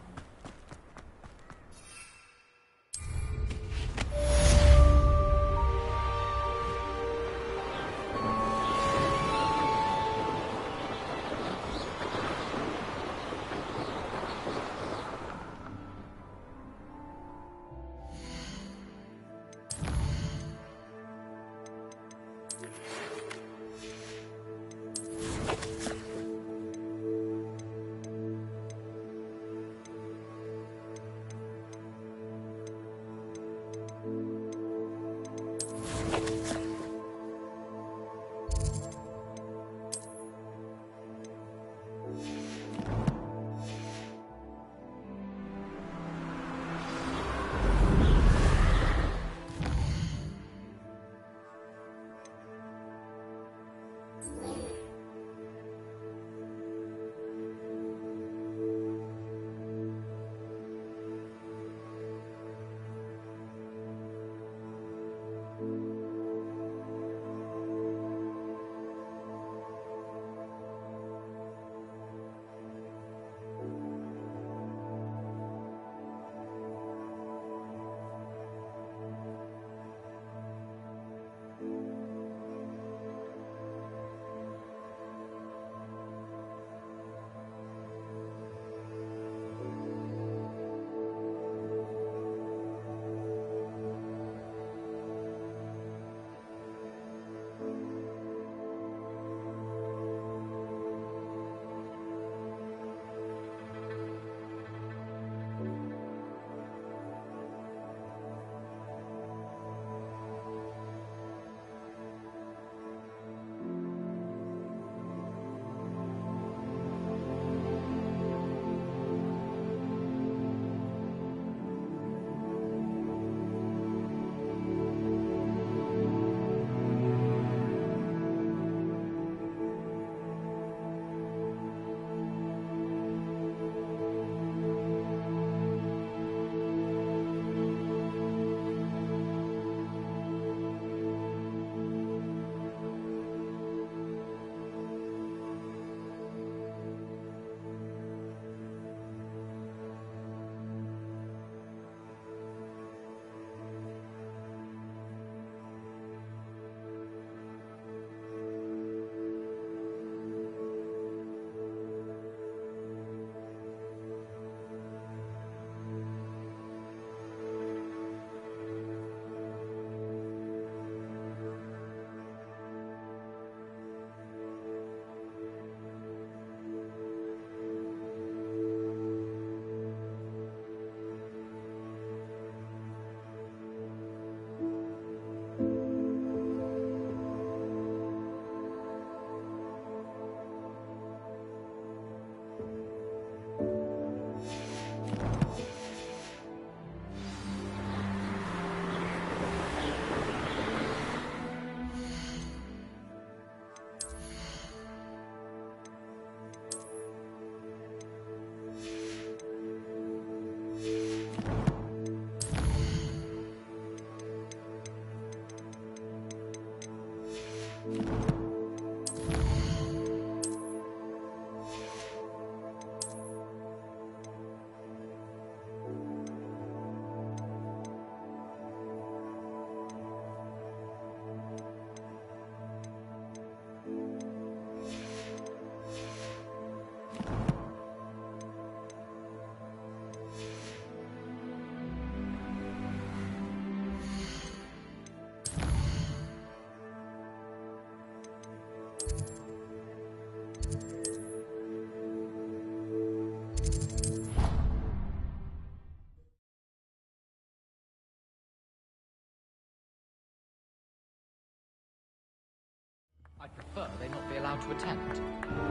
I prefer they not be allowed to attend.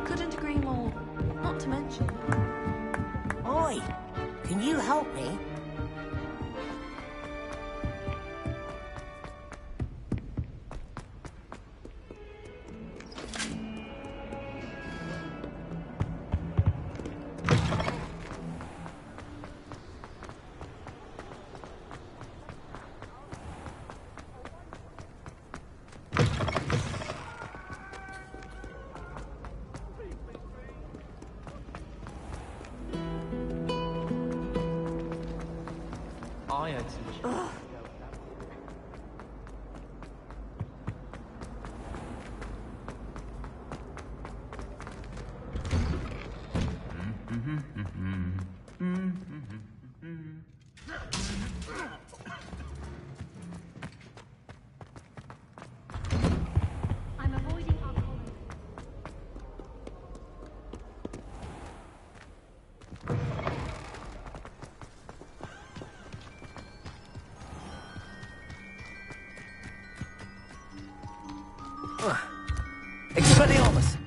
Couldn't agree more. Not to mention... Oi! Can you help me? I teach you. I'm avoiding our colony. Expelliarmus!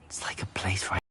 It's like a place right.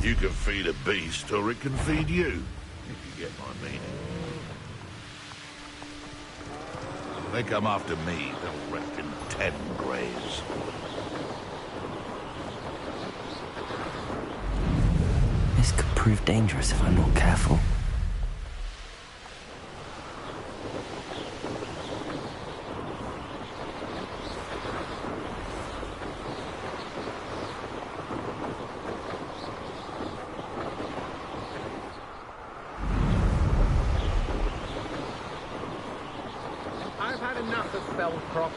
You can feed a beast, or it can feed you, if you get my meaning. If they come after me, they'll reckon 10 graves. This could prove dangerous if I'm not careful. I've had enough of Felcroft.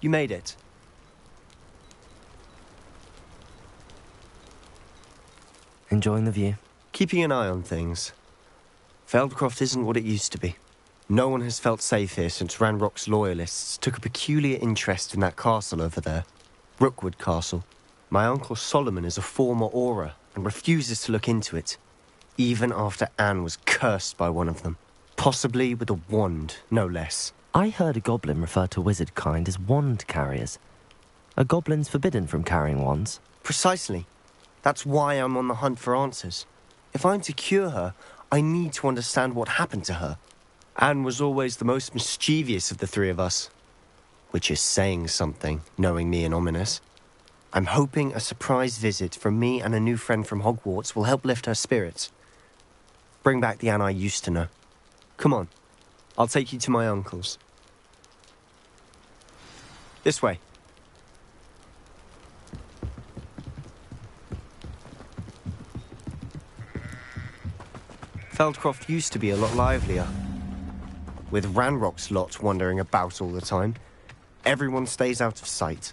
You made it. Enjoying the view? Keeping an eye on things. Feldcroft isn't what it used to be. No one has felt safe here since Ranrock's loyalists took a peculiar interest in that castle over there. Rookwood Castle. My uncle Solomon is a former Auror and refuses to look into it, even after Anne was cursed by one of them. Possibly with a wand, no less. I heard a goblin refer to wizard kind as wand carriers. Are goblins forbidden from carrying wands? Precisely. That's why I'm on the hunt for answers. If I'm to cure her, I need to understand what happened to her. Anne was always the most mischievous of the three of us. Which is saying something, knowing me and Ominis. I'm hoping a surprise visit from me and a new friend from Hogwarts will help lift her spirits. Bring back the Anne I used to know. Come on, I'll take you to my uncle's. This way. Feldcroft used to be a lot livelier. With Ranrock's lot wandering about all the time, everyone stays out of sight.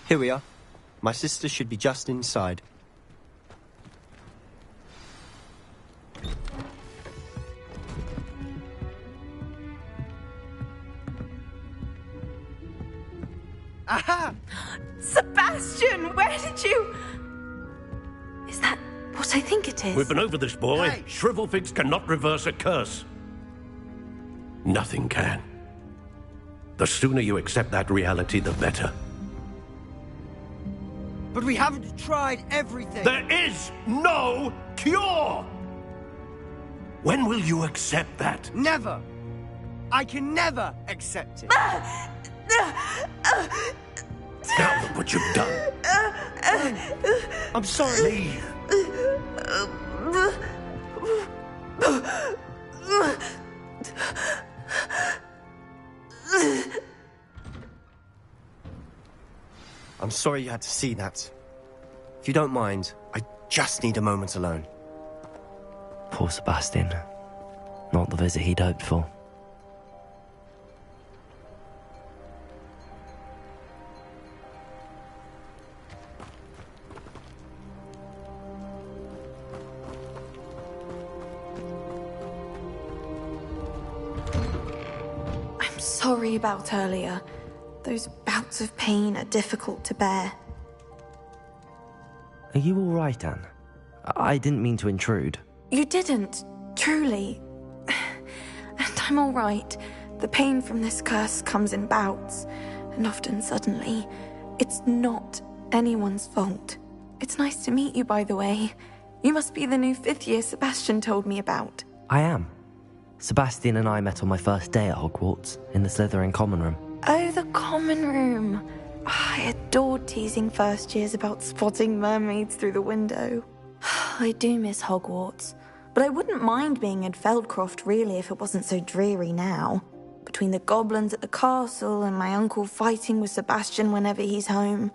Here we are. My sister should be just inside. Aha! Sebastian, where did you... Is that what I think it is? We've been over this, boy. Hey. Shrivelfigs cannot reverse a curse. Nothing can. The sooner you accept that reality, the better. But we haven't tried everything. There is no cure! When will you accept that? Never. I can never accept it. Now look what you've done. I'm sorry. Leave. I'm sorry you had to see that. If you don't mind, I just need a moment alone. Poor Sebastian. Not the visit he'd hoped for. I'm sorry about earlier. Those bouts of pain are difficult to bear. Are you all right, Anne? I didn't mean to intrude. You didn't, truly. And I'm all right. The pain from this curse comes in bouts, and often suddenly. It's not anyone's fault. It's nice to meet you, by the way. You must be the new 5th year Sebastian told me about. I am. Sebastian and I met on my first day at Hogwarts, in the Slytherin common room. Oh, the common room. I adored teasing first years about spotting mermaids through the window. I do miss Hogwarts, but I wouldn't mind being in Feldcroft really if it wasn't so dreary now. Between the goblins at the castle and my uncle fighting with Sebastian whenever he's home,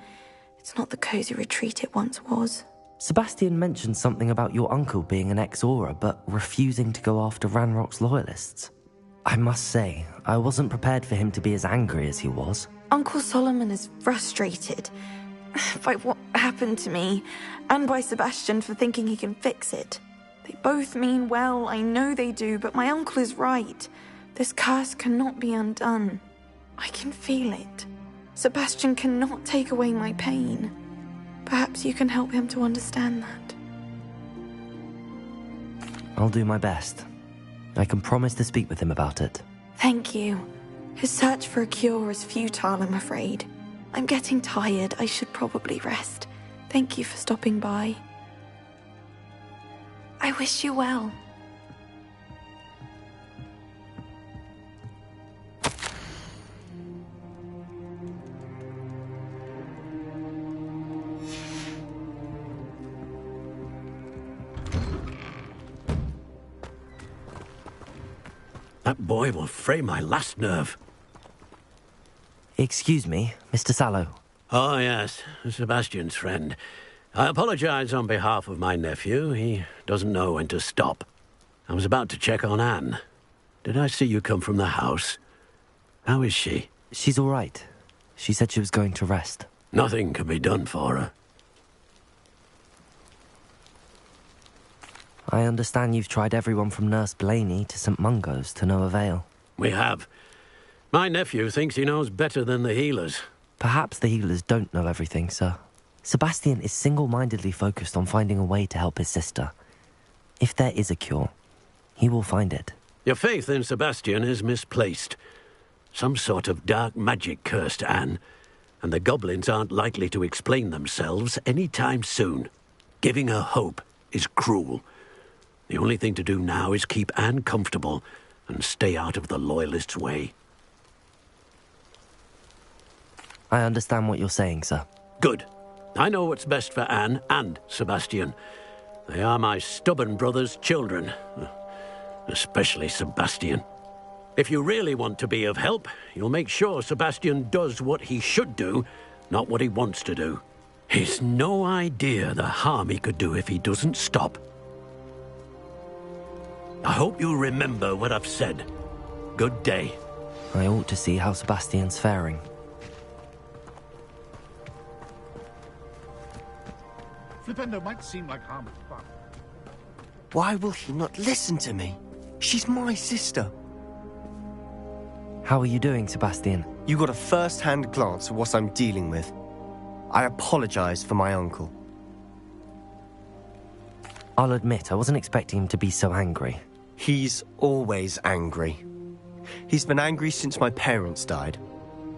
it's not the cozy retreat it once was. Sebastian mentioned something about your uncle being an ex-Auror, but refusing to go after Ranrock's loyalists. I must say, I wasn't prepared for him to be as angry as he was. Uncle Solomon is frustrated by what happened to me, and by Sebastian for thinking he can fix it. They both mean well, I know they do, but my uncle is right. This curse cannot be undone. I can feel it. Sebastian cannot take away my pain. Perhaps you can help him to understand that. I'll do my best. I can promise to speak with him about it. Thank you. His search for a cure is futile, I'm afraid. I'm getting tired. I should probably rest. Thank you for stopping by. I wish you well. That boy will fray my last nerve. Excuse me, Mr. Sallow. Oh, yes, Sebastian's friend. I apologize on behalf of my nephew. He doesn't know when to stop. I was about to check on Anne. Did I see you come from the house? How is she? She's all right. She said she was going to rest. Nothing can be done for her. I understand you've tried everyone from Nurse Blaney to St. Mungo's to no avail. We have. My nephew thinks he knows better than the healers. Perhaps the healers don't know everything, sir. Sebastian is single-mindedly focused on finding a way to help his sister. If there is a cure, he will find it. Your faith in Sebastian is misplaced. Some sort of dark magic cursed Anne, and the goblins aren't likely to explain themselves any time soon. Giving her hope is cruel. The only thing to do now is keep Anne comfortable and stay out of the Loyalists' way. I understand what you're saying, sir. Good. I know what's best for Anne and Sebastian. They are my stubborn brother's children. Especially Sebastian. If you really want to be of help, you'll make sure Sebastian does what he should do, not what he wants to do. He's no idea the harm he could do if he doesn't stop. I hope you'll remember what I've said. Good day. I ought to see how Sebastian's faring. Flipendo might seem like harmless fun. Why will he not listen to me? She's my sister. How are you doing, Sebastian? You got a first-hand glance at what I'm dealing with. I apologize for my uncle. I'll admit, I wasn't expecting him to be so angry. He's always angry. He's been angry since my parents died.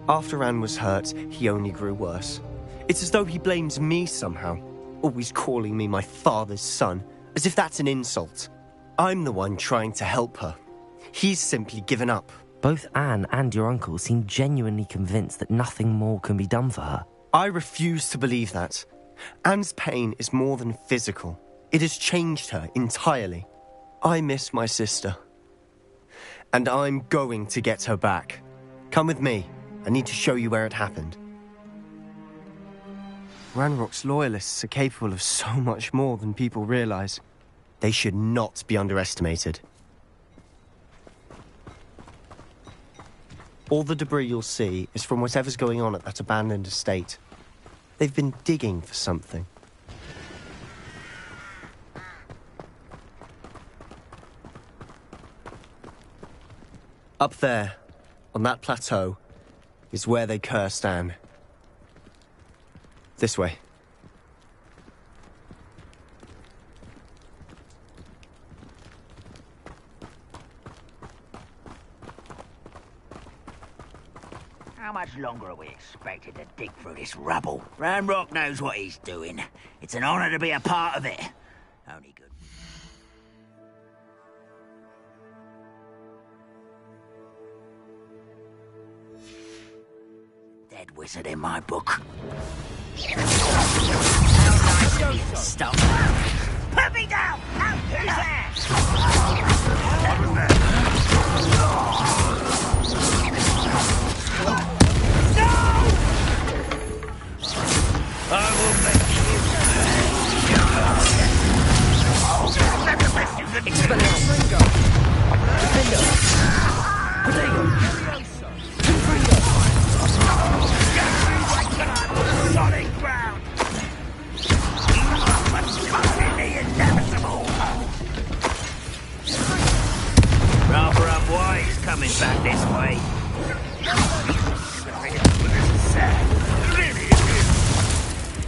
After Anne was hurt, he only grew worse. It's as though he blames me somehow, always calling me my father's son, as if that's an insult. I'm the one trying to help her. He's simply given up. Both Anne and your uncle seem genuinely convinced that nothing more can be done for her. I refuse to believe that. Anne's pain is more than physical. It has changed her entirely. I miss my sister. And I'm going to get her back. Come with me. I need to show you where it happened. Ranrock's Loyalists are capable of so much more than people realize. They should not be underestimated. All the debris you'll see is from whatever's going on at that abandoned estate. They've been digging for something. Up there, on that plateau, is where they cursed Anne. This way. How much longer are we expected to dig through this rubble? Ranrock knows what he's doing. It's an honor to be a part of it. Only good. Dead wizard in my book. How nice of you to stop. Put me down! Out! Who's there? What was that? I will make you. Expelliarmus. Defendo. Protego. Confringo. Solid ground. You must find the inevitable. Rather unwise coming back this way.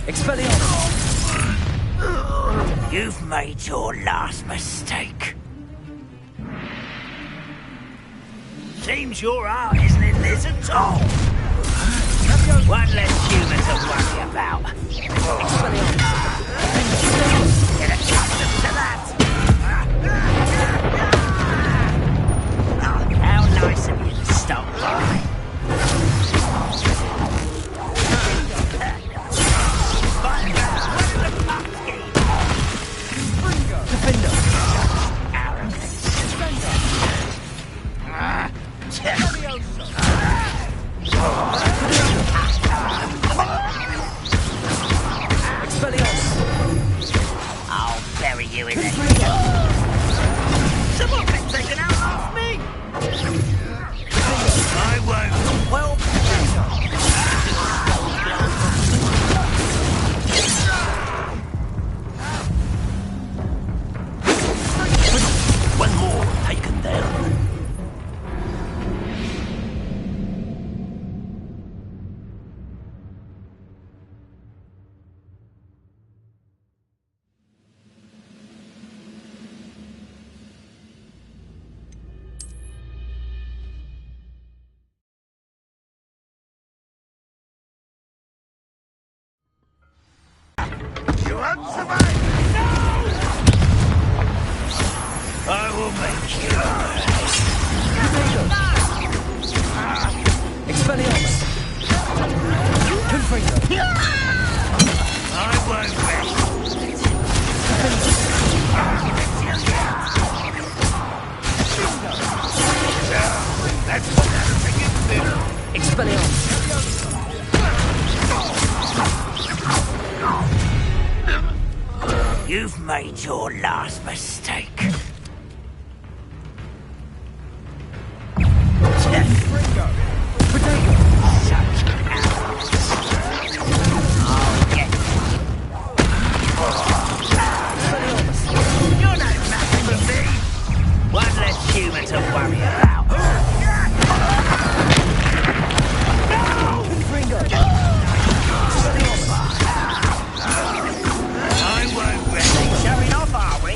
Expelliarmus! You've made your last mistake. Seems your heart isn't in this at all. One less human to worry about. Expelliarmus! Get accustomed to that! How nice of you to stop by. I'll bury you in it. Someone been taken out off me! I won't You won't survive! No! I will make you. Expelliarmus! Confringo! I won't rest. That's what Expelliarmus! You've made your last mistake. You're no nothing to me. One less human to worry about. I won't rest. Showing off, are we?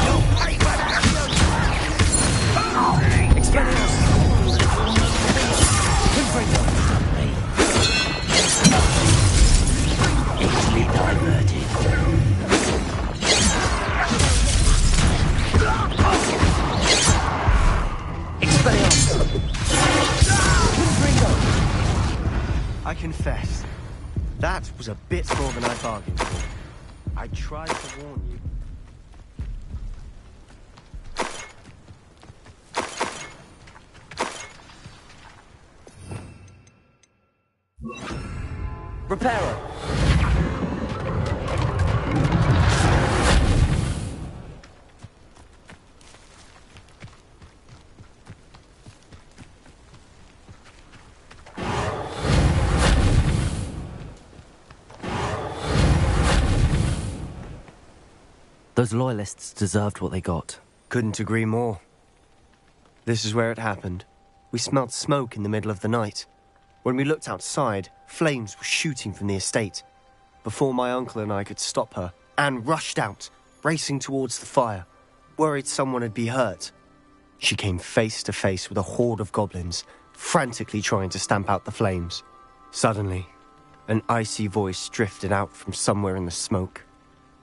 You'll pay for that. Easily diverted. I confess, that was a bit more than I bargained for. I tried to warn you. Reparo! Those loyalists deserved what they got. Couldn't agree more. This is where it happened. We smelled smoke in the middle of the night. When we looked outside, flames were shooting from the estate. Before my uncle and I could stop her, Anne rushed out, racing towards the fire, worried someone had been hurt. She came face to face with a horde of goblins, frantically trying to stamp out the flames. Suddenly, an icy voice drifted out from somewhere in the smoke.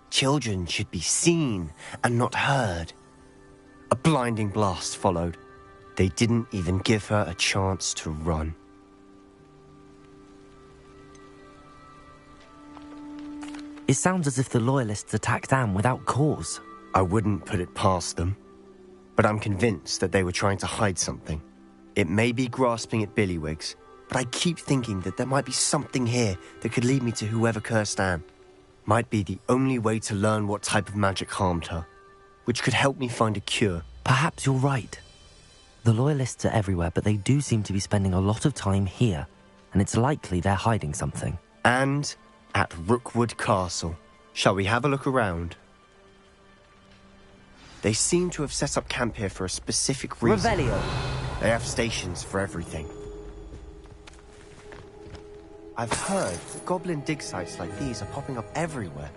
Children should be seen and not heard. A blinding blast followed. They didn't even give her a chance to run. It sounds as if the Loyalists attacked Anne without cause. I wouldn't put it past them. But I'm convinced that they were trying to hide something. It may be grasping at Billywigs, but I keep thinking that there might be something here that could lead me to whoever cursed Anne. Might be the only way to learn what type of magic harmed her, which could help me find a cure. Perhaps you're right. The Loyalists are everywhere, but they do seem to be spending a lot of time here, and it's likely they're hiding something. And at Rookwood Castle. Shall we have a look around? They seem to have set up camp here for a specific reason. Revelio. They have stations for everything. I've heard that goblin dig sites like these are popping up everywhere.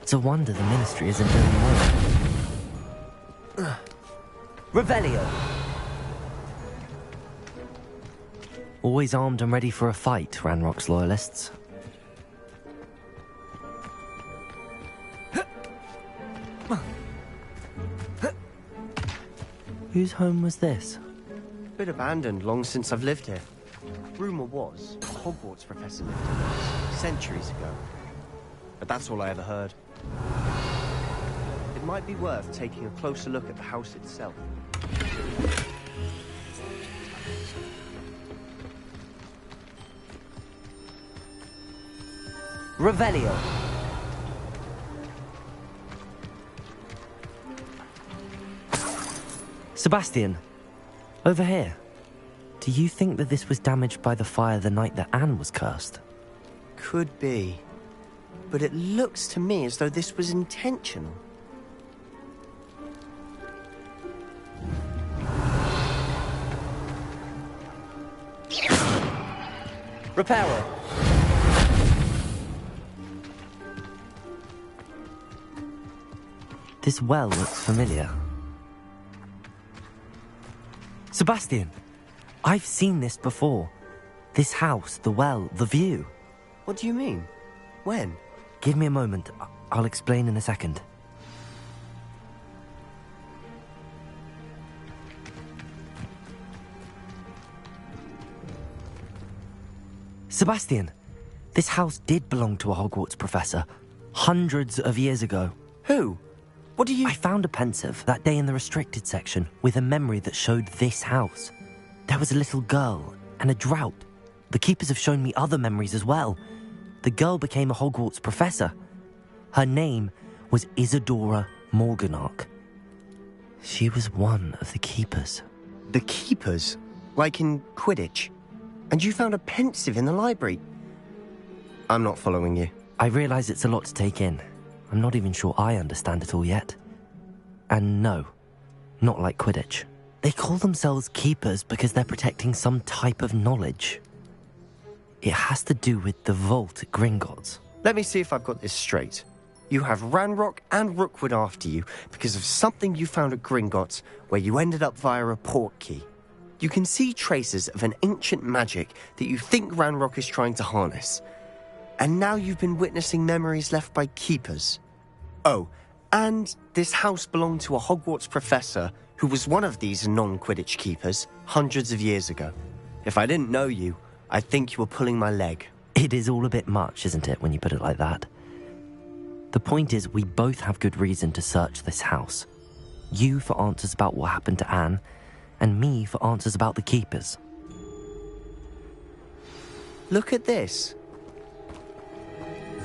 It's a wonder the Ministry isn't doing more. Revelio. Always armed and ready for a fight, Ranrock's Loyalists. Whose home was this? Bit abandoned long since I've lived here. Rumour was a Hogwarts professor lived here centuries ago. But that's all I ever heard. It might be worth taking a closer look at the house itself. Revelio. Sebastian, over here. Do you think that this was damaged by the fire the night that Anne was cursed? Could be. But it looks to me as though this was intentional. Reparo. This well looks familiar. Sebastian, I've seen this before. This house, the well, the view. What do you mean? When? Give me a moment. I'll explain in a second. Sebastian, this house did belong to a Hogwarts professor, hundreds of years ago. Who? What do you... I found a pensive that day in the restricted section with a memory that showed this house. There was a little girl and a drought. The keepers have shown me other memories as well. The girl became a Hogwarts professor. Her name was Isadora Morganach. She was one of the keepers. The keepers? Like in Quidditch? And you found a pensive in the library? I'm not following you. I realise it's a lot to take in. I'm not even sure I understand it all yet. And no, not like Quidditch. They call themselves keepers because they're protecting some type of knowledge. It has to do with the vault at Gringotts. Let me see if I've got this straight. You have Ranrock and Rookwood after you because of something you found at Gringotts where you ended up via a portkey. You can see traces of an ancient magic that you think Ranrock is trying to harness. And now you've been witnessing memories left by keepers. Oh, and this house belonged to a Hogwarts professor who was one of these non-Quidditch keepers hundreds of years ago. If I didn't know you, I'd think you were pulling my leg. It is all a bit much, isn't it, when you put it like that? The point is, we both have good reason to search this house. You for answers about what happened to Anne, and me for answers about the keepers. Look at this.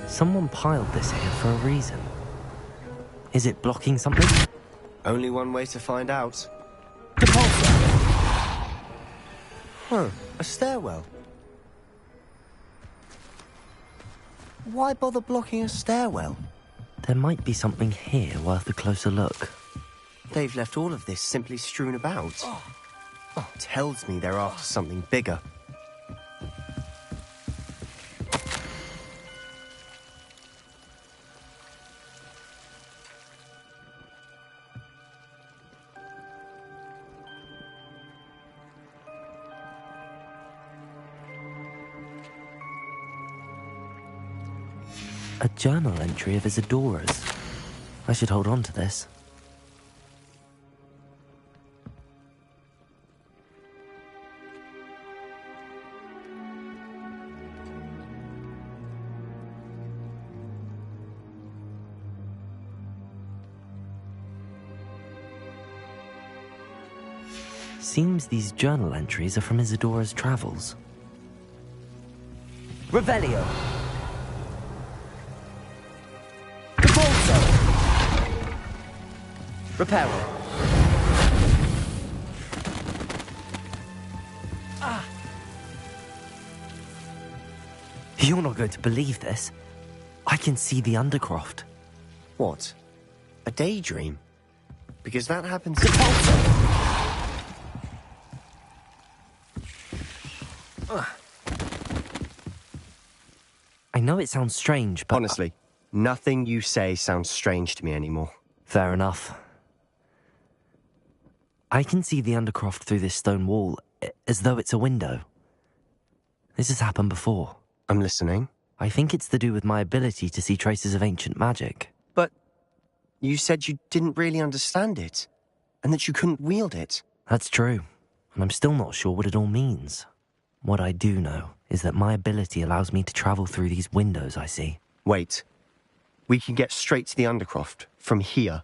Someone piled this here for a reason. Is it blocking something? Only one way to find out. Huh, a stairwell. Why bother blocking a stairwell? There might be something here worth a closer look. They've left all of this simply strewn about. Tells me they're after something bigger. A journal entry of Isadora's. I should hold on to this. Seems these journal entries are from Isadora's travels. Revelio. Reparo. You're not going to believe this. I can see the Undercroft. What? A daydream? Because that happens... I know it sounds strange, but... Honestly, nothing you say sounds strange to me anymore. Fair enough. I can see the Undercroft through this stone wall, as though it's a window. This has happened before. I'm listening. I think it's to do with my ability to see traces of ancient magic. But you said you didn't really understand it, and that you couldn't wield it. That's true, and I'm still not sure what it all means. What I do know is that my ability allows me to travel through these windows I see. Wait. We can get straight to the Undercroft from here.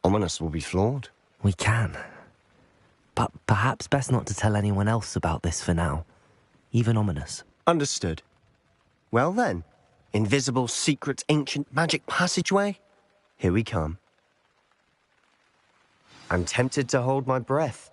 Ominis will be floored. We can. But perhaps best not to tell anyone else about this for now. Even Ominis. Understood. Well then, invisible, secret, ancient magic passageway? Here we come. I'm tempted to hold my breath.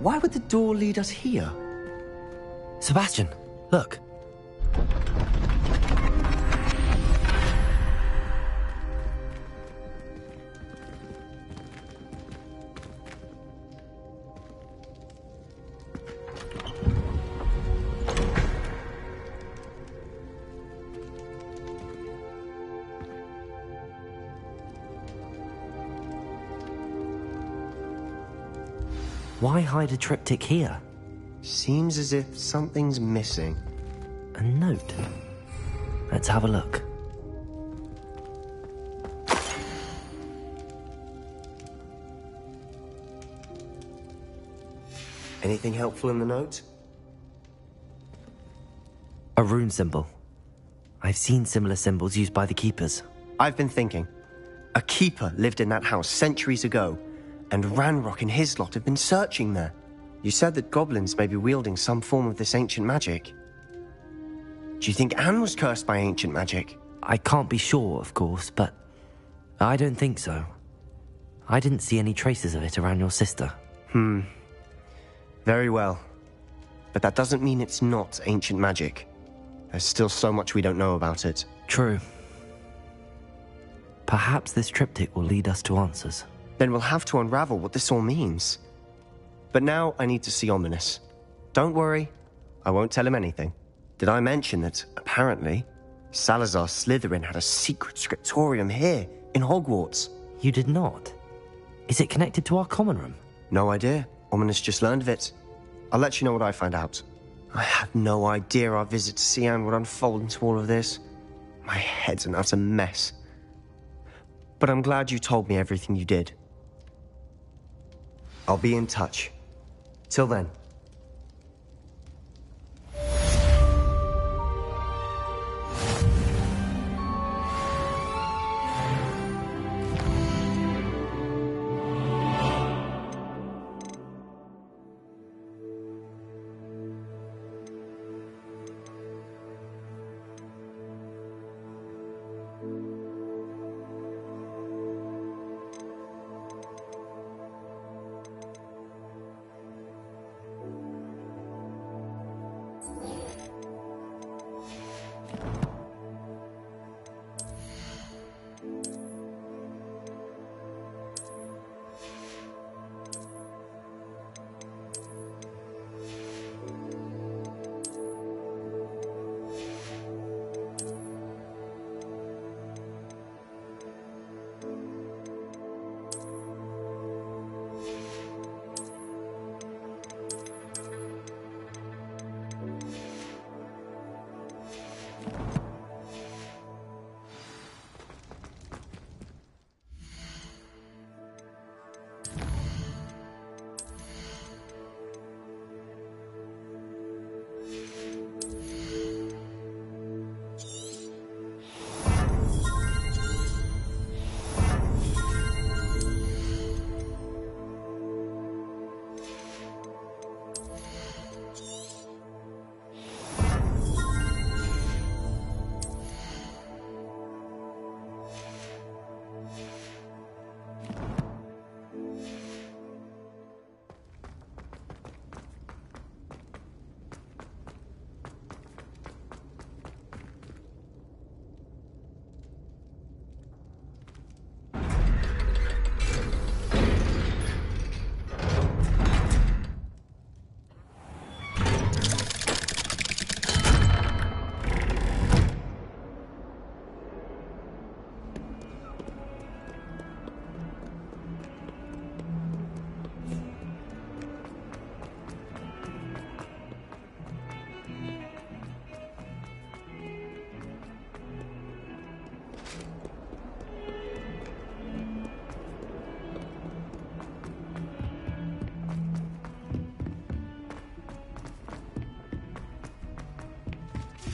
Why would the door lead us here? Sebastian, look. Why hide a triptych here? Seems as if something's missing. A note. Let's have a look. Anything helpful in the note? A rune symbol. I've seen similar symbols used by the Keepers. I've been thinking. A Keeper lived in that house centuries ago, and Ranrock and his lot have been searching there. You said that goblins may be wielding some form of this ancient magic. Do you think Anne was cursed by ancient magic? I can't be sure, of course, but I don't think so. I didn't see any traces of it around your sister. Very well. But that doesn't mean it's not ancient magic. There's still so much we don't know about it. True. Perhaps this triptych will lead us to answers. Then we'll have to unravel what this all means. But now I need to see Ominis. Don't worry, I won't tell him anything. Did I mention that, apparently, Salazar Slytherin had a secret scriptorium here, in Hogwarts? You did not? Is it connected to our common room? No idea. Ominis just learned of it. I'll let you know what I find out. I had no idea our visit to Cian would unfold into all of this. My head's an utter mess. But I'm glad you told me everything you did. I'll be in touch. Till then.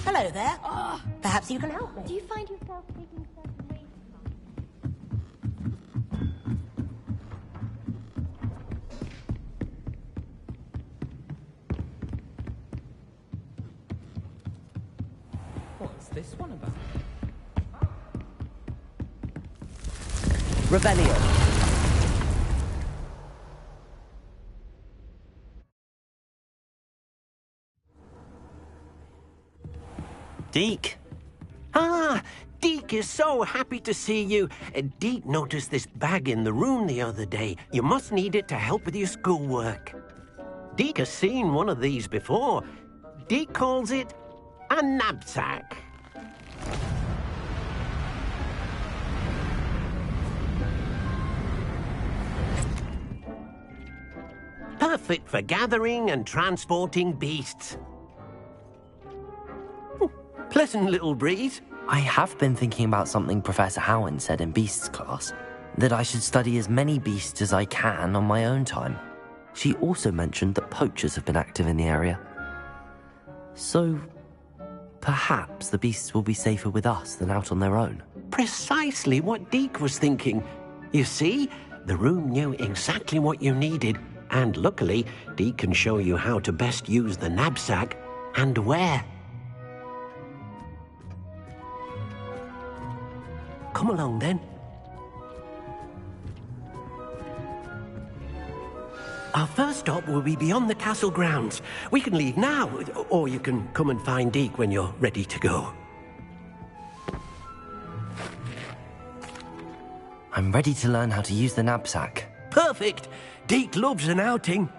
Hello there. Perhaps you can help me. Do you find yourself taking certain ways? What's this one about? Revelio. Deek? Ah, Deek is so happy to see you. Deek noticed this bag in the room the other day. You must need it to help with your schoolwork. Deek has seen one of these before. Deek calls it a knapsack. Perfect for gathering and transporting beasts. Pleasant little breeze. I have been thinking about something Professor Howen said in Beasts class, that I should study as many beasts as I can on my own time. She also mentioned that poachers have been active in the area. So, perhaps the beasts will be safer with us than out on their own. Precisely what Deke was thinking. You see, the room knew exactly what you needed, and luckily, Deke can show you how to best use the knapsack and where. Come along, then. Our first stop will be beyond the castle grounds. We can leave now, or you can come and find Deke when you're ready to go. I'm ready to learn how to use the knapsack. Perfect! Deke loves an outing.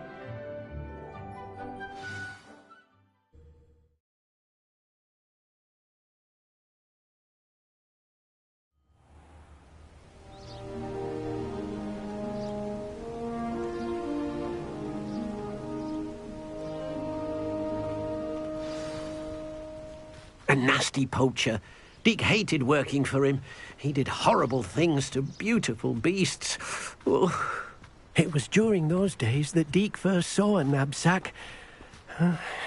A nasty poacher. Deke hated working for him. He did horrible things to beautiful beasts. Oh. It was during those days that Deke first saw a knapsack.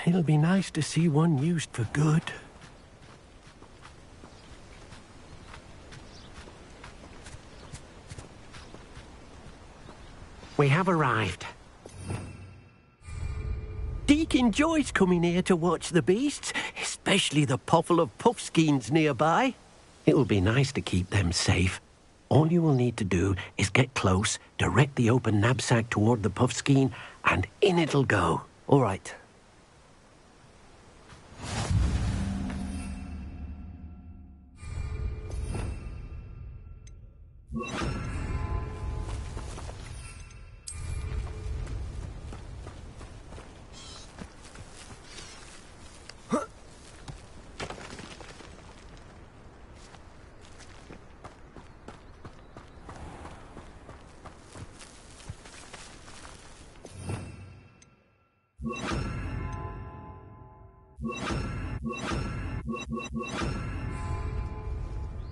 It'll be nice to see one used for good. We have arrived. Deke enjoys coming here to watch the beasts, especially the potful of puffskeins nearby. It'll be nice to keep them safe. All you will need to do is get close, direct the open knapsack toward the puffskein, and in it'll go. All right.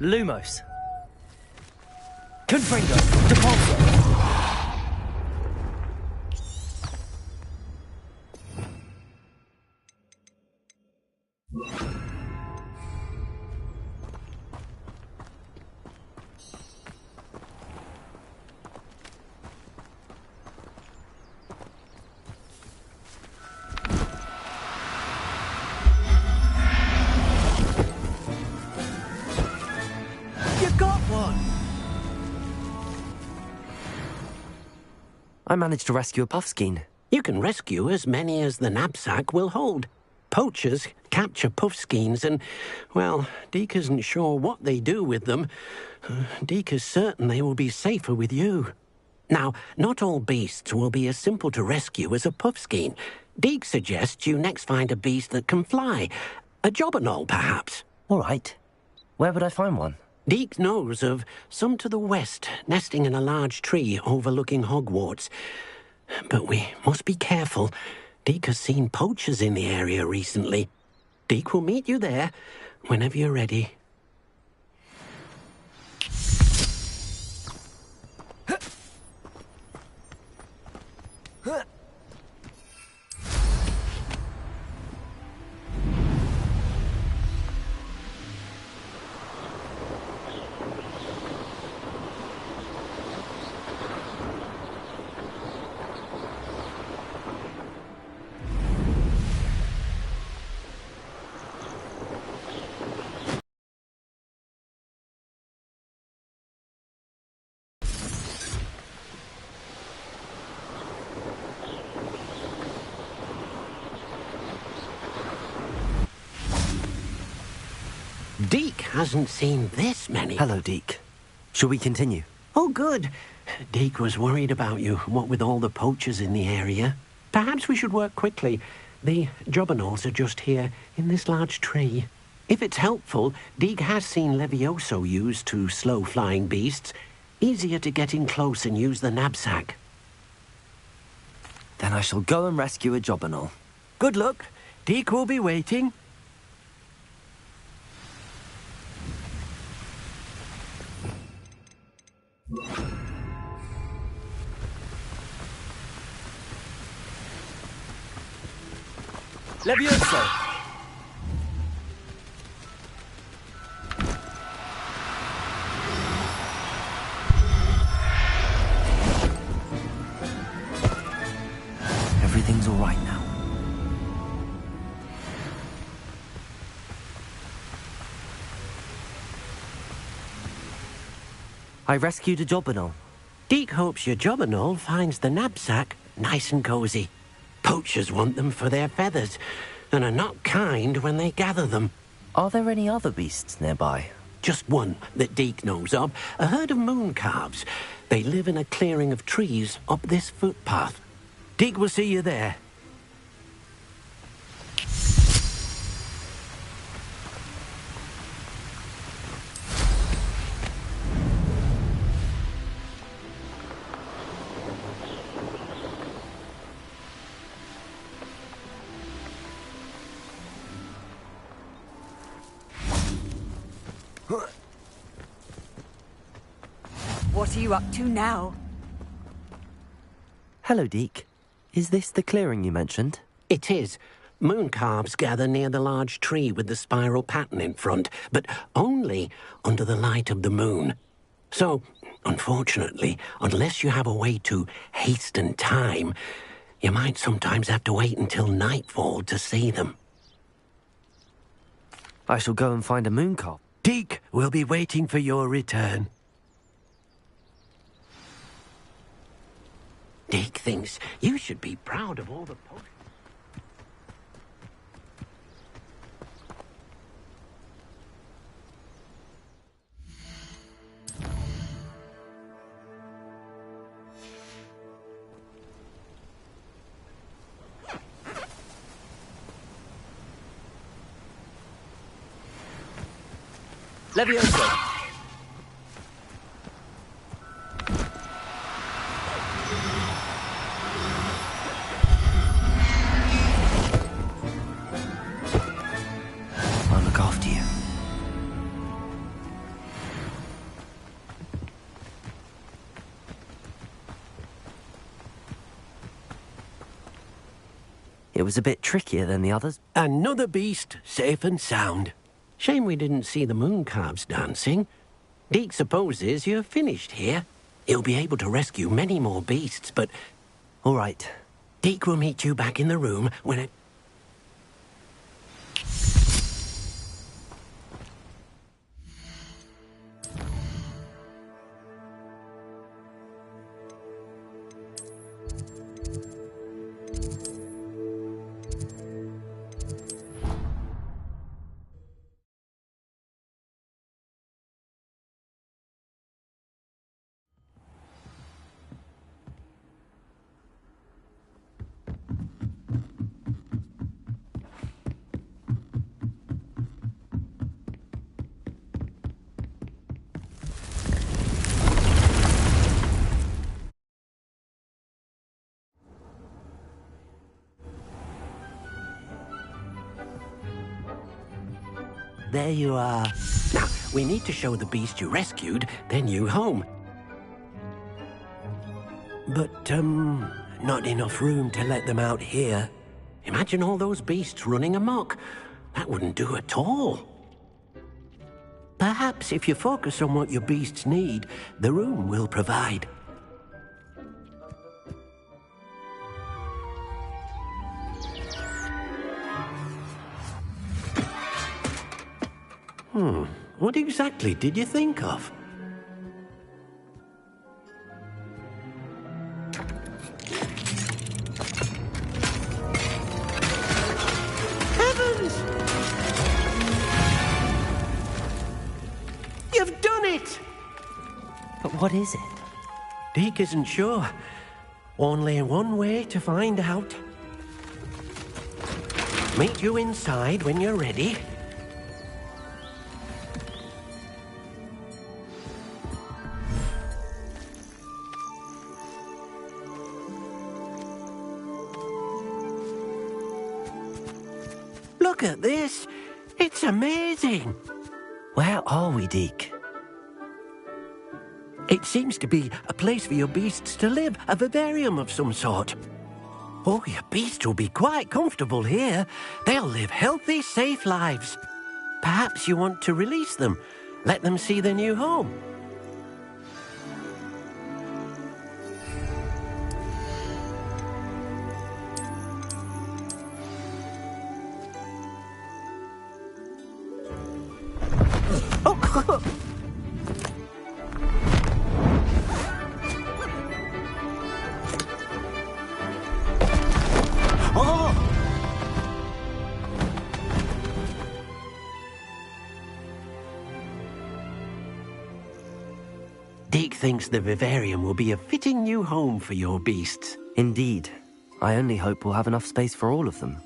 Lumos. Confringo. Depulso. I managed to rescue a puffskein. You can rescue as many as the knapsack will hold. Poachers capture puffskeins and, well, Deke isn't sure what they do with them. Deke is certain they will be safer with you. Now, not all beasts will be as simple to rescue as a puffskein. Deke suggests you next find a beast that can fly. A jobberknoll, perhaps. All right. Where would I find one? Deke knows of some to the west, nesting in a large tree overlooking Hogwarts. But we must be careful. Deke has seen poachers in the area recently. Deke will meet you there whenever you're ready. Deke hasn't seen this many. Hello, Deke. Shall we continue? Oh, good. Deke was worried about you, what with all the poachers in the area. Perhaps we should work quickly. The jobberknolls are just here, in this large tree. If it's helpful, Deke has seen Levioso used to slow flying beasts. Easier to get in close and use the knapsack. There Then I shall go and rescue a Jobberknoll. Good luck. Deek will be waiting. Levioso! Everything's all right now. I rescued a Jobberknoll. Deek hopes your Jobberknoll finds the knapsack nice and cozy. Poachers want them for their feathers, and are not kind when they gather them. Are there any other beasts nearby? Just one that Deek knows of, a herd of moon calves. They live in a clearing of trees up this footpath. Deek will see you there. What are you up to now? Hello, Deek. Is this the clearing you mentioned? It is. Moon calves gather near the large tree with the spiral pattern in front, but only under the light of the moon. So, unfortunately, unless you have a way to hasten time, you might sometimes have to wait until nightfall to see them. I shall go and find a moon calf. Deek will be waiting for your return. Deek thinks you should be proud of all the posts. Levioso! I'll look after you. It was a bit trickier than the others. Another beast, safe and sound. Shame we didn't see the moon calves dancing. Deek supposes you're finished here. He'll be able to rescue many more beasts, but... All right. Deek will meet you back in the room when it... There you are. Now, we need to show the beast you rescued their new home. But, not enough room to let them out here. Imagine all those beasts running amok. That wouldn't do at all. Perhaps if you focus on what your beasts need, the room will provide. What exactly did you think of? Heavens! You've done it! But what is it? Deek isn't sure. Only one way to find out. Meet you inside when you're ready. Look at this. It's amazing. Where are we, Deke? It seems to be a place for your beasts to live, a vivarium of some sort. Oh, your beasts will be quite comfortable here. They'll live healthy, safe lives. Perhaps you want to release them, let them see their new home. Deke thinks the vivarium will be a fitting new home for your beasts. Indeed. I only hope we'll have enough space for all of them.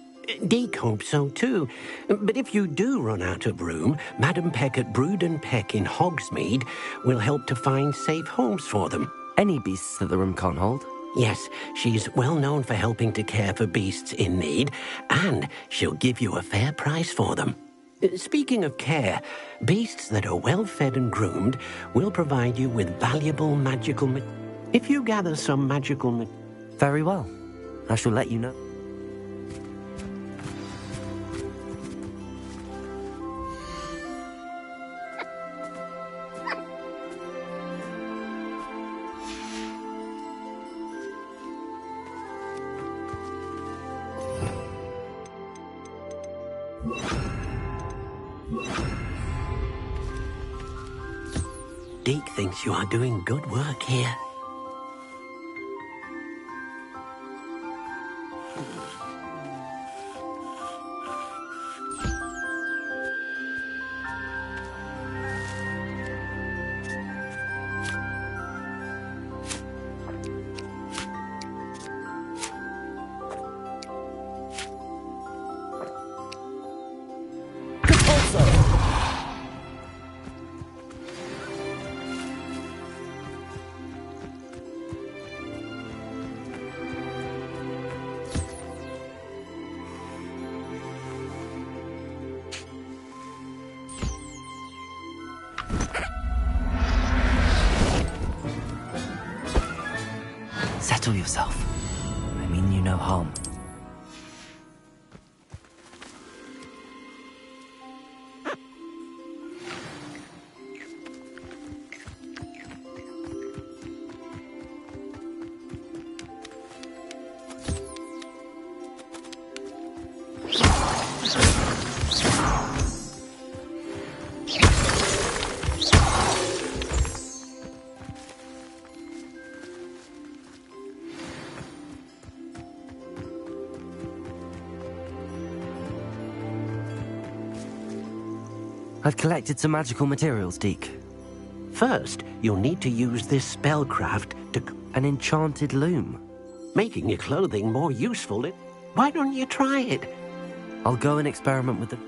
Deke hopes so too. But if you do run out of room, Madam Peck at Brood and Peck in Hogsmeade will help to find safe homes for them. Any beasts that the room can't hold? Yes, she's well known for helping to care for beasts in need, and she'll give you a fair price for them. Speaking of care, beasts that are well fed and groomed will provide you with valuable magical if you gather some magical Very well. I shall let you know. Deke thinks you are doing good work here. Settle yourself. I mean you no harm. I've collected some magical materials, Deke. First, you'll need to use this spellcraft to... An enchanted loom. Making your clothing more useful. Why don't you try it? I'll go and experiment with the...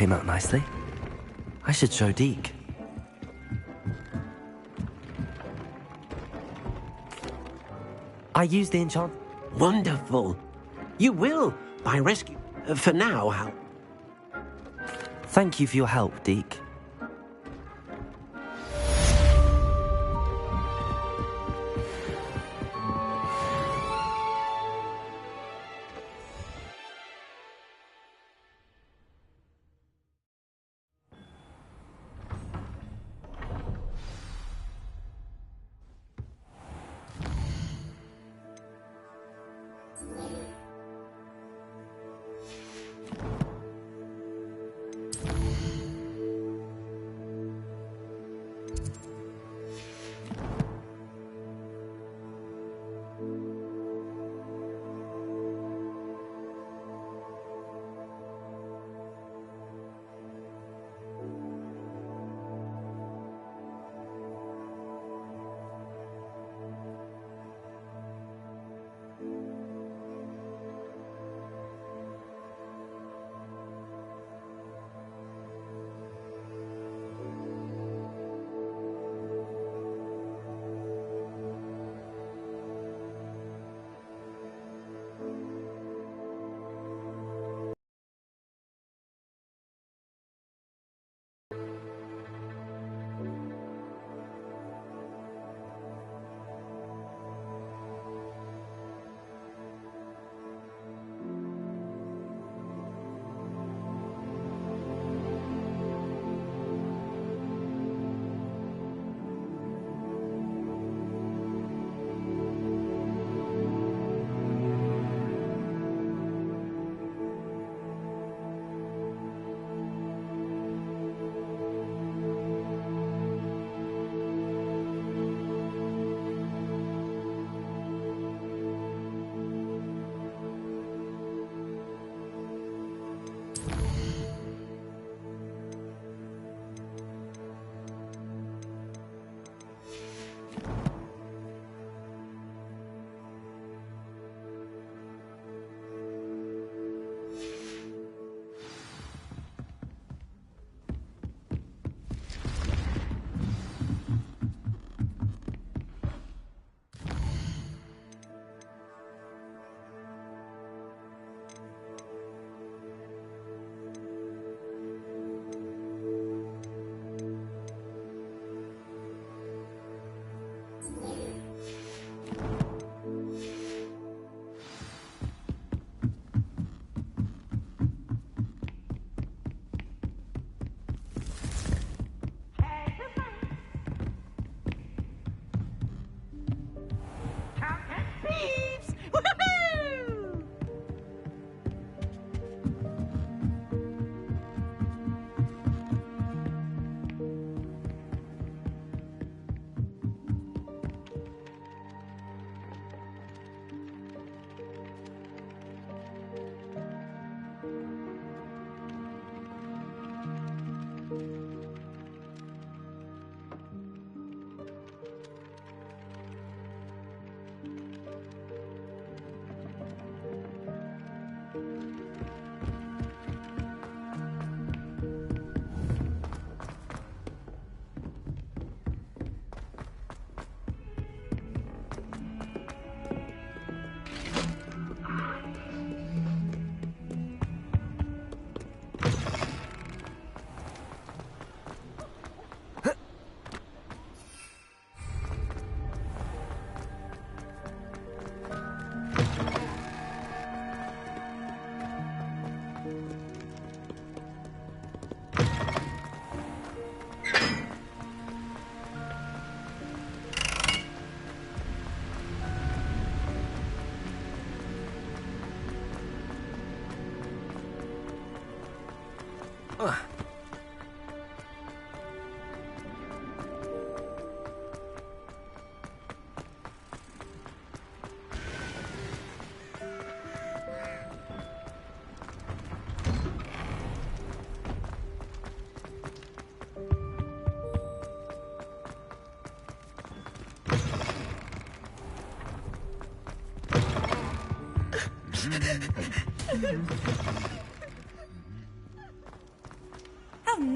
came out nicely. I should show Deke. I used the enchant. Wonderful. You will, by rescue. For now, how? Thank you for your help, Deke.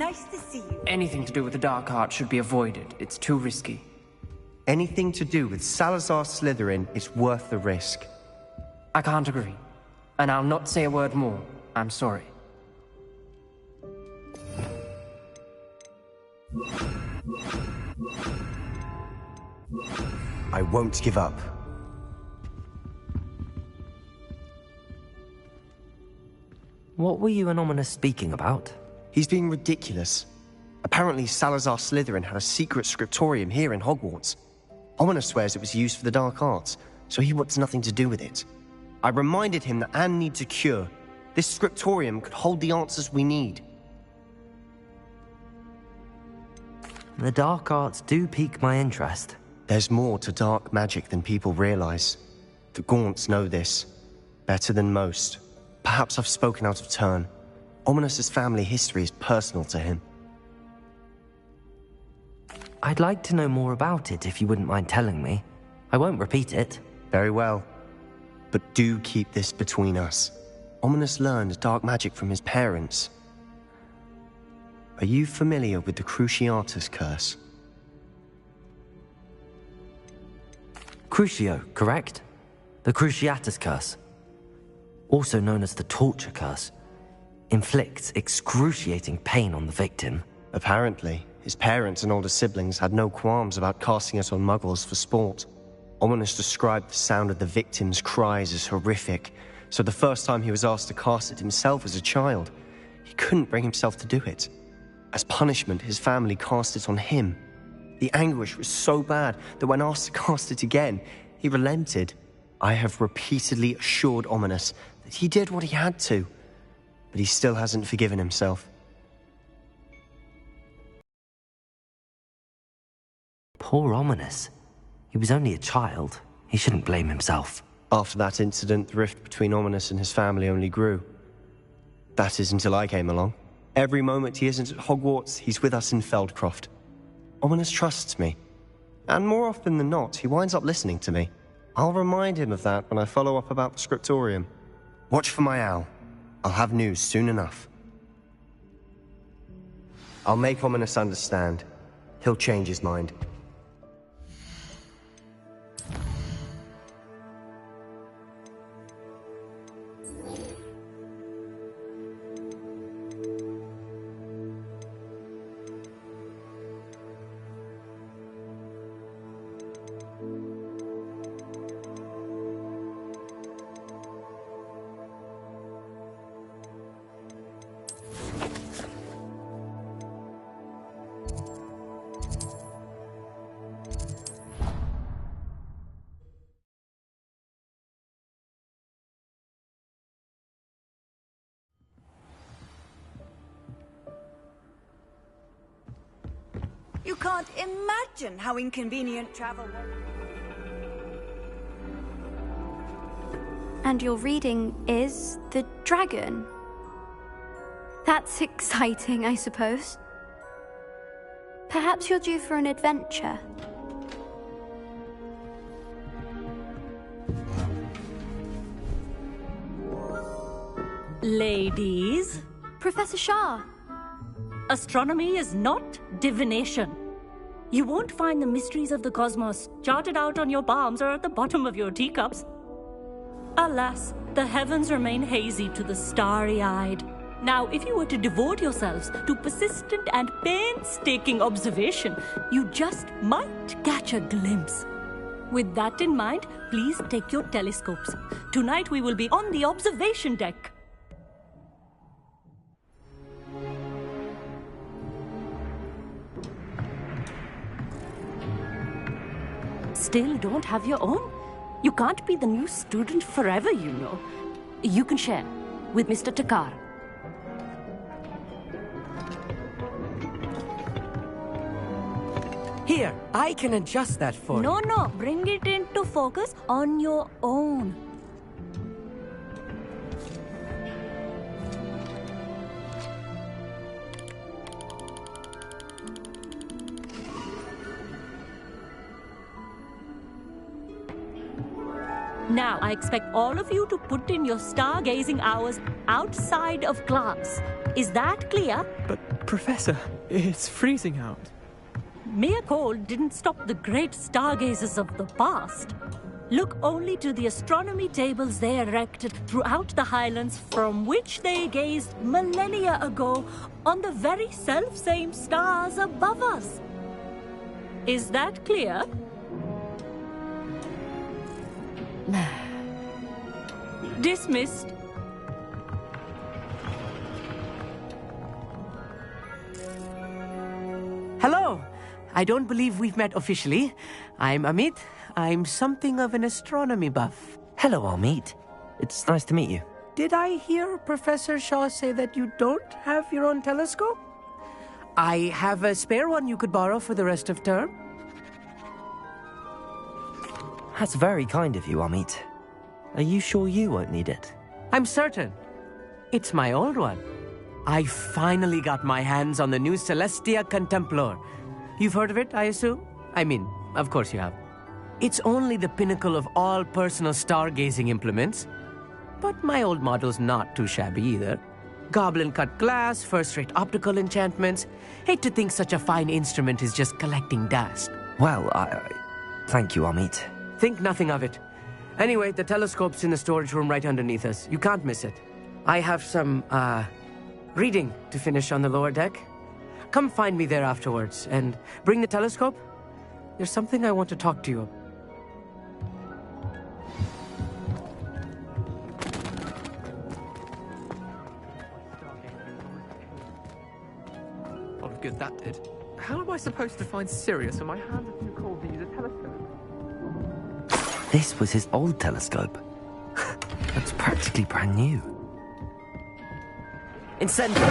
Nice to see you. Anything to do with the Dark Arts should be avoided. It's too risky. Anything to do with Salazar Slytherin is worth the risk. I can't agree. And I'll not say a word more. I'm sorry. I won't give up. What were you and Ominis speaking about? He's being ridiculous. Apparently Salazar Slytherin had a secret scriptorium here in Hogwarts. Ominis swears it was used for the Dark Arts, so he wants nothing to do with it. I reminded him that Anne needs a cure. This scriptorium could hold the answers we need. The Dark Arts do pique my interest. There's more to dark magic than people realize. The Gaunts know this. Better than most. Perhaps I've spoken out of turn. Ominis's family history is personal to him. I'd like to know more about it if you wouldn't mind telling me. I won't repeat it. Very well. But do keep this between us. Ominis learned dark magic from his parents. Are you familiar with the Cruciatus Curse? Crucio, correct? The Cruciatus Curse. Also known as the Torture Curse. Inflicts excruciating pain on the victim. Apparently, his parents and older siblings had no qualms about casting it on muggles for sport. Ominis described the sound of the victim's cries as horrific, so the first time he was asked to cast it himself as a child, he couldn't bring himself to do it. As punishment, his family cast it on him. The anguish was so bad that when asked to cast it again, he relented. I have repeatedly assured Ominis that he did what he had to, but he still hasn't forgiven himself. Poor Ominis. He was only a child. He shouldn't blame himself. After that incident, the rift between Ominis and his family only grew. That is until I came along. Every moment he isn't at Hogwarts, he's with us in Feldcroft. Ominis trusts me. And more often than not, he winds up listening to me. I'll remind him of that when I follow up about the scriptorium. Watch for my owl. I'll have news soon enough. I'll make Ominis understand. He'll change his mind. You can't imagine how inconvenient travel was. And your reading is The Dragon. That's exciting, I suppose. Perhaps you're due for an adventure. Ladies. Professor Shah. Astronomy is not divination. You won't find the mysteries of the cosmos charted out on your palms or at the bottom of your teacups. Alas, the heavens remain hazy to the starry-eyed. Now, if you were to devote yourselves to persistent and painstaking observation, you just might catch a glimpse. With that in mind, please take your telescopes. Tonight we will be on the observation deck. Still don't have your own? You can't be the new student forever, you know. You can share with Mr. Takar. Here, I can adjust that for you. No, bring it into focus on your own. Now, I expect all of you to put in your stargazing hours outside of class. Is that clear? But Professor, it's freezing out. Mere cold didn't stop the great stargazers of the past. Look only to the astronomy tables they erected throughout the Highlands, from which they gazed millennia ago on the very self-same stars above us. Is that clear? Dismissed. Hello. I don't believe we've met officially. I'm Amit. I'm something of an astronomy buff. Hello, Amit. It's nice to meet you. Did I hear Professor Shaw say that you don't have your own telescope? I have a spare one you could borrow for the rest of term. That's very kind of you, Amit. Are you sure you won't need it? I'm certain. It's my old one. I finally got my hands on the new Celestia Contemplar. You've heard of it, I assume? I mean, of course you have. It's only the pinnacle of all personal stargazing implements. But my old model's not too shabby either. Goblin-cut glass, first-rate optical enchantments. Hate to think such a fine instrument is just collecting dust. Well, thank you, Amit. Think nothing of it. Anyway, the telescope's in the storage room right underneath us. You can't miss it. I have some, reading to finish on the lower deck. Come find me there afterwards, and bring the telescope. There's something I want to talk to you about. What a good that did. How am I supposed to find Sirius when my hands are too cold to use a telescope? This was his old telescope. That's practically brand new. Incendio!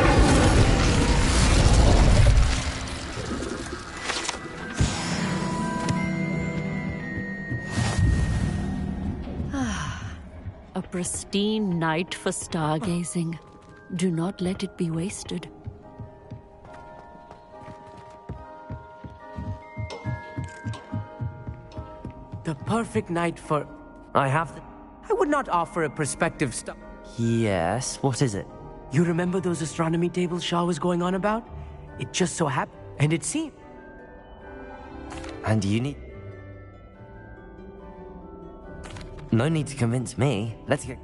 A pristine night for stargazing. Do not let it be wasted. The perfect night for... I would not offer a prospective star... Yes, what is it? You remember those astronomy tables Shaw was going on about? It just so happened, and it seemed... And you need... No need to convince me. Let's get...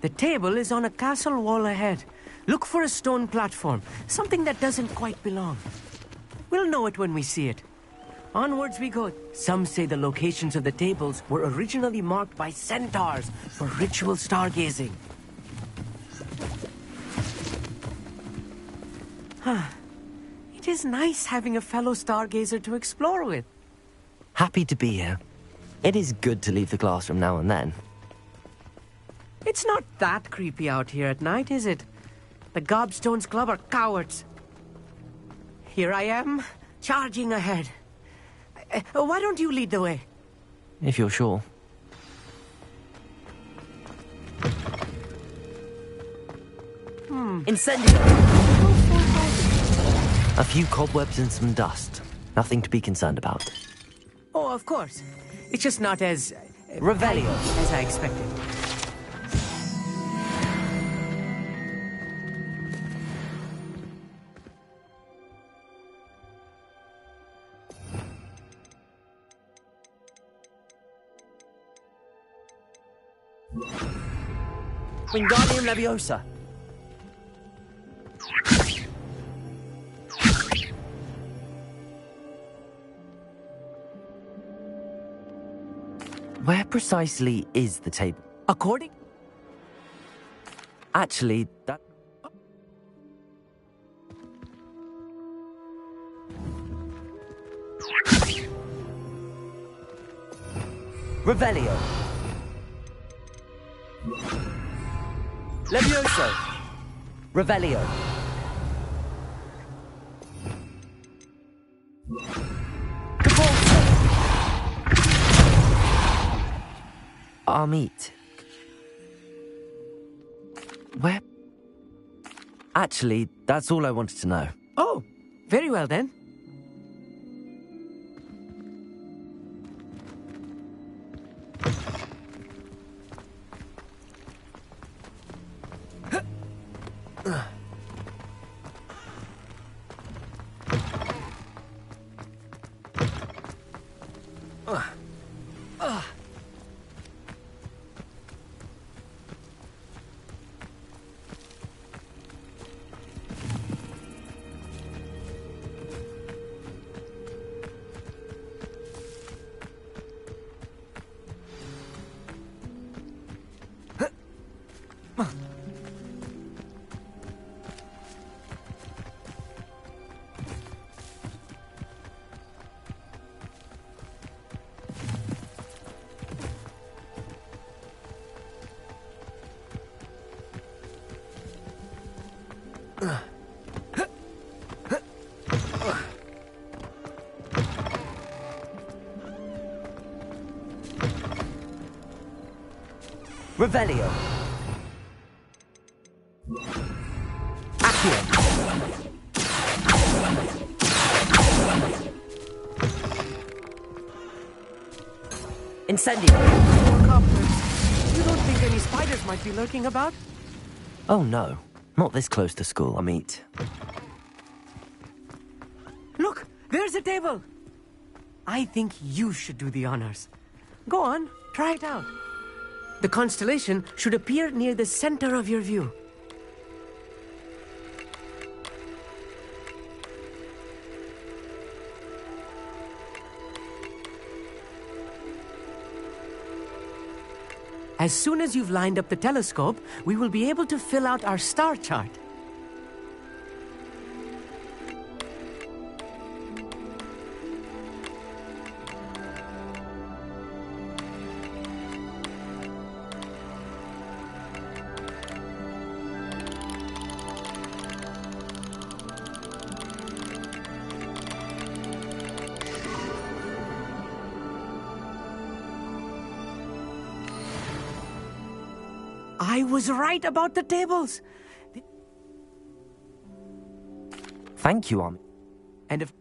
The table is on a castle wall ahead. Look for a stone platform, something that doesn't quite belong. We'll know it when we see it. Onwards we go. Some say the locations of the tables were originally marked by centaurs for ritual stargazing. It is nice having a fellow stargazer to explore with. Happy to be here. It is good to leave the classroom now and then. It's not that creepy out here at night, is it? The Gobstones Club are cowards. Here I am, charging ahead. Why don't you lead the way? If you're sure. Incendio! A few cobwebs and some dust. Nothing to be concerned about. Oh, of course. It's just not as... Revelio. As I expected. Wingardium Leviosa. Where precisely is the table? According... Actually, that... Revelio. Levioso. Revelio. Amit. Where? Actually, that's all I wanted to know. Oh, very well then. Revelio. Accio. Incendio. You don't think any spiders might be lurking about? Oh no, not this close to school, I mean. Look, there's a table. I think you should do the honors. Go on, try it out. The constellation should appear near the center of your view. As soon as you've lined up the telescope, we will be able to fill out our star chart. I was right about the tables. Thank you, Ami. And if...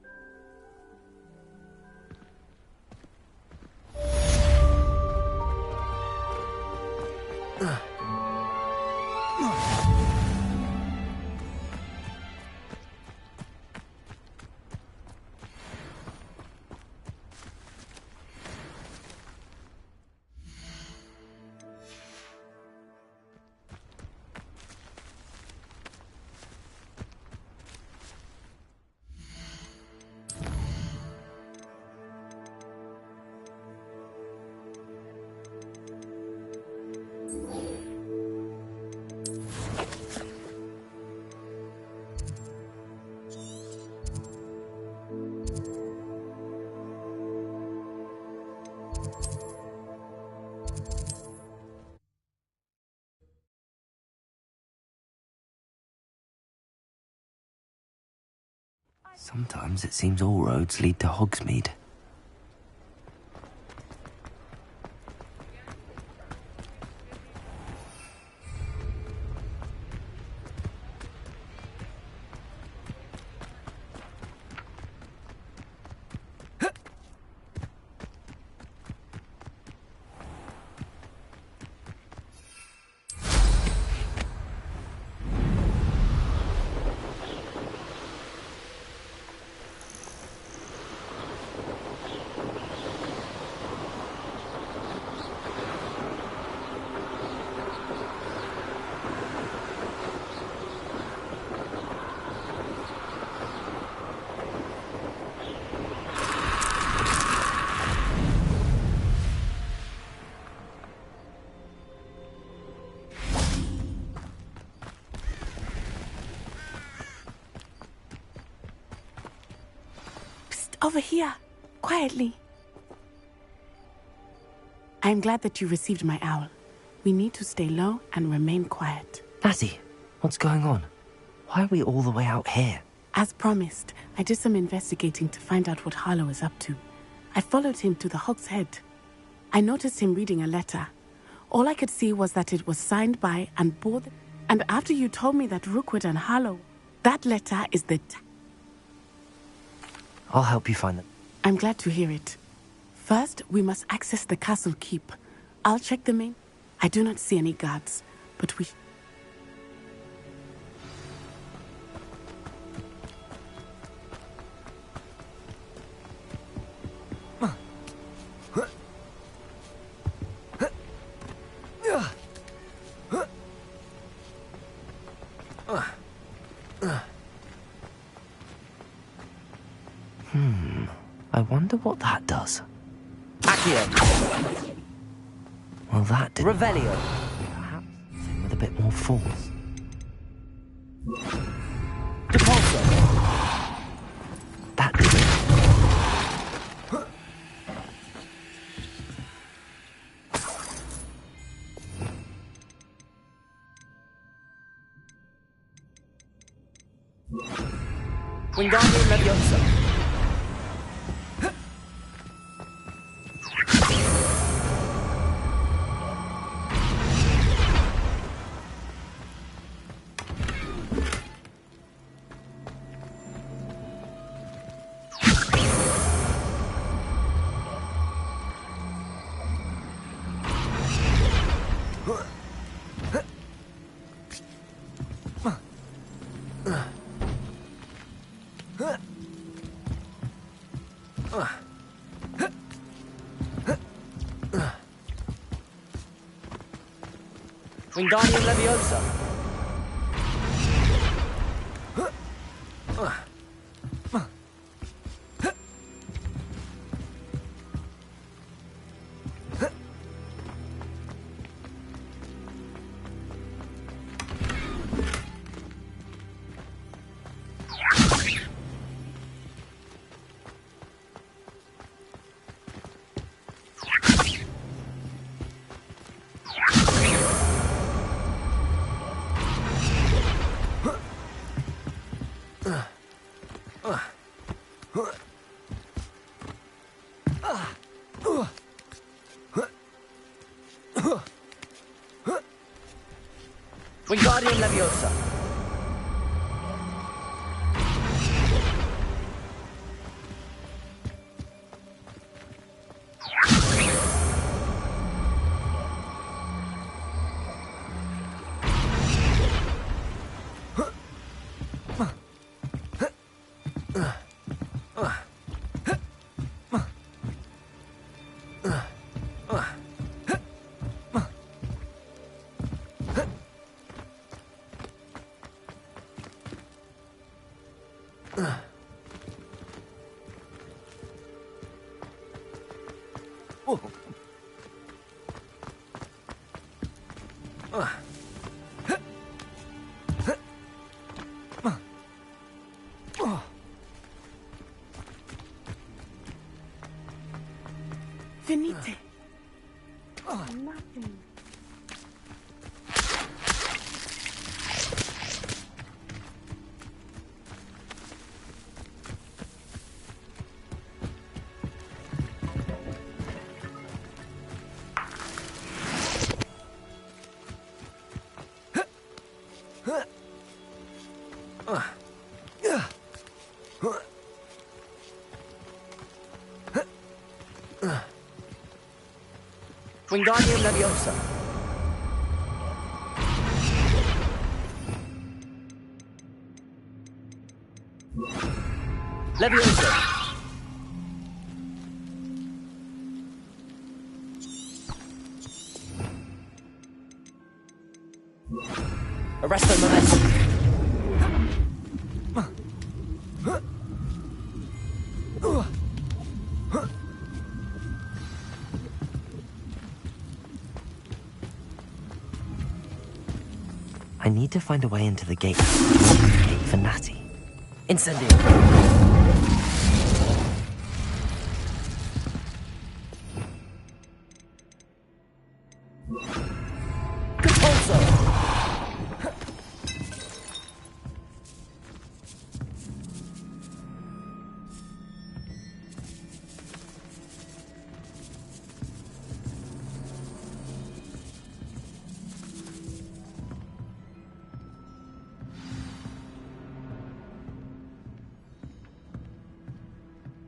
Sometimes it seems all roads lead to Hogsmeade. Over here, quietly. I'm glad that you received my owl. We need to stay low and remain quiet. Nazzy, what's going on? Why are we all the way out here? As promised, I did some investigating to find out what Harlow is up to. I followed him to the Hog's Head. I noticed him reading a letter. All I could see was that it was signed by and bore the... And after you told me that Rookwood and Harlow, that letter is the... I'll help you find them. I'm glad to hear it. First, we must access the castle keep. I'll check the main... I do not see any guards, but we... what that does. Accio. Well, that didn't... Revelio. Perhaps something with a bit more force. Depulso. That did it. Wingardium Leviosa. Wingardium Leviosa. Wingardium Leviosa. Venite. Nothing. Wingardium Leviosa. Leviosa. Arresto Momentum. I need to find a way into the gate for Natty. Incendio.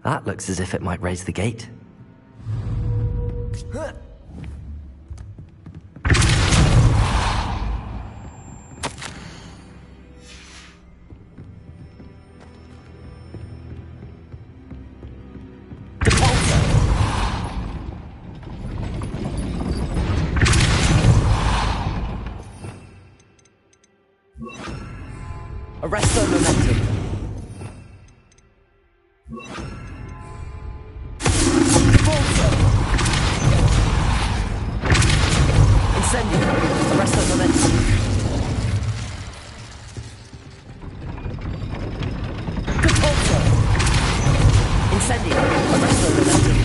That looks as if it might raise the gate. Arresto Momentum. Incendio. Arresto momentum. Repulso. Incendio. Arresto momentum.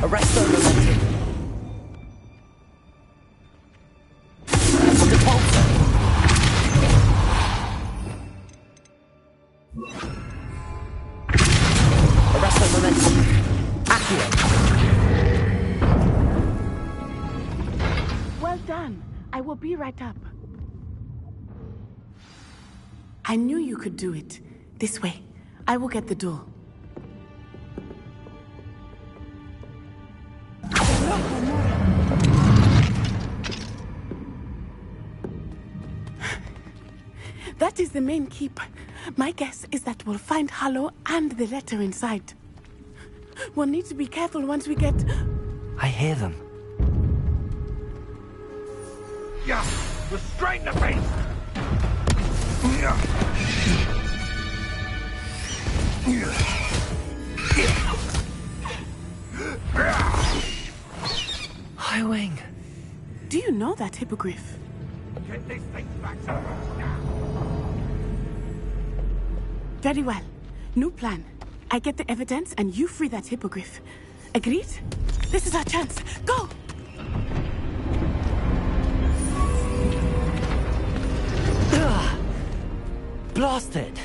Arresto momentum. Depulso. Arresto momentum. Accio. Well done. I will be right up. I knew you could do it. This way. I will get the door. That is the main keep. My guess is that we'll find Harlow and the letter inside. We'll need to be careful once we get... I hear them. Yeah, restrain the beast! Highwing. Do you know that hippogriff? Get this thing back to us now! Very well. New plan. I get the evidence and you free that hippogriff. Agreed? This is our chance. Go! Blasted!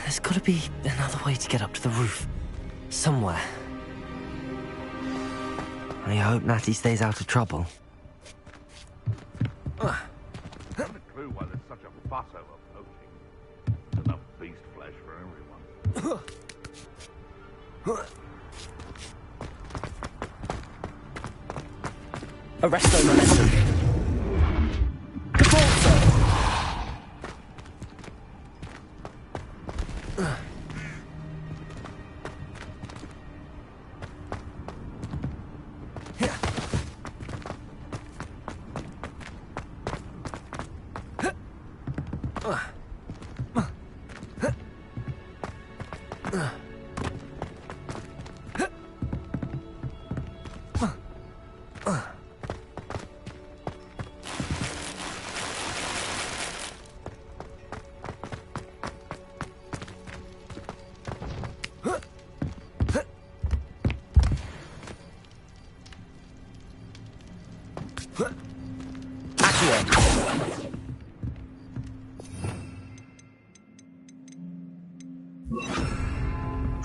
There's gotta be another way to get up to the roof. Somewhere. I hope Natty stays out of trouble. I haven't a clue why there's such a fuss over poaching. There's enough beast flesh for everyone. Arresto momentum. Depulso.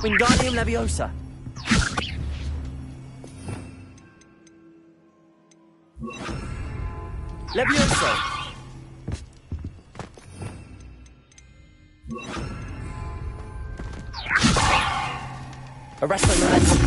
Wingardium Leviosa. Levioso. Arresto momentum.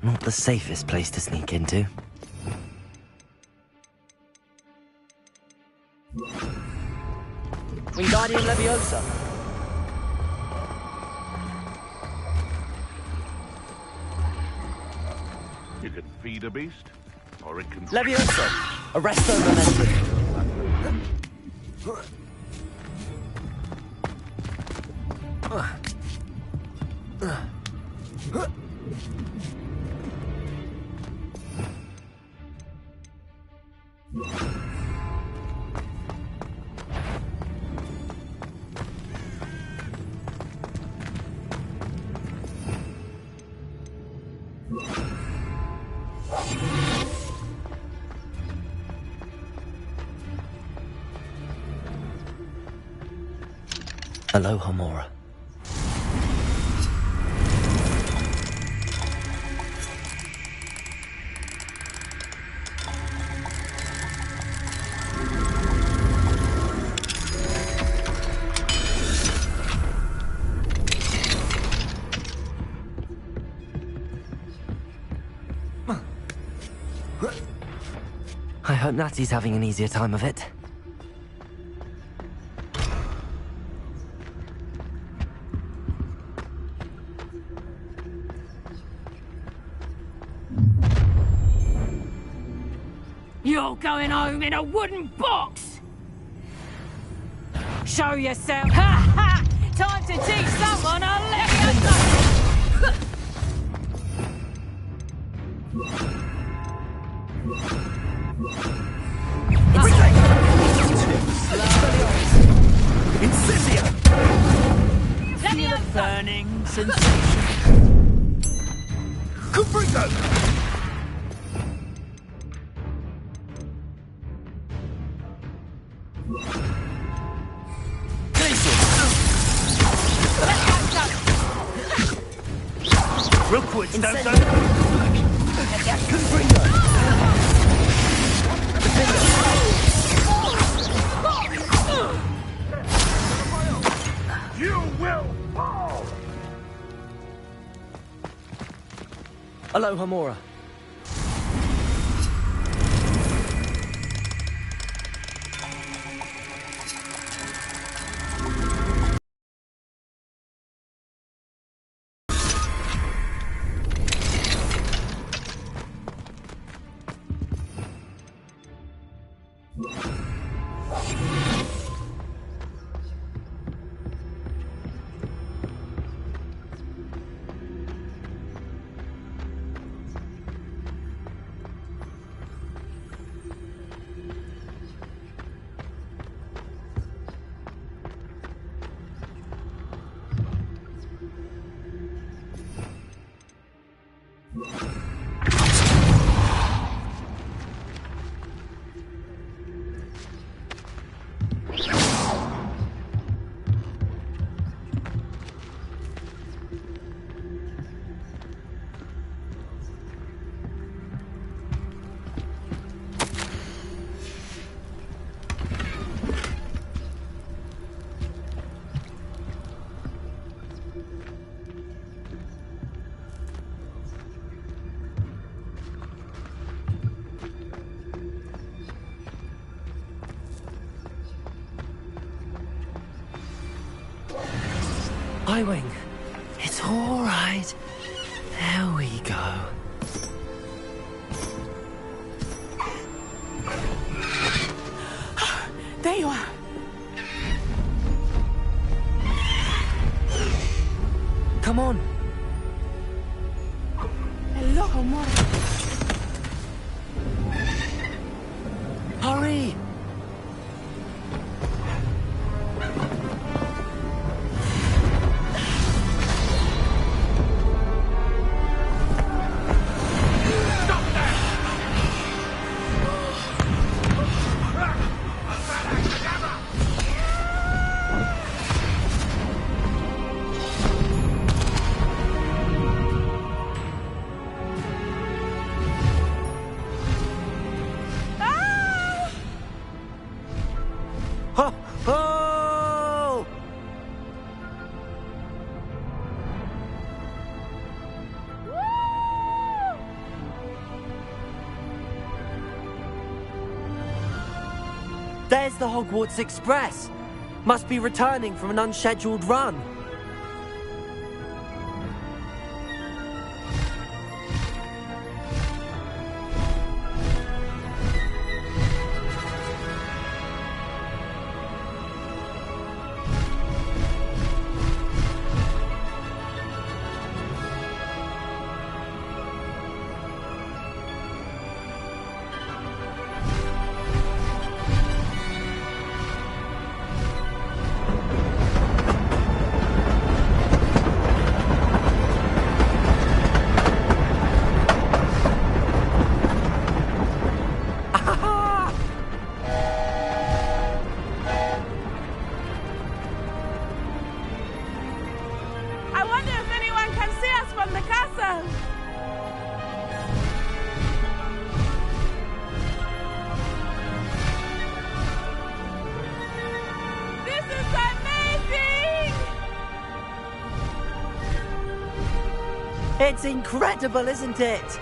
Not the safest place to sneak into. Wingardium Leviosa. You can feed a beast, or it can... Leviosa. Arresto momentum. Aloha, Mora. I hope Natty's having an easier time of it. You're going home in a wooden box! Show yourself! Ha ha! Time to teach someone a lesson! Incendio! Feel a burning sensation. Cubrico! Rookwood, don't. You will fall! Aloha, Mora. Highwing, it's all right. There we go. There you are. Come on. Aloha, Mora. Hurry! Oh! There's the Hogwarts Express. Must be returning from an unscheduled run. It's incredible, isn't it?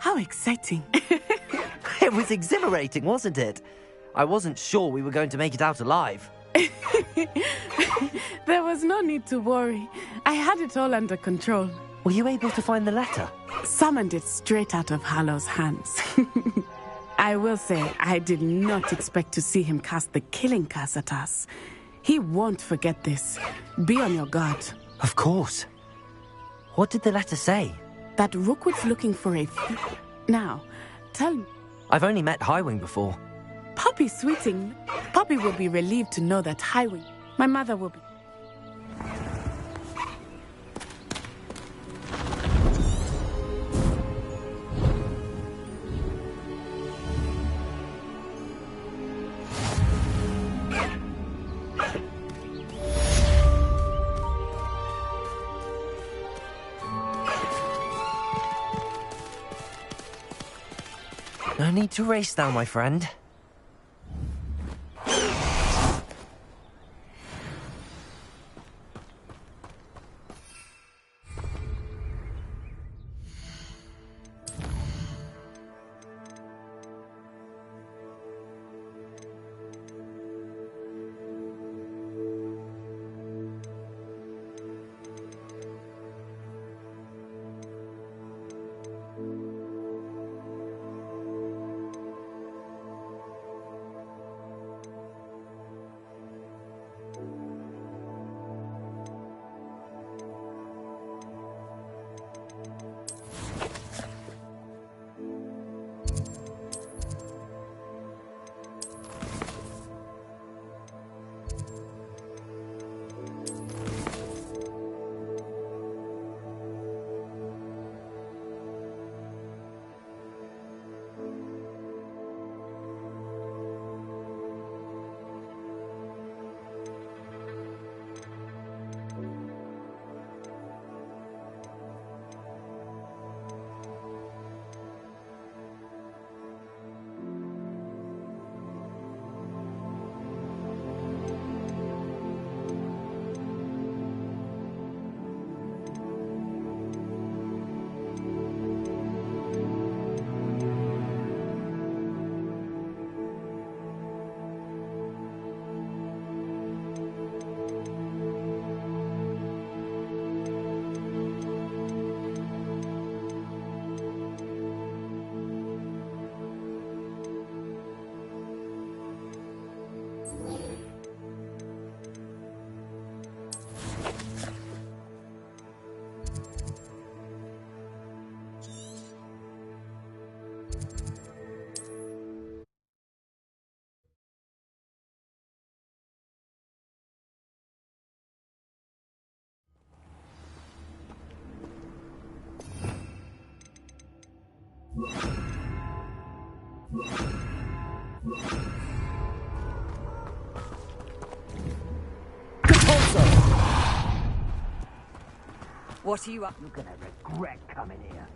How exciting. It was exhilarating, wasn't it? I wasn't sure we were going to make it out alive. There was no need to worry. I had it all under control. Were you able to find the letter? Summoned it straight out of Harlow's hands. I will say, I did not expect to see him cast the killing curse at us. He won't forget this. Be on your guard. Of course. What did the letter say? That Rookwood's looking for a... Now, tell me... I've only met Highwing before. Poppy Sweeting. Poppy will be relieved to know that Highwing... My mother will be... No need to race now, my friend. What are you up? You're gonna regret coming here.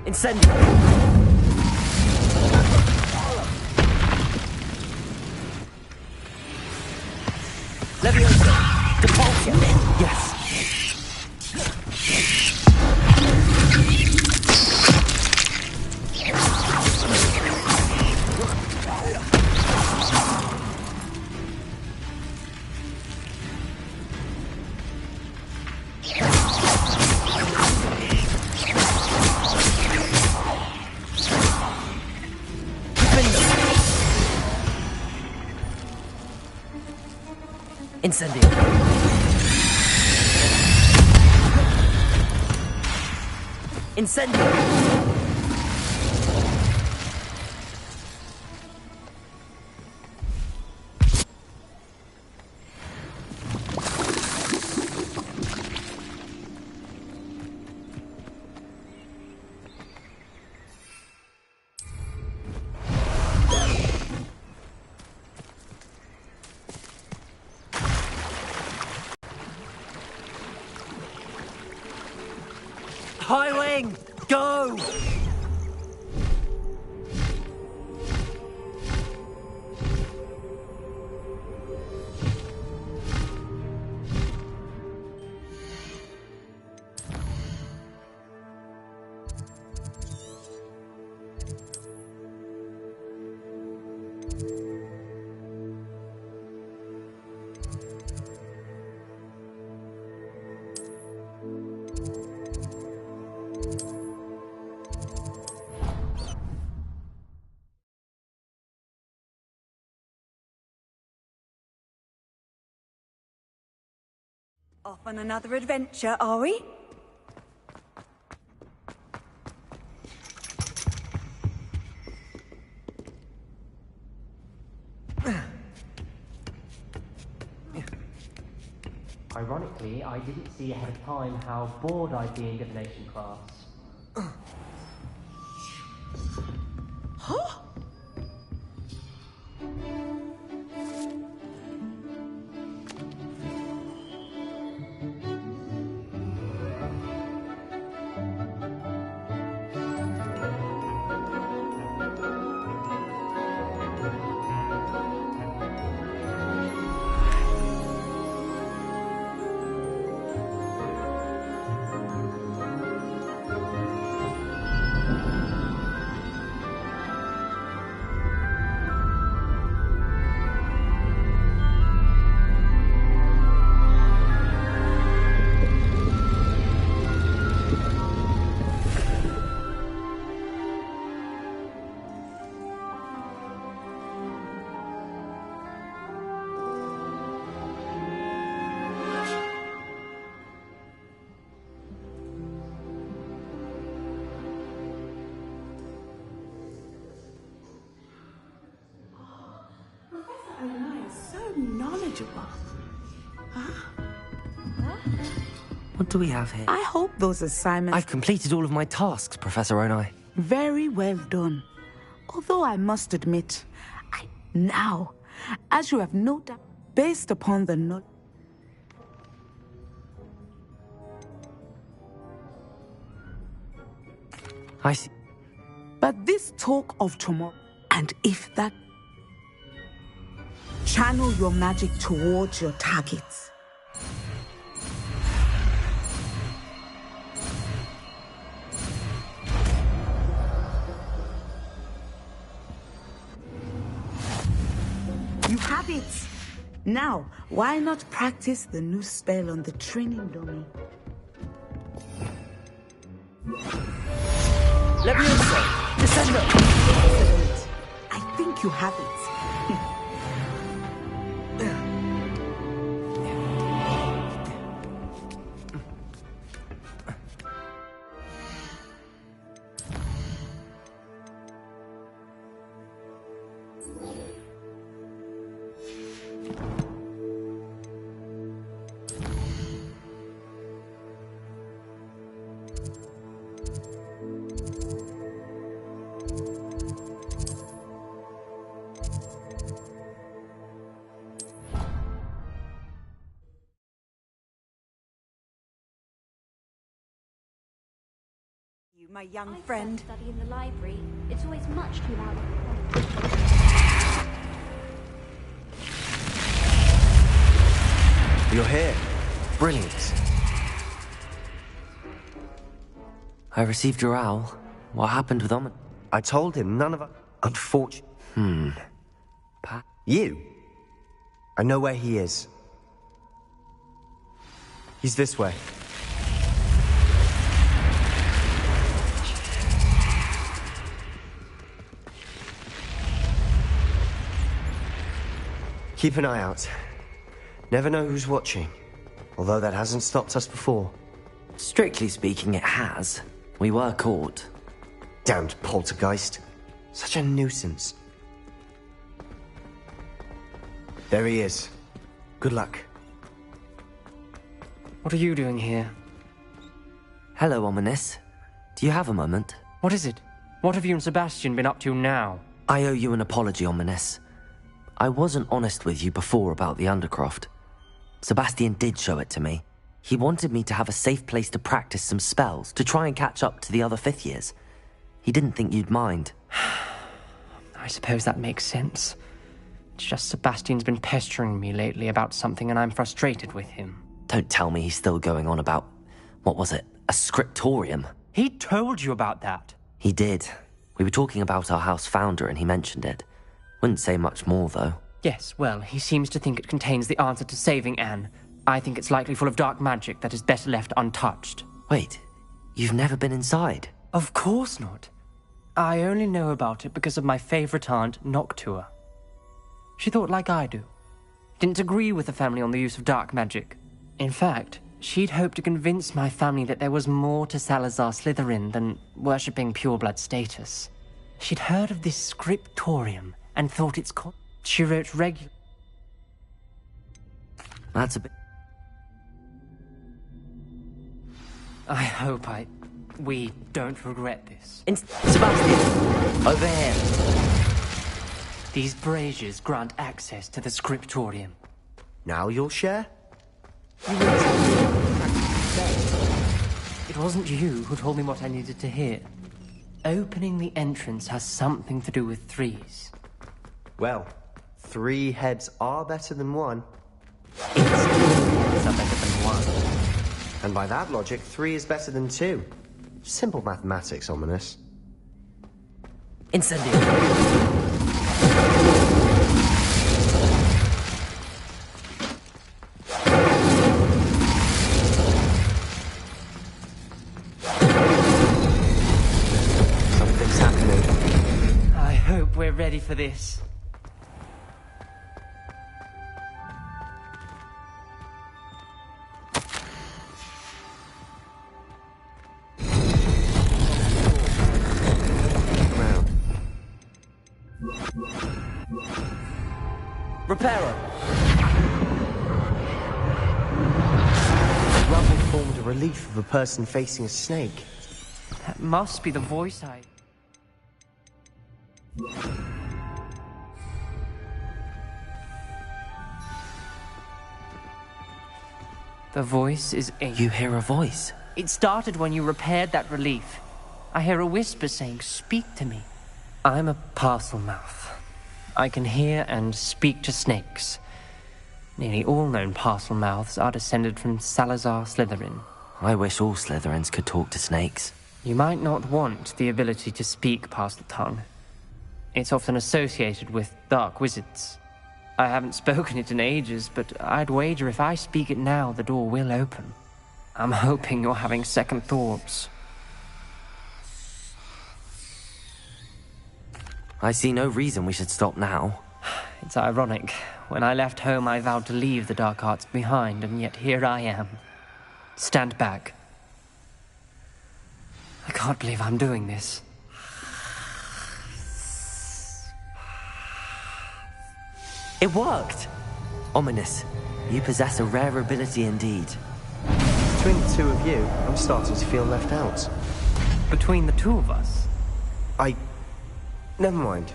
Incendio! Leviosa! Depulsion! Yes! Incendio! Incendio! Highwing! Go! Off on another adventure, are we? Ironically, I didn't see ahead of time how bored I'd be in divination class. Huh? knowledgeable. What do we have here? I hope those assignments... I've completed all of my tasks, Professor Onai. Very well done. Although I must admit, now, as you have no doubt, based upon the knowledge... I see. But this talk of tomorrow, and if that... Channel your magic towards your targets. You have it! Now, why not practice the new spell on the training dummy? Leviosa! Descendo! Excellent. I think you have it. You, my young friend. Study in the library. It's always much too loud. You're here. Brilliant. I received your owl. What happened with Omen? I told him none of us. Unfortunately. You? I know where he is. He's this way. Keep an eye out. Never know who's watching. Although that hasn't stopped us before. Strictly speaking, it has. We were caught. Damned poltergeist. Such a nuisance. There he is. Good luck. What are you doing here? Hello, Ominous. Do you have a moment? What is it? What have you and Sebastian been up to now? I owe you an apology, Ominous. I wasn't honest with you before about the Undercroft. Sebastian did show it to me. He wanted me to have a safe place to practice some spells, to try and catch up to the other 5th years. He didn't think you'd mind. I suppose that makes sense. It's just Sebastian's been pestering me lately about something and I'm frustrated with him. Don't tell me he's still going on about, what was it, a scriptorium? He told you about that. He did. We were talking about our house founder and he mentioned it. Wouldn't say much more, though. Yes, well, he seems to think it contains the answer to saving Anne. I think it's likely full of dark magic that is better left untouched. Wait, you've never been inside? Of course not. I only know about it because of my favorite aunt, Noctua. She thought like I do. Didn't agree with the family on the use of dark magic. In fact, she'd hoped to convince my family that there was more to Salazar Slytherin than worshipping pureblood status. She'd heard of this scriptorium and thought it's called. She wrote regular. That's a bit. I hope we don't regret this. Sebastian! Over here! These braziers grant access to the scriptorium. Now you'll share? It wasn't you who told me what I needed to hear. Opening the entrance has something to do with 3s. Well, 3 heads are better than 1. Heads are better than 1. And by that logic, 3 is better than 2. Simple mathematics, Ominous. Incendio! Something's happening. I hope we're ready for this. Reparo! The rubble formed a relief of a person facing a snake. That must be the voice I... The voice is Ink. You hear a voice? It started when you repaired that relief. I hear a whisper saying, "Speak to me." I'm a Parselmouth. I can hear and speak to snakes. Nearly all known Parselmouths are descended from Salazar Slytherin. I wish all Slytherins could talk to snakes. You might not want the ability to speak Parseltongue. It's often associated with dark wizards. I haven't spoken it in ages, but I'd wager if I speak it now, the door will open. I'm hoping you're having second thoughts. I see no reason we should stop now. It's ironic. When I left home, I vowed to leave the dark arts behind, and yet here I am. Stand back. I can't believe I'm doing this. It worked! Ominous, you possess a rare ability indeed. Between the 2 of you, I'm starting to feel left out. Between the 2 of us? Never mind.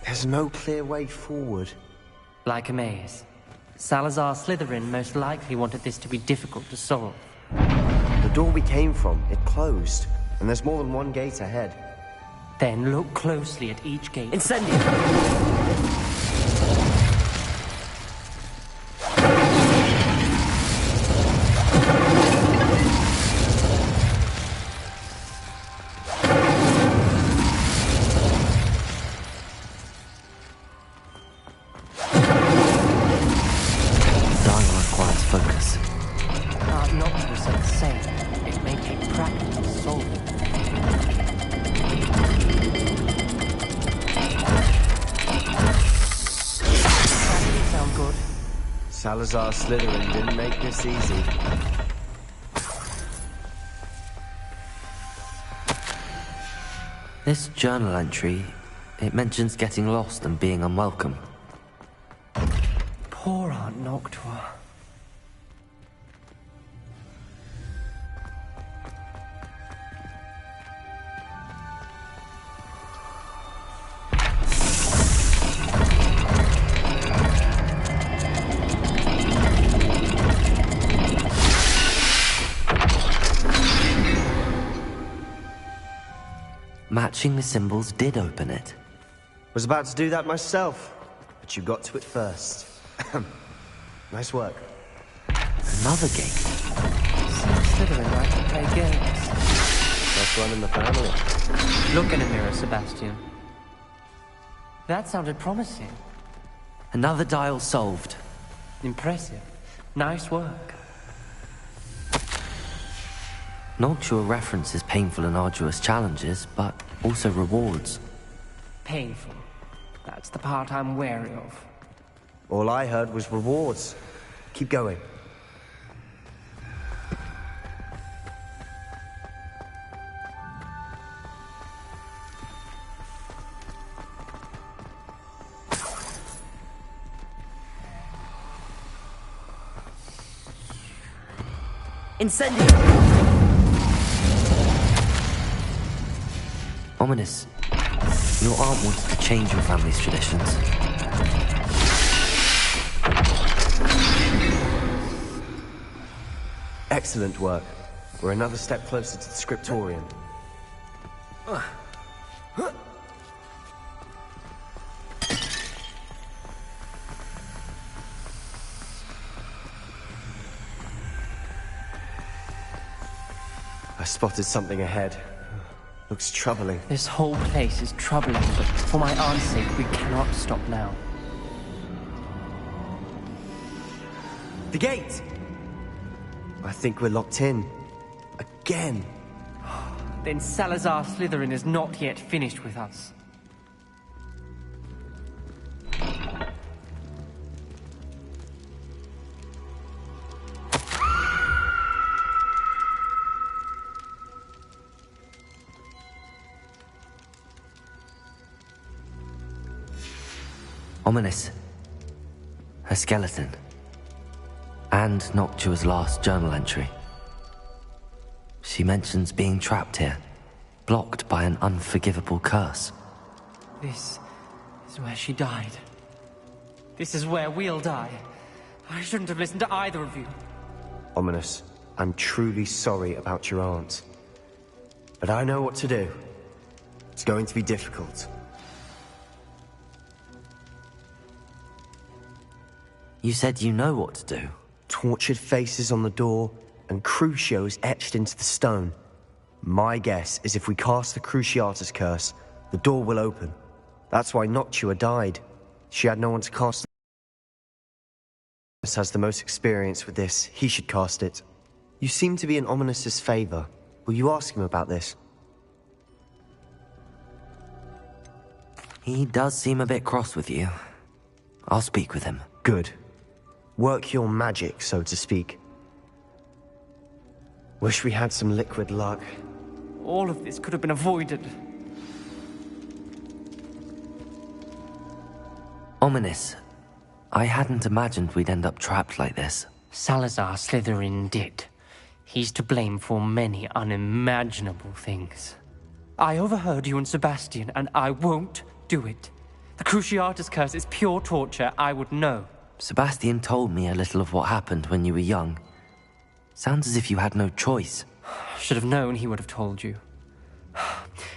There's no clear way forward. Like a maze. Salazar Slytherin most likely wanted this to be difficult to solve. The door we came from, it closed. And there's more than one gate ahead. Then look closely at each gate. Incendio! Salazar Slytherin didn't make this easy. This journal entry, it mentions getting lost and being unwelcome. Poor Aunt Noctua. Matching the symbols did open it. Was about to do that myself, but you got to it first. Nice work. Another gate. Seems Slytherin like to play games. Best one in the family. Look in a mirror, Sebastian. That sounded promising. Another dial solved. Impressive. Nice work. Noctua references painful and arduous challenges, but also rewards. Painful. That's the part I'm wary of. All I heard was rewards. Keep going. Incendio! Ominous. Your aunt wanted to change your family's traditions. Excellent work. We're another step closer to the scriptorium. I spotted something ahead. Looks troubling. This whole place is troubling, but for my aunt's sake, we cannot stop now. The gate! I think we're locked in. Again. Then Salazar Slytherin is not yet finished with us. Ominous. Her skeleton. And Noctua's last journal entry. She mentions being trapped here, blocked by an unforgivable curse. This is where she died. This is where we'll die. I shouldn't have listened to either of you. Ominous, I'm truly sorry about your aunt. But I know what to do. It's going to be difficult. You said you know what to do. Tortured faces on the door, and Crucio is etched into the stone. My guess is if we cast the Cruciatus curse, the door will open. That's why Noctua died. She had no one to cast. Ominous has the most experience with this. He should cast it. You seem to be in Ominous's favor. Will you ask him about this? He does seem a bit cross with you. I'll speak with him. Good. Work your magic, so to speak. Wish we had some liquid luck. All of this could have been avoided. Ominous. I hadn't imagined we'd end up trapped like this. Salazar Slytherin did. He's to blame for many unimaginable things. I overheard you and Sebastian, and I won't do it. The Cruciatus curse is pure torture, I would know. Sebastian told me a little of what happened when you were young. Sounds as if you had no choice. Should have known he would have told you.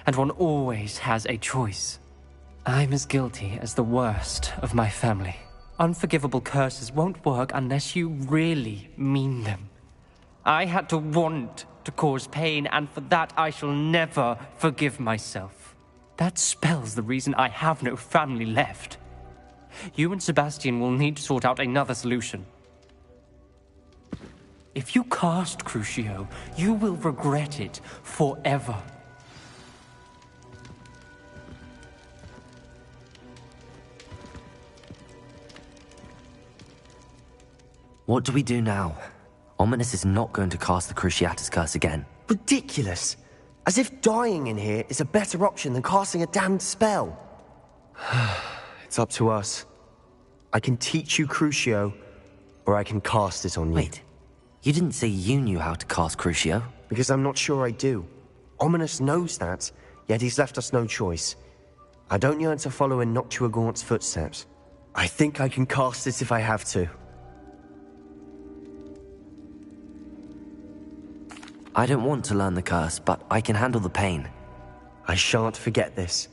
And one always has a choice. I'm as guilty as the worst of my family. Unforgivable curses won't work unless you really mean them. I had to want to cause pain, and for that I shall never forgive myself. That spells the reason I have no family left. You and Sebastian will need to sort out another solution. If you cast Crucio, you will regret it forever. What do we do now? Ominis is not going to cast the Cruciatus Curse again. Ridiculous! As if dying in here is a better option than casting a damned spell. It's up to us. I can teach you Crucio, or I can cast it on you. Wait, you didn't say you knew how to cast Crucio? Because I'm not sure I do. Ominis knows that, yet he's left us no choice. I don't yearn to follow in Noctua Gaunt's footsteps. I think I can cast it if I have to. I don't want to learn the curse, but I can handle the pain. I shan't forget this.